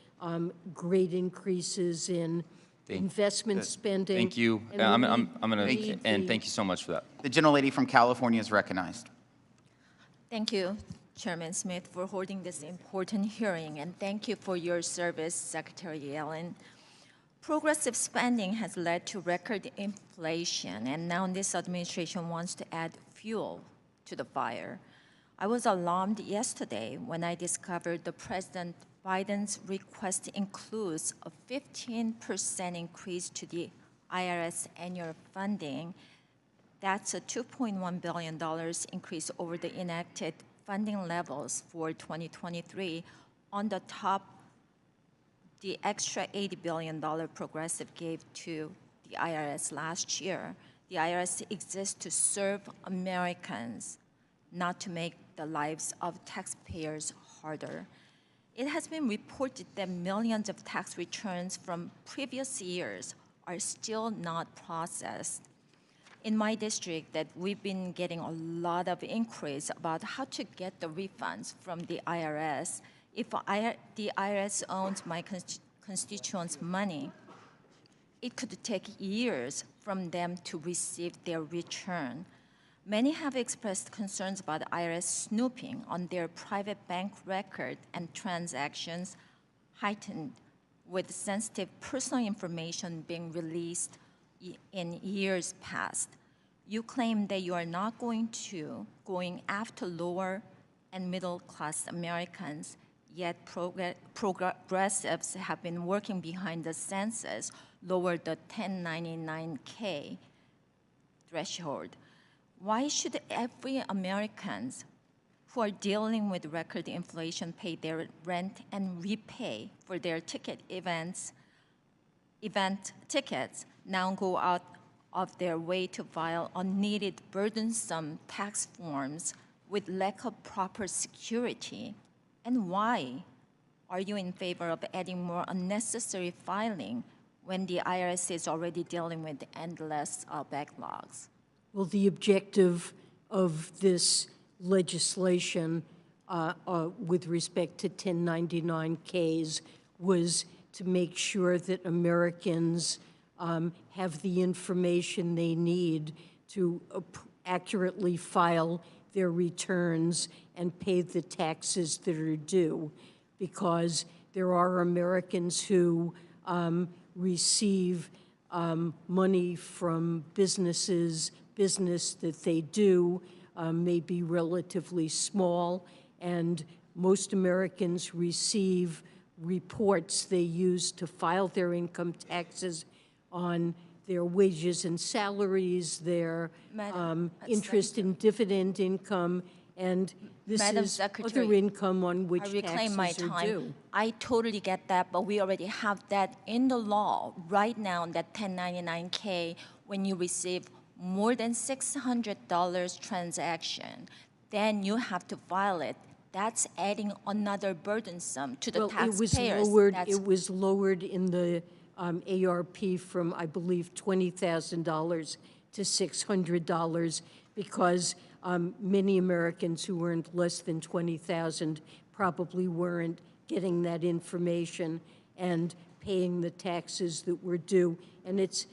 great increases in investment spending. Thank you. I'm going to end. Thank you so much for that. The gentlelady from California is recognized. Thank you, Chairman Smith, for holding this important hearing, and thank you for your service, Secretary Yellen. Progressive spending has led to record inflation, and now this administration wants to add fuel to the fire. I was alarmed yesterday when I discovered the President Biden's request includes a 15% increase to the IRS annual funding. That's a $2.1 billion increase over the enacted funding levels for 2023. On the top, the extra $80 billion Progressive gave to the IRS last year. The IRS exists to serve Americans, not to make the lives of taxpayers harder. It has been reported that millions of tax returns from previous years are still not processed. In my district, that we've been getting a lot of inquiries about how to get the refunds from the IRS. If the IRS owns my constituents' money, it could take years from them to receive their return. Many have expressed concerns about IRS snooping on their private bank record and transactions, heightened with sensitive personal information being released in years past. You claim that you are not going after lower and middle-class Americans, yet progressives have been working behind the census, lower the 1099K threshold. Why should every Americans who are dealing with record inflation pay their rent and repay for their event tickets now go out of their way to file unneeded, burdensome tax forms with lack of proper security? And why are you in favor of adding more unnecessary filing when the IRS is already dealing with endless backlogs? Well, the objective of this legislation with respect to 1099Ks was to make sure that Americans have the information they need to accurately file their returns and pay the taxes that are due, because there are Americans who receive money from business that they do may be relatively small, and most Americans receive reports they use to file their income taxes on their wages and salaries, their interest and dividend income, and this Madam is Secretary, other income on which I reclaim taxes my are time. due. I totally get that, but we already have that in the law right now, that 1099K, when you receive more than $600 transaction, then you have to file it. That's adding another burdensome to the taxpayers. It was lowered in the ARP from, I believe, $20,000 to $600 because many Americans who earned less than $20,000 probably weren't getting that information and paying the taxes that were due. And it's,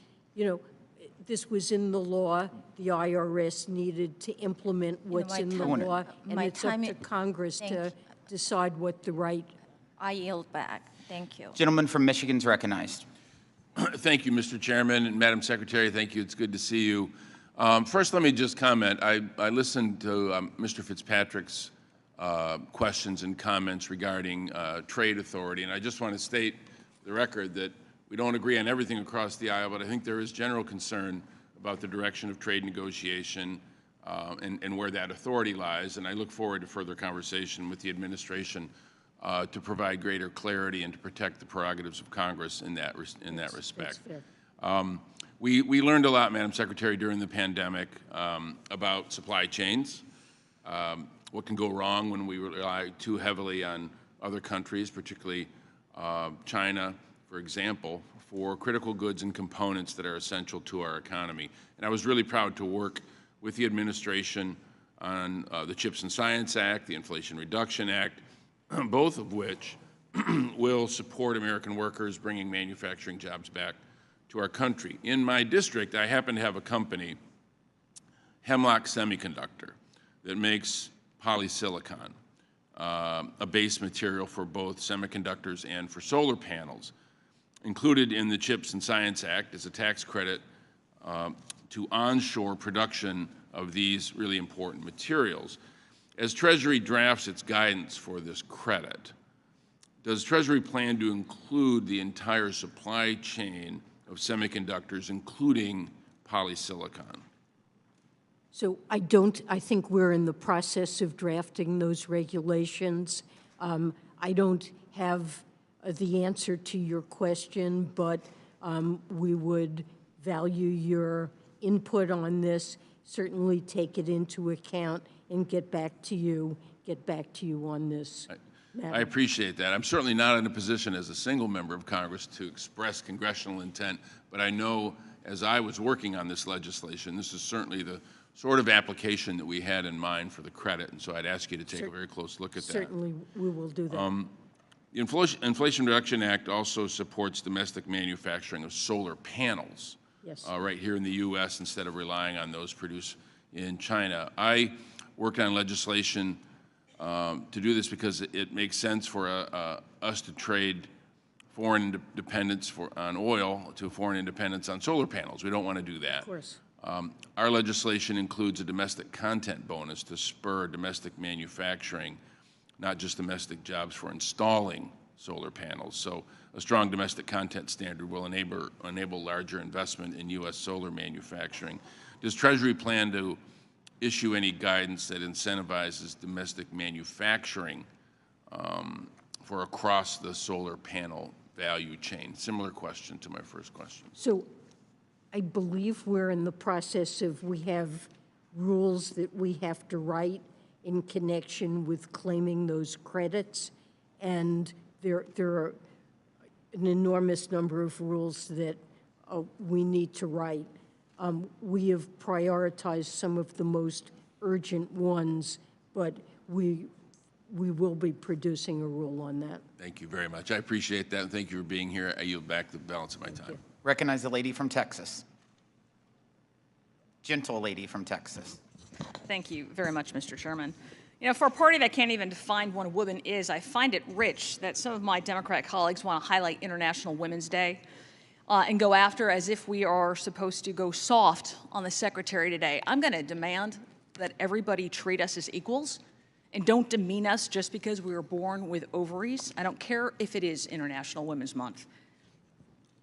this was in the law. The IRS needed to implement what's in the law, and it's up to Congress to decide what the right. I yield back. Thank you. Gentleman from Michigan is recognized. Thank you, Mr. Chairman, and Madam Secretary, thank you. It's good to see you. First, let me just comment. I listened to Mr. Fitzpatrick's questions and comments regarding trade authority, and I just want to state the record that we don't agree on everything across the aisle, but I think there is general concern about the direction of trade negotiation and where that authority lies, and I look forward to further conversation with the administration to provide greater clarity and to protect the prerogatives of Congress in that respect. We learned a lot, Madam Secretary, during the pandemic about supply chains, what can go wrong when we rely too heavily on other countries, particularly China, for example, for critical goods and components that are essential to our economy. And I was really proud to work with the administration on the CHIPS and Science Act, the Inflation Reduction Act, both of which will support American workers, bringing manufacturing jobs back to our country. In my district, I happen to have a company, Hemlock Semiconductor, that makes polysilicon, a base material for both semiconductors and for solar panels. Included in the CHIPS and Science Act is a tax credit to onshore production of these really important materials. As Treasury drafts its guidance for this credit, does Treasury plan to include the entire supply chain of semiconductors, including polysilicon? So I think we're in the process of drafting those regulations. I don't have the answer to your question, but we would value your input on this, certainly take it into account and get back to you on this matter. I appreciate that. I'm certainly not in a position as a single member of Congress to express congressional intent, but I know as I was working on this legislation, this is certainly the sort of application that we had in mind for the credit, and so I'd ask you to take a very close look at that. Certainly, we will do that. The Inflation Reduction Act also supports domestic manufacturing of solar panels. Yes. Right here in the U.S. instead of relying on those produced in China. I worked on legislation to do this because it makes sense for us to trade foreign dependence on oil to foreign independence on solar panels. We don't want to do that. Of course. Our legislation includes a domestic content bonus to spur domestic manufacturing, not just domestic jobs for installing solar panels. So a strong domestic content standard will enable larger investment in U.S. solar manufacturing. Does Treasury plan to issue any guidance that incentivizes domestic manufacturing for across the solar panel value chain? Similar question to my first question. So I believe we're in the process of, we have rules that we have to write in connection with claiming those credits, and there are an enormous number of rules that we need to write. We have prioritized some of the most urgent ones, but we will be producing a rule on that. Thank you very much. I appreciate that, and thank you for being here. I yield back the balance of my time. Recognize the lady from Texas. Gentle lady from Texas. Thank you very much, Mr. Chairman. You know, for a party that can't even define what a woman is, I find it rich that some of my Democrat colleagues want to highlight International Women's Day and go after as if we are supposed to go soft on the Secretary today. I'm going to demand that everybody treat us as equals and don't demean us just because we were born with ovaries. I don't care if it is International Women's Month.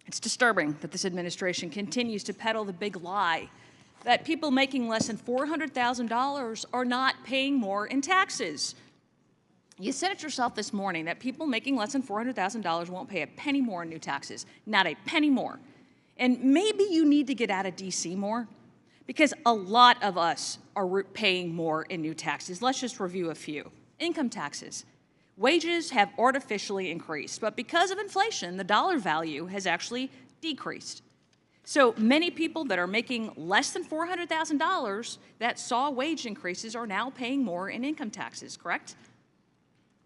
It's disturbing that this administration continues to peddle the big lie that people making less than $400,000 are not paying more in taxes. You said it yourself this morning that people making less than $400,000 won't pay a penny more in new taxes, not a penny more. And maybe you need to get out of D.C. more, because a lot of us are paying more in new taxes. Let's just review a few. Income taxes. Wages have artificially increased, but because of inflation, the dollar value has actually decreased. So many people that are making less than $400,000 that saw wage increases are now paying more in income taxes, correct?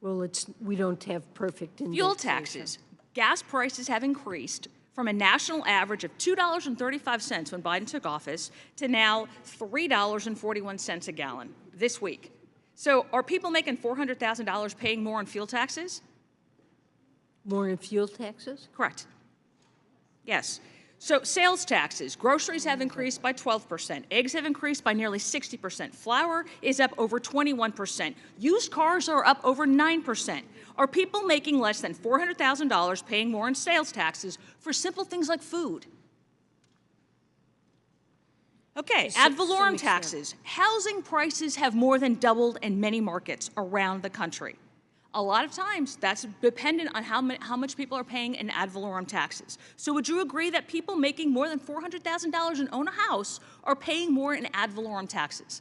Well, we don't have perfect indexation. Fuel taxes. Gas prices have increased from a national average of $2.35 when Biden took office to now $3.41 a gallon this week. So are people making $400,000 paying more in fuel taxes? More in fuel taxes? Correct. Yes. So sales taxes, groceries have increased by 12%. Eggs have increased by nearly 60%. Flour is up over 21%. Used cars are up over 9%. Are people making less than $400,000 paying more in sales taxes for simple things like food? Okay, ad valorem taxes. Housing prices have more than doubled in many markets around the country. A lot of times, that's dependent on how much people are paying in ad valorem taxes. So would you agree that people making more than $400,000 and own a house are paying more in ad valorem taxes?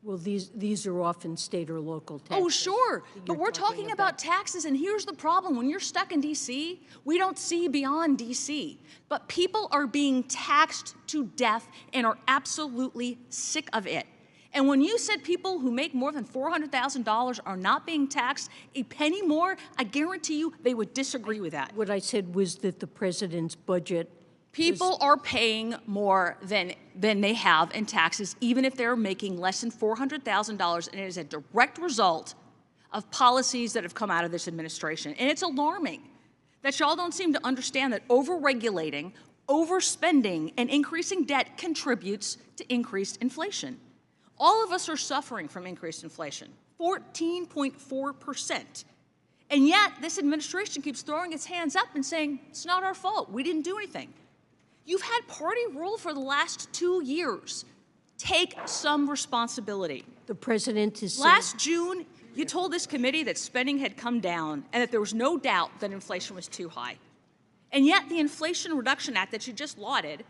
Well, these are often state or local taxes. Oh, sure, but we're talking about taxes, and here's the problem. When you're stuck in D.C., we don't see beyond D.C., but people are being taxed to death and are absolutely sick of it. And when you said people who make more than $400,000 are not being taxed a penny more, I guarantee you they would disagree with that. What I said was that the president's budget... People are paying more than they have in taxes, even if they're making less than $400,000, and it is a direct result of policies that have come out of this administration. And it's alarming that y'all don't seem to understand that over-regulating, overspending, and increasing debt contributes to increased inflation. All of us are suffering from increased inflation, 14.4%. And yet, this administration keeps throwing its hands up and saying, it's not our fault, we didn't do anything. You've had party rule for the last 2 years. Take some responsibility. The president is Last June, you told this committee that spending had come down and that there was no doubt that inflation was too high. And yet, the Inflation Reduction Act that you just lauded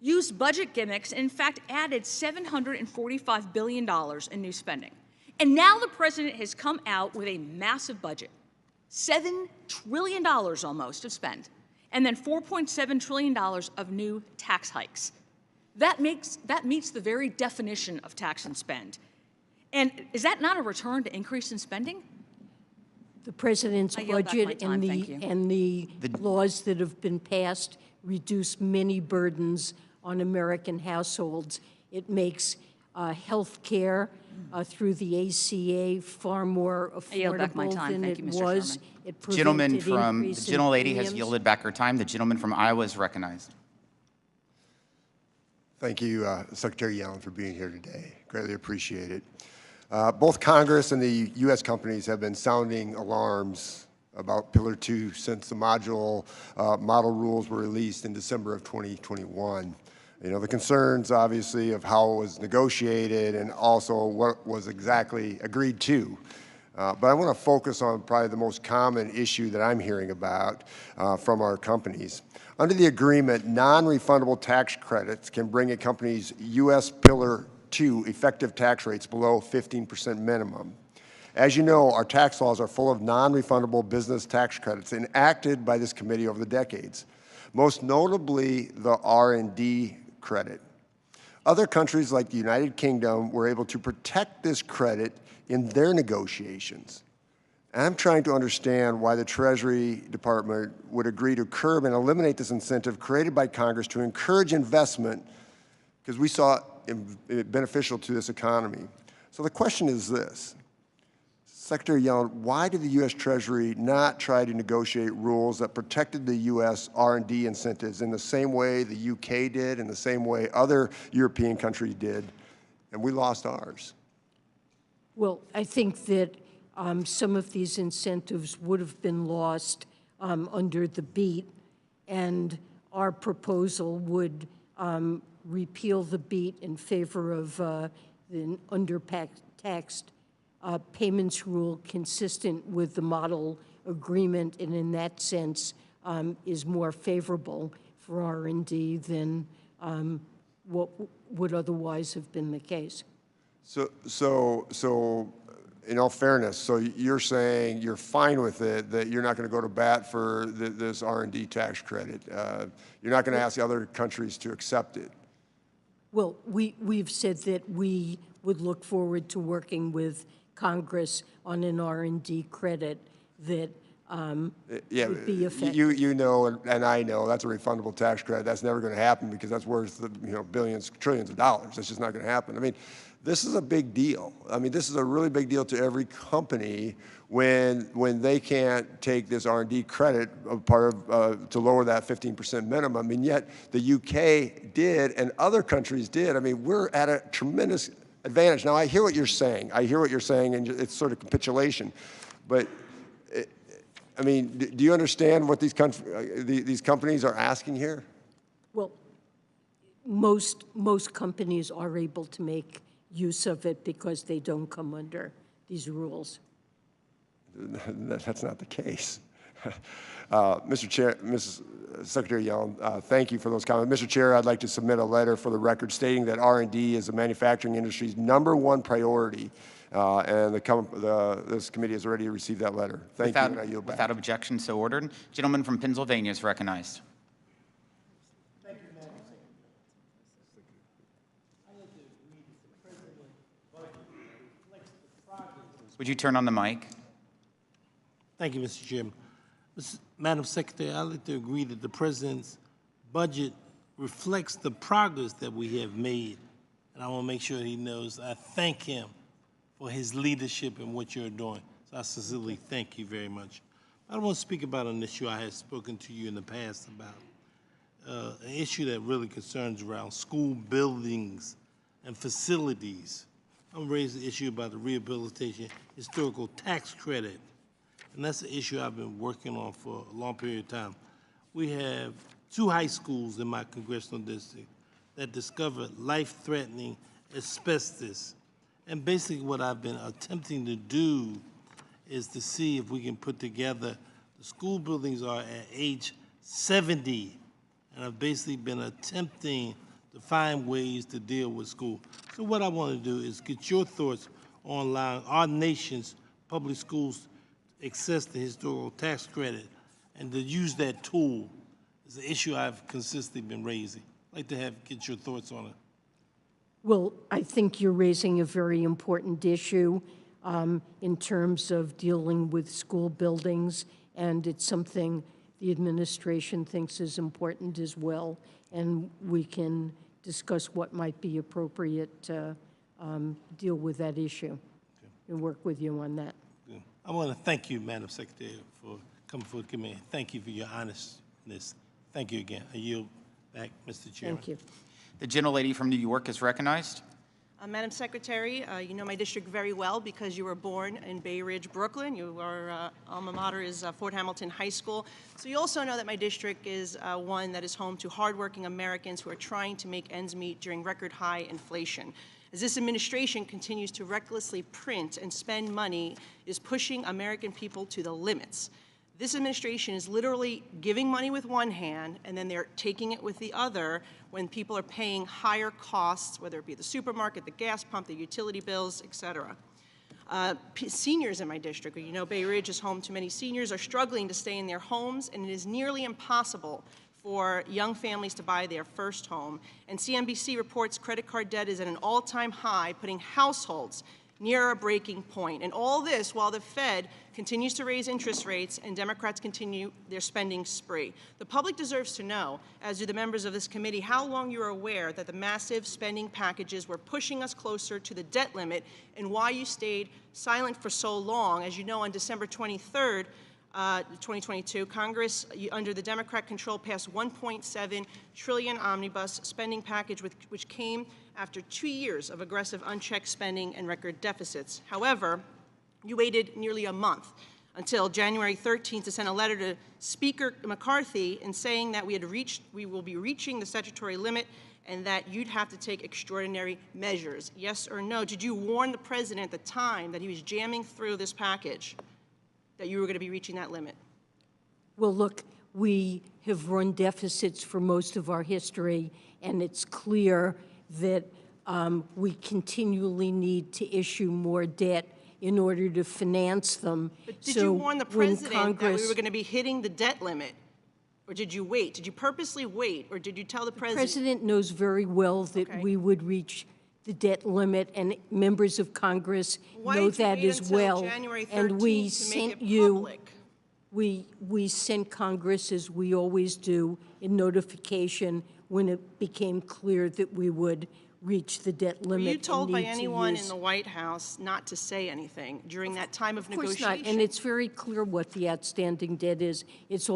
used budget gimmicks and, in fact, added $745 billion in new spending. And now the president has come out with a massive budget, $7 trillion almost of spend, and then $4.7 trillion of new tax hikes. That meets the very definition of tax and spend. And is that not a return to increase in spending? The president's budget and the laws that have been passed reduce many burdens on American households. It makes health care through the ACA far more affordable than it was. It Gentleman prevented from, the increase in gentlelady has premiums. yielded back her time. The gentleman from Iowa is recognized. Thank you, Secretary Yellen, for being here today. Greatly appreciate it. Both Congress and the U.S. companies have been sounding alarms about Pillar 2 since the model rules were released in December of 2021. You know, the concerns, obviously, of how it was negotiated and also what was exactly agreed to. But I want to focus on probably the most common issue that I'm hearing about from our companies. Under the agreement, non-refundable tax credits can bring a company's U.S. Pillar 2 effective tax rates below 15% minimum. As you know, our tax laws are full of non-refundable business tax credits enacted by this committee over the decades, most notably the R&D credit. Other countries like the United Kingdom were able to protect this credit in their negotiations. And I'm trying to understand why the Treasury Department would agree to curb and eliminate this incentive created by Congress to encourage investment, because we saw it beneficial to this economy. So the question is this: Secretary Yellen, why did the U.S. Treasury not try to negotiate rules that protected the U.S. R&D incentives in the same way the U.K. did, in the same way other European countries did, and we lost ours? Well, I think that some of these incentives would have been lost under the BEAT, and our proposal would repeal the BEAT in favor of the undertaxed payments rule consistent with the model agreement, and in that sense is more favorable for R&D than what would otherwise have been the case. So in all fairness, so you're saying you're fine with it, that you're not going to go to bat for this R&D tax credit. You're not going to ask the other countries to accept it. Well, we've said that we would look forward to working with Congress on an R&D credit that would be effective. You know, and I know, that's a refundable tax credit. That's never going to happen because that's worth billions, trillions of dollars. That's just not going to happen. I mean, this is a big deal. I mean, this is a really big deal to every company when they can't take this R&D credit part of to lower that 15% minimum, and yet the UK did and other countries did. I mean, we're at a tremendous advantage. Now, I hear what you're saying. I hear what you're saying, and it's sort of capitulation. But, I mean, do you understand what these companies are asking here? Well, most companies are able to make use of it because they don't come under these rules. That's not the case. Mr. Chair, Mrs. Secretary Yellen, thank you for those comments. Mr. Chair, I'd like to submit a letter for the record stating that R&D is the manufacturing industry's #1 priority, and this committee has already received that letter. Thank you, and I yield back. Without objection, so ordered. Gentleman from Pennsylvania is recognized. Would you turn on the mic? Thank you, Mr. Chairman. Madam Secretary, I'd like to agree that the President's budget reflects the progress that we have made, and I want to make sure he knows I thank him for his leadership and what you're doing. So I sincerely thank you very much. I want to speak about an issue I have spoken to you in the past about, an issue that really concerns around school buildings and facilities. I'm raising the issue about the rehabilitation historical tax credit. And that's the issue I've been working on for a long period of time. We have 2 high schools in my congressional district that discovered life-threatening asbestos. And basically what I've been attempting to do is to see if we can put together, the school buildings are at age 70, and I've basically been attempting to find ways to deal with school. So what I want to do is get your thoughts on allowing our nation's public schools to access the historical tax credit and to use that tool is an issue I've consistently been raising. I'd like to get your thoughts on it. Well, I think you're raising a very important issue in terms of dealing with school buildings, and it's something the administration thinks is important as well, and we can discuss what might be appropriate to deal with that issue and work with you on that. Good. I want to thank you, Madam Secretary, for coming for the committee. Thank you for your honestness. Thank you again. I yield back, Mr. Chairman. Thank you. The gentlelady from New York is recognized. Madam Secretary, you know my district very well because you were born in Bay Ridge, Brooklyn. Your alma mater is Fort Hamilton High School. So you also know that my district is one that is home to hardworking Americans who are trying to make ends meet during record high inflation. As this administration continues to recklessly print and spend money, is pushing American people to the limits. This administration is literally giving money with one hand and then they're taking it with the other when people are paying higher costs, whether it be the supermarket, the gas pump, the utility bills, et cetera. Seniors in my district, you know Bay Ridge is home to many seniors, are struggling to stay in their homes, and it is nearly impossible for young families to buy their first home. And CNBC reports credit card debt is at an all-time high, putting households near a breaking point. And all this while the Fed continues to raise interest rates and Democrats continue their spending spree. The public deserves to know, as do the members of this committee, how long you are aware that the massive spending packages were pushing us closer to the debt limit and why you stayed silent for so long. As you know, on December 23rd, 2022, Congress, under the Democrat control, passed $1.7 trillion omnibus spending package, which came after 2 years of aggressive unchecked spending and record deficits. However, you waited nearly a month until January 13th to send a letter to Speaker McCarthy in saying that we will be reaching the statutory limit and that you'd have to take extraordinary measures. Yes or no? Did you warn the president at the time that he was jamming through this package that you were going to be reaching that limit? Well, look, we have run deficits for most of our history, and it's clear that we continually need to issue more debt in order to finance them. But did you warn the president that we were going to be hitting the debt limit? Or did you wait? Did you purposely wait? Or did you tell the president? The president knows very well that we would reach the debt limit, and members of Congress know that as well. And we sent you, we sent Congress, as we always do, a notification when it became clear that we would reach the debt limit. Were you told by anyone in the White House not to say anything during that time of negotiation? Of course not, and it's very clear what the outstanding debt is. It's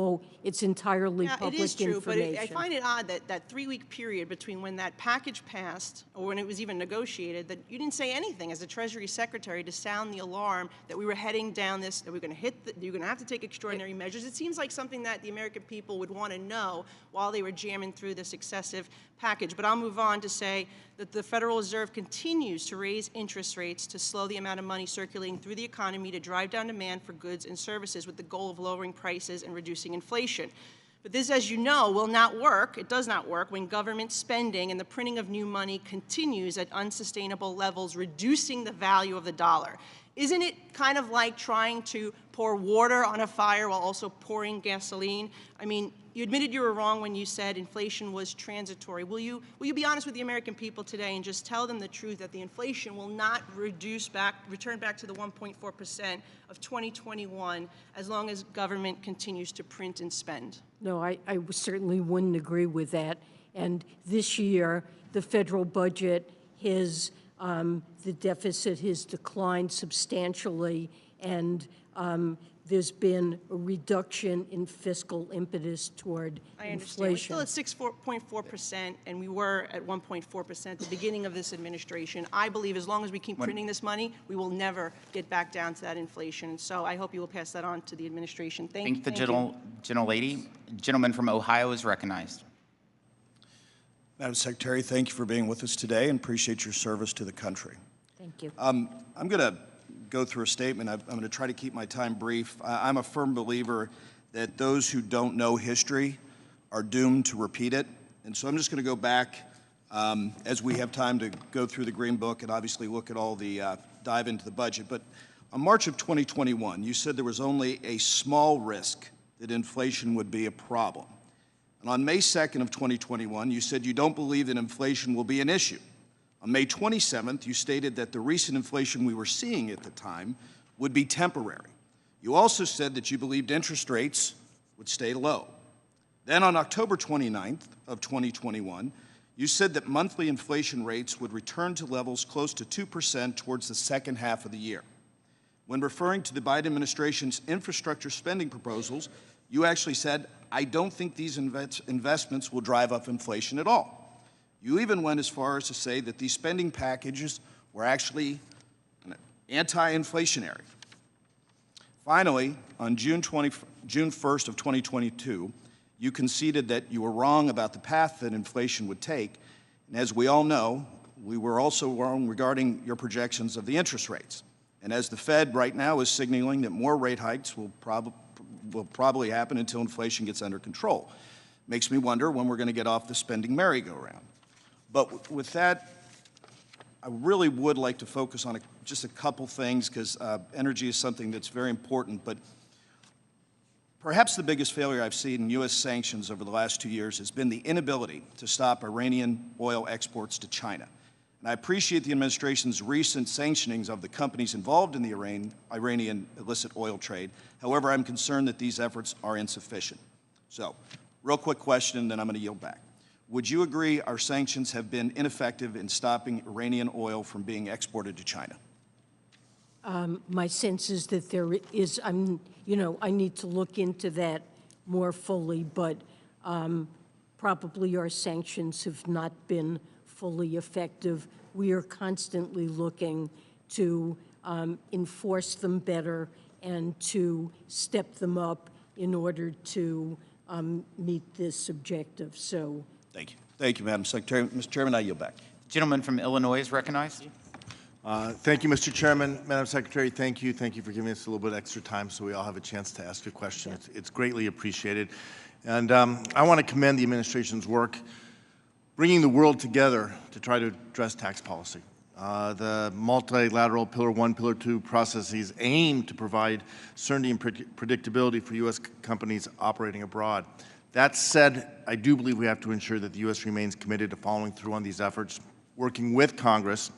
entirely public information. It is true, but I find it odd that that 3-week period between when that package passed or when it was even negotiated, that you didn't say anything as the Treasury Secretary to sound the alarm that we were heading down this, that we were going to you're going to have to take extraordinary measures. It seems like something that the American people would want to know while they were jamming through this excessive package. But I'll move on to say that the Federal Reserve continues to raise interest rates to slow the amount of money circulating through the economy to drive down demand for goods and services with the goal of lowering prices and reducing inflation. But this, as you know, will not work. It does not work when government spending and the printing of new money continues at unsustainable levels, reducing the value of the dollar. Isn't it kind of like trying to pour water on a fire while also pouring gasoline? I mean, you admitted you were wrong when you said inflation was transitory. Will you be honest with the American people today and just tell them the truth that the inflation will not return back to the 1.4% of 2021 as long as government continues to print and spend? No, I certainly wouldn't agree with that. And this year, the federal budget the deficit has declined substantially, and there's been a reduction in fiscal impetus toward I understand. inflation. We're still at 6.4%, and we were at 1.4% at the beginning of this administration. I believe as long as we keep printing this money, we will never get back down to that inflation. So I hope you will pass that on to the administration. Thank The you. gentlelady. Gentleman from Ohio is recognized. Madam Secretary, thank you for being with us today and appreciate your service to the country. Thank you. I'm going to go through a statement. I'm going to try to keep my time brief. I'm a firm believer that those who don't know history are doomed to repeat it. And so I'm just going to go back as we have time to go through the Green Book and obviously look at all the, dive into the budget. But on March of 2021, you said there was only a small risk that inflation would be a problem. And on May 2nd of 2021, you said you don't believe that inflation will be an issue. On May 27th, you stated that the recent inflation we were seeing at the time would be temporary. You also said that you believed interest rates would stay low. Then on October 29th of 2021, you said that monthly inflation rates would return to levels close to 2% towards the second half of the year. When referring to the Biden administration's infrastructure spending proposals, you actually said, I don't think these investments will drive up inflation at all. You even went as far as to say that these spending packages were actually anti-inflationary. Finally, on June 1st of 2022, you conceded that you were wrong about the path that inflation would take. And as we all know, we were also wrong regarding your projections of the interest rates. And as the Fed right now is signaling that more rate hikes will probably happen until inflation gets under control. Makes me wonder when we're going to get off the spending merry-go-round. But with that, I really would like to focus on just a couple things because energy is something that's very important. But perhaps the biggest failure I've seen in U.S. sanctions over the last 2 years has been the inability to stop Iranian oil exports to China. And I appreciate the administration's recent sanctionings of the companies involved in the Iranian illicit oil trade. However, I'm concerned that these efforts are insufficient. So, real quick question, then I'm going to yield back. Would you agree our sanctions have been ineffective in stopping Iranian oil from being exported to China? My sense is that there is, I need to look into that more fully, but probably our sanctions have not been fully effective. We are constantly looking to enforce them better and to step them up in order to meet this objective. So, thank you. Thank you, Madam Secretary. Mr. Chairman, I yield back. Gentleman from Illinois is recognized. Thank you, Mr. Chairman. Madam Secretary, thank you. Thank you for giving us a little bit extra time so we all have a chance to ask a question. It's greatly appreciated. And I want to commend the administration's work bringing the world together to try to address tax policy. The multilateral Pillar 1, Pillar 2 processes aim to provide certainty and predictability for U.S. companies operating abroad. That said, I do believe we have to ensure that the U.S. remains committed to following through on these efforts, working with Congress,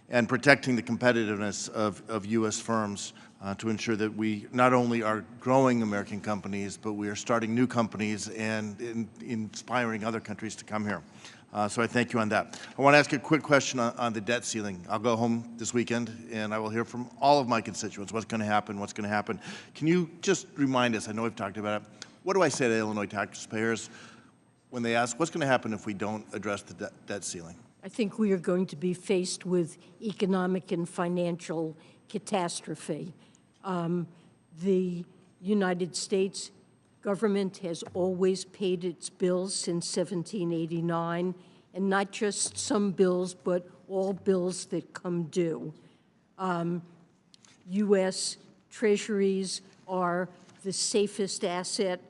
and protecting the competitiveness of U.S. firms to ensure that we not only are growing American companies, but we are starting new companies and inspiring other countries to come here. So I thank you on that. I want to ask a quick question on the debt ceiling. I'll go home this weekend and I will hear from all of my constituents what's going to happen, what's going to happen. Can you just remind us, I know we've talked about it, what do I say to Illinois taxpayers when they ask what's going to happen if we don't address the debt ceiling? I think we are going to be faced with economic and financial catastrophe. The United States government has always paid its bills since 1789, and not just some bills, but all bills that come due. U.S. treasuries are the safest asset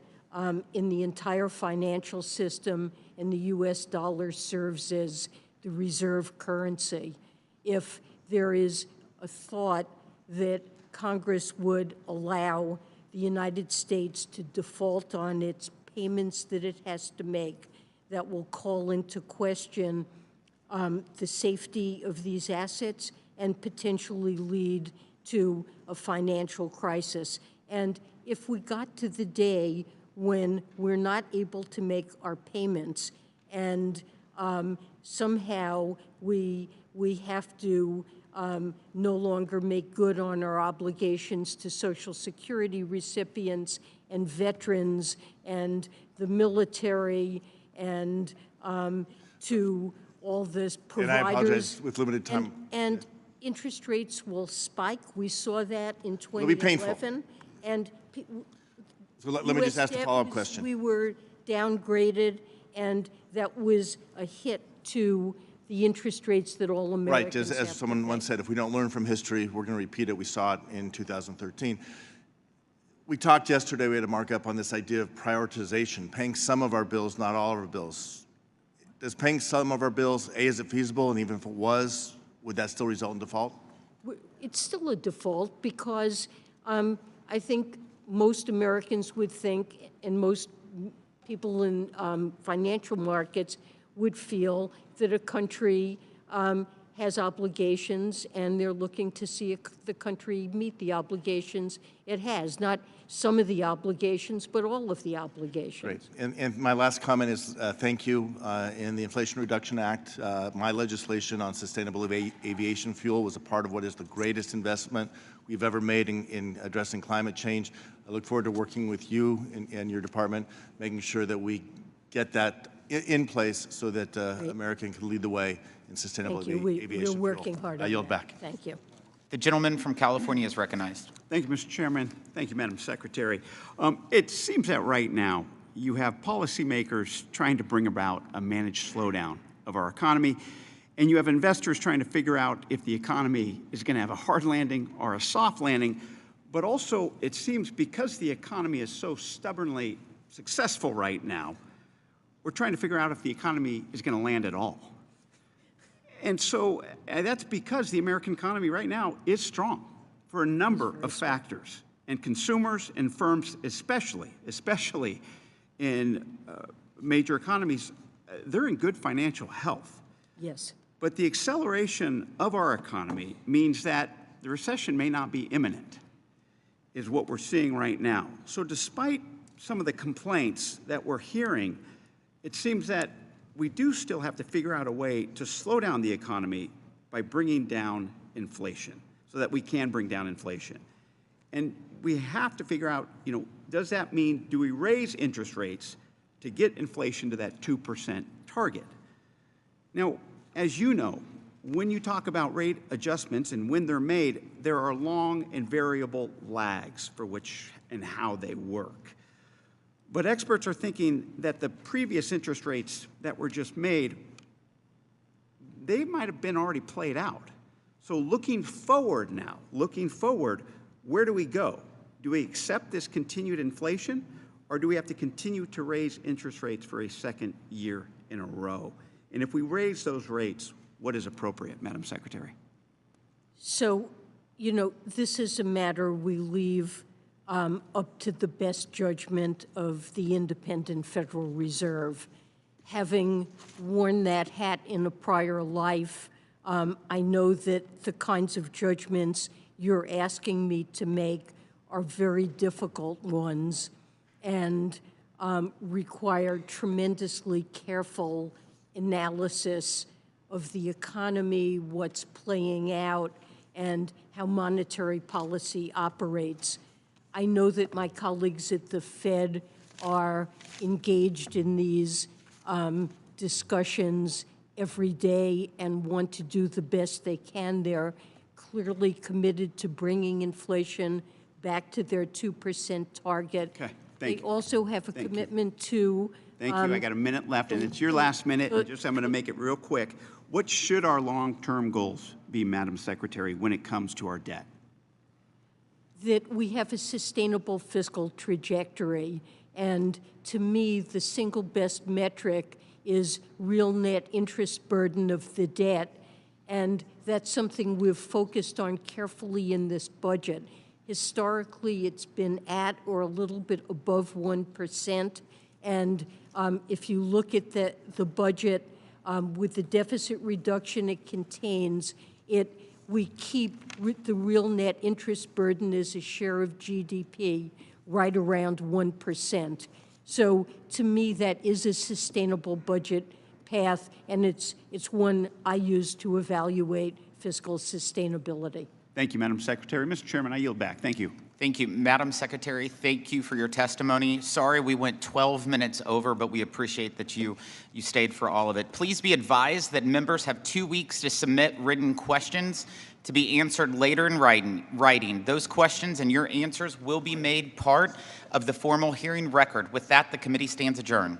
in the entire financial system, and the U.S. dollar serves as the reserve currency. If there is a thought that Congress would allow the United States to default on its payments that it has to make, that will call into question the safety of these assets and potentially lead to a financial crisis. And if we got to the day when we're not able to make our payments and somehow we have to no longer make good on our obligations to Social Security recipients and veterans and the military and to all this providers. And I apologize, with limited time. And interest rates will spike. We saw that in It'll be painful. 2011. And So let me just ask a follow-up question. We were downgraded, and that was a hit to the interest rates that all Americans Right, as someone once said, if we don't learn from history, we're going to repeat it. We saw it in 2013. We talked yesterday, we had a markup on this idea of prioritization, paying some of our bills, not all of our bills. Does paying some of our bills, A, is it feasible? And even if it was, would that still result in default? It's still a default because I think most Americans would think, and most people in financial markets would feel that a country has obligations, and they're looking to see the country meet the obligations it has. Not some of the obligations, but all of the obligations. Great. And my last comment is thank you. In the Inflation Reduction Act, my legislation on sustainable aviation fuel was a part of what is the greatest investment we've ever made in addressing climate change. I look forward to working with you and your department, making sure that we get that in place so that America can lead the way in sustainable aviation fuel. We're working hard on I yield that. back. Thank you. The gentleman from California is recognized. Thank you, Mr. Chairman. Thank you, Madam Secretary. It seems that right now you have policymakers trying to bring about a managed slowdown of our economy, and you have investors trying to figure out if the economy is going to have a hard landing or a soft landing. But also, it seems because the economy is so stubbornly successful right now, we're trying to figure out if the economy is going to land at all. And so that's because the American economy right now is strong for a number of factors. And consumers and firms especially in major economies, they're in good financial health. Yes. But the acceleration of our economy means that the recession may not be imminent, is what we're seeing right now. So despite some of the complaints that we're hearing, it seems that we do still have to figure out a way to slow down the economy by bringing down inflation so that we can bring down inflation. And we have to figure out, does that mean, do we raise interest rates to get inflation to that 2% target? Now, as you know, when you talk about rate adjustments and when they're made, there are long and variable lags for which and how they work. But experts are thinking that the previous interest rates that were just made, they might have been already played out. So looking forward now, where do we go? Do we accept this continued inflation, or do we have to continue to raise interest rates for a second year in a row? And if we raise those rates, what is appropriate, Madam Secretary? So, this is a matter we leave up to the best judgment of the independent Federal Reserve. Having worn that hat in a prior life, I know that the kinds of judgments you're asking me to make are very difficult ones and require tremendously careful analysis of the economy, what's playing out, and how monetary policy operates. I know that my colleagues at the Fed are engaged in these discussions every day and want to do the best they can. They're clearly committed to bringing inflation back to their 2% target. Okay, They also have a commitment to... Thank you. I got a minute left, and it's your last minute. I'm going to make it real quick. What should our long-term goals be, Madam Secretary, when it comes to our debt? That we have a sustainable fiscal trajectory. And to me, the single best metric is real net interest burden of the debt. And that's something we've focused on carefully in this budget. Historically, it's been at or a little bit above 1%. And if you look at the budget with the deficit reduction it contains, we keep the real net interest burden as a share of GDP right around 1%. So to me, that is a sustainable budget path, and it's one I use to evaluate fiscal sustainability. Thank you, Madam Secretary. Mr. Chairman, I yield back. Thank you. Thank you. Madam Secretary, thank you for your testimony. Sorry we went 12 minutes over, but we appreciate that you stayed for all of it. Please be advised that members have 2 weeks to submit written questions to be answered later in writing. Those questions and your answers will be made part of the formal hearing record. With that, the committee stands adjourned.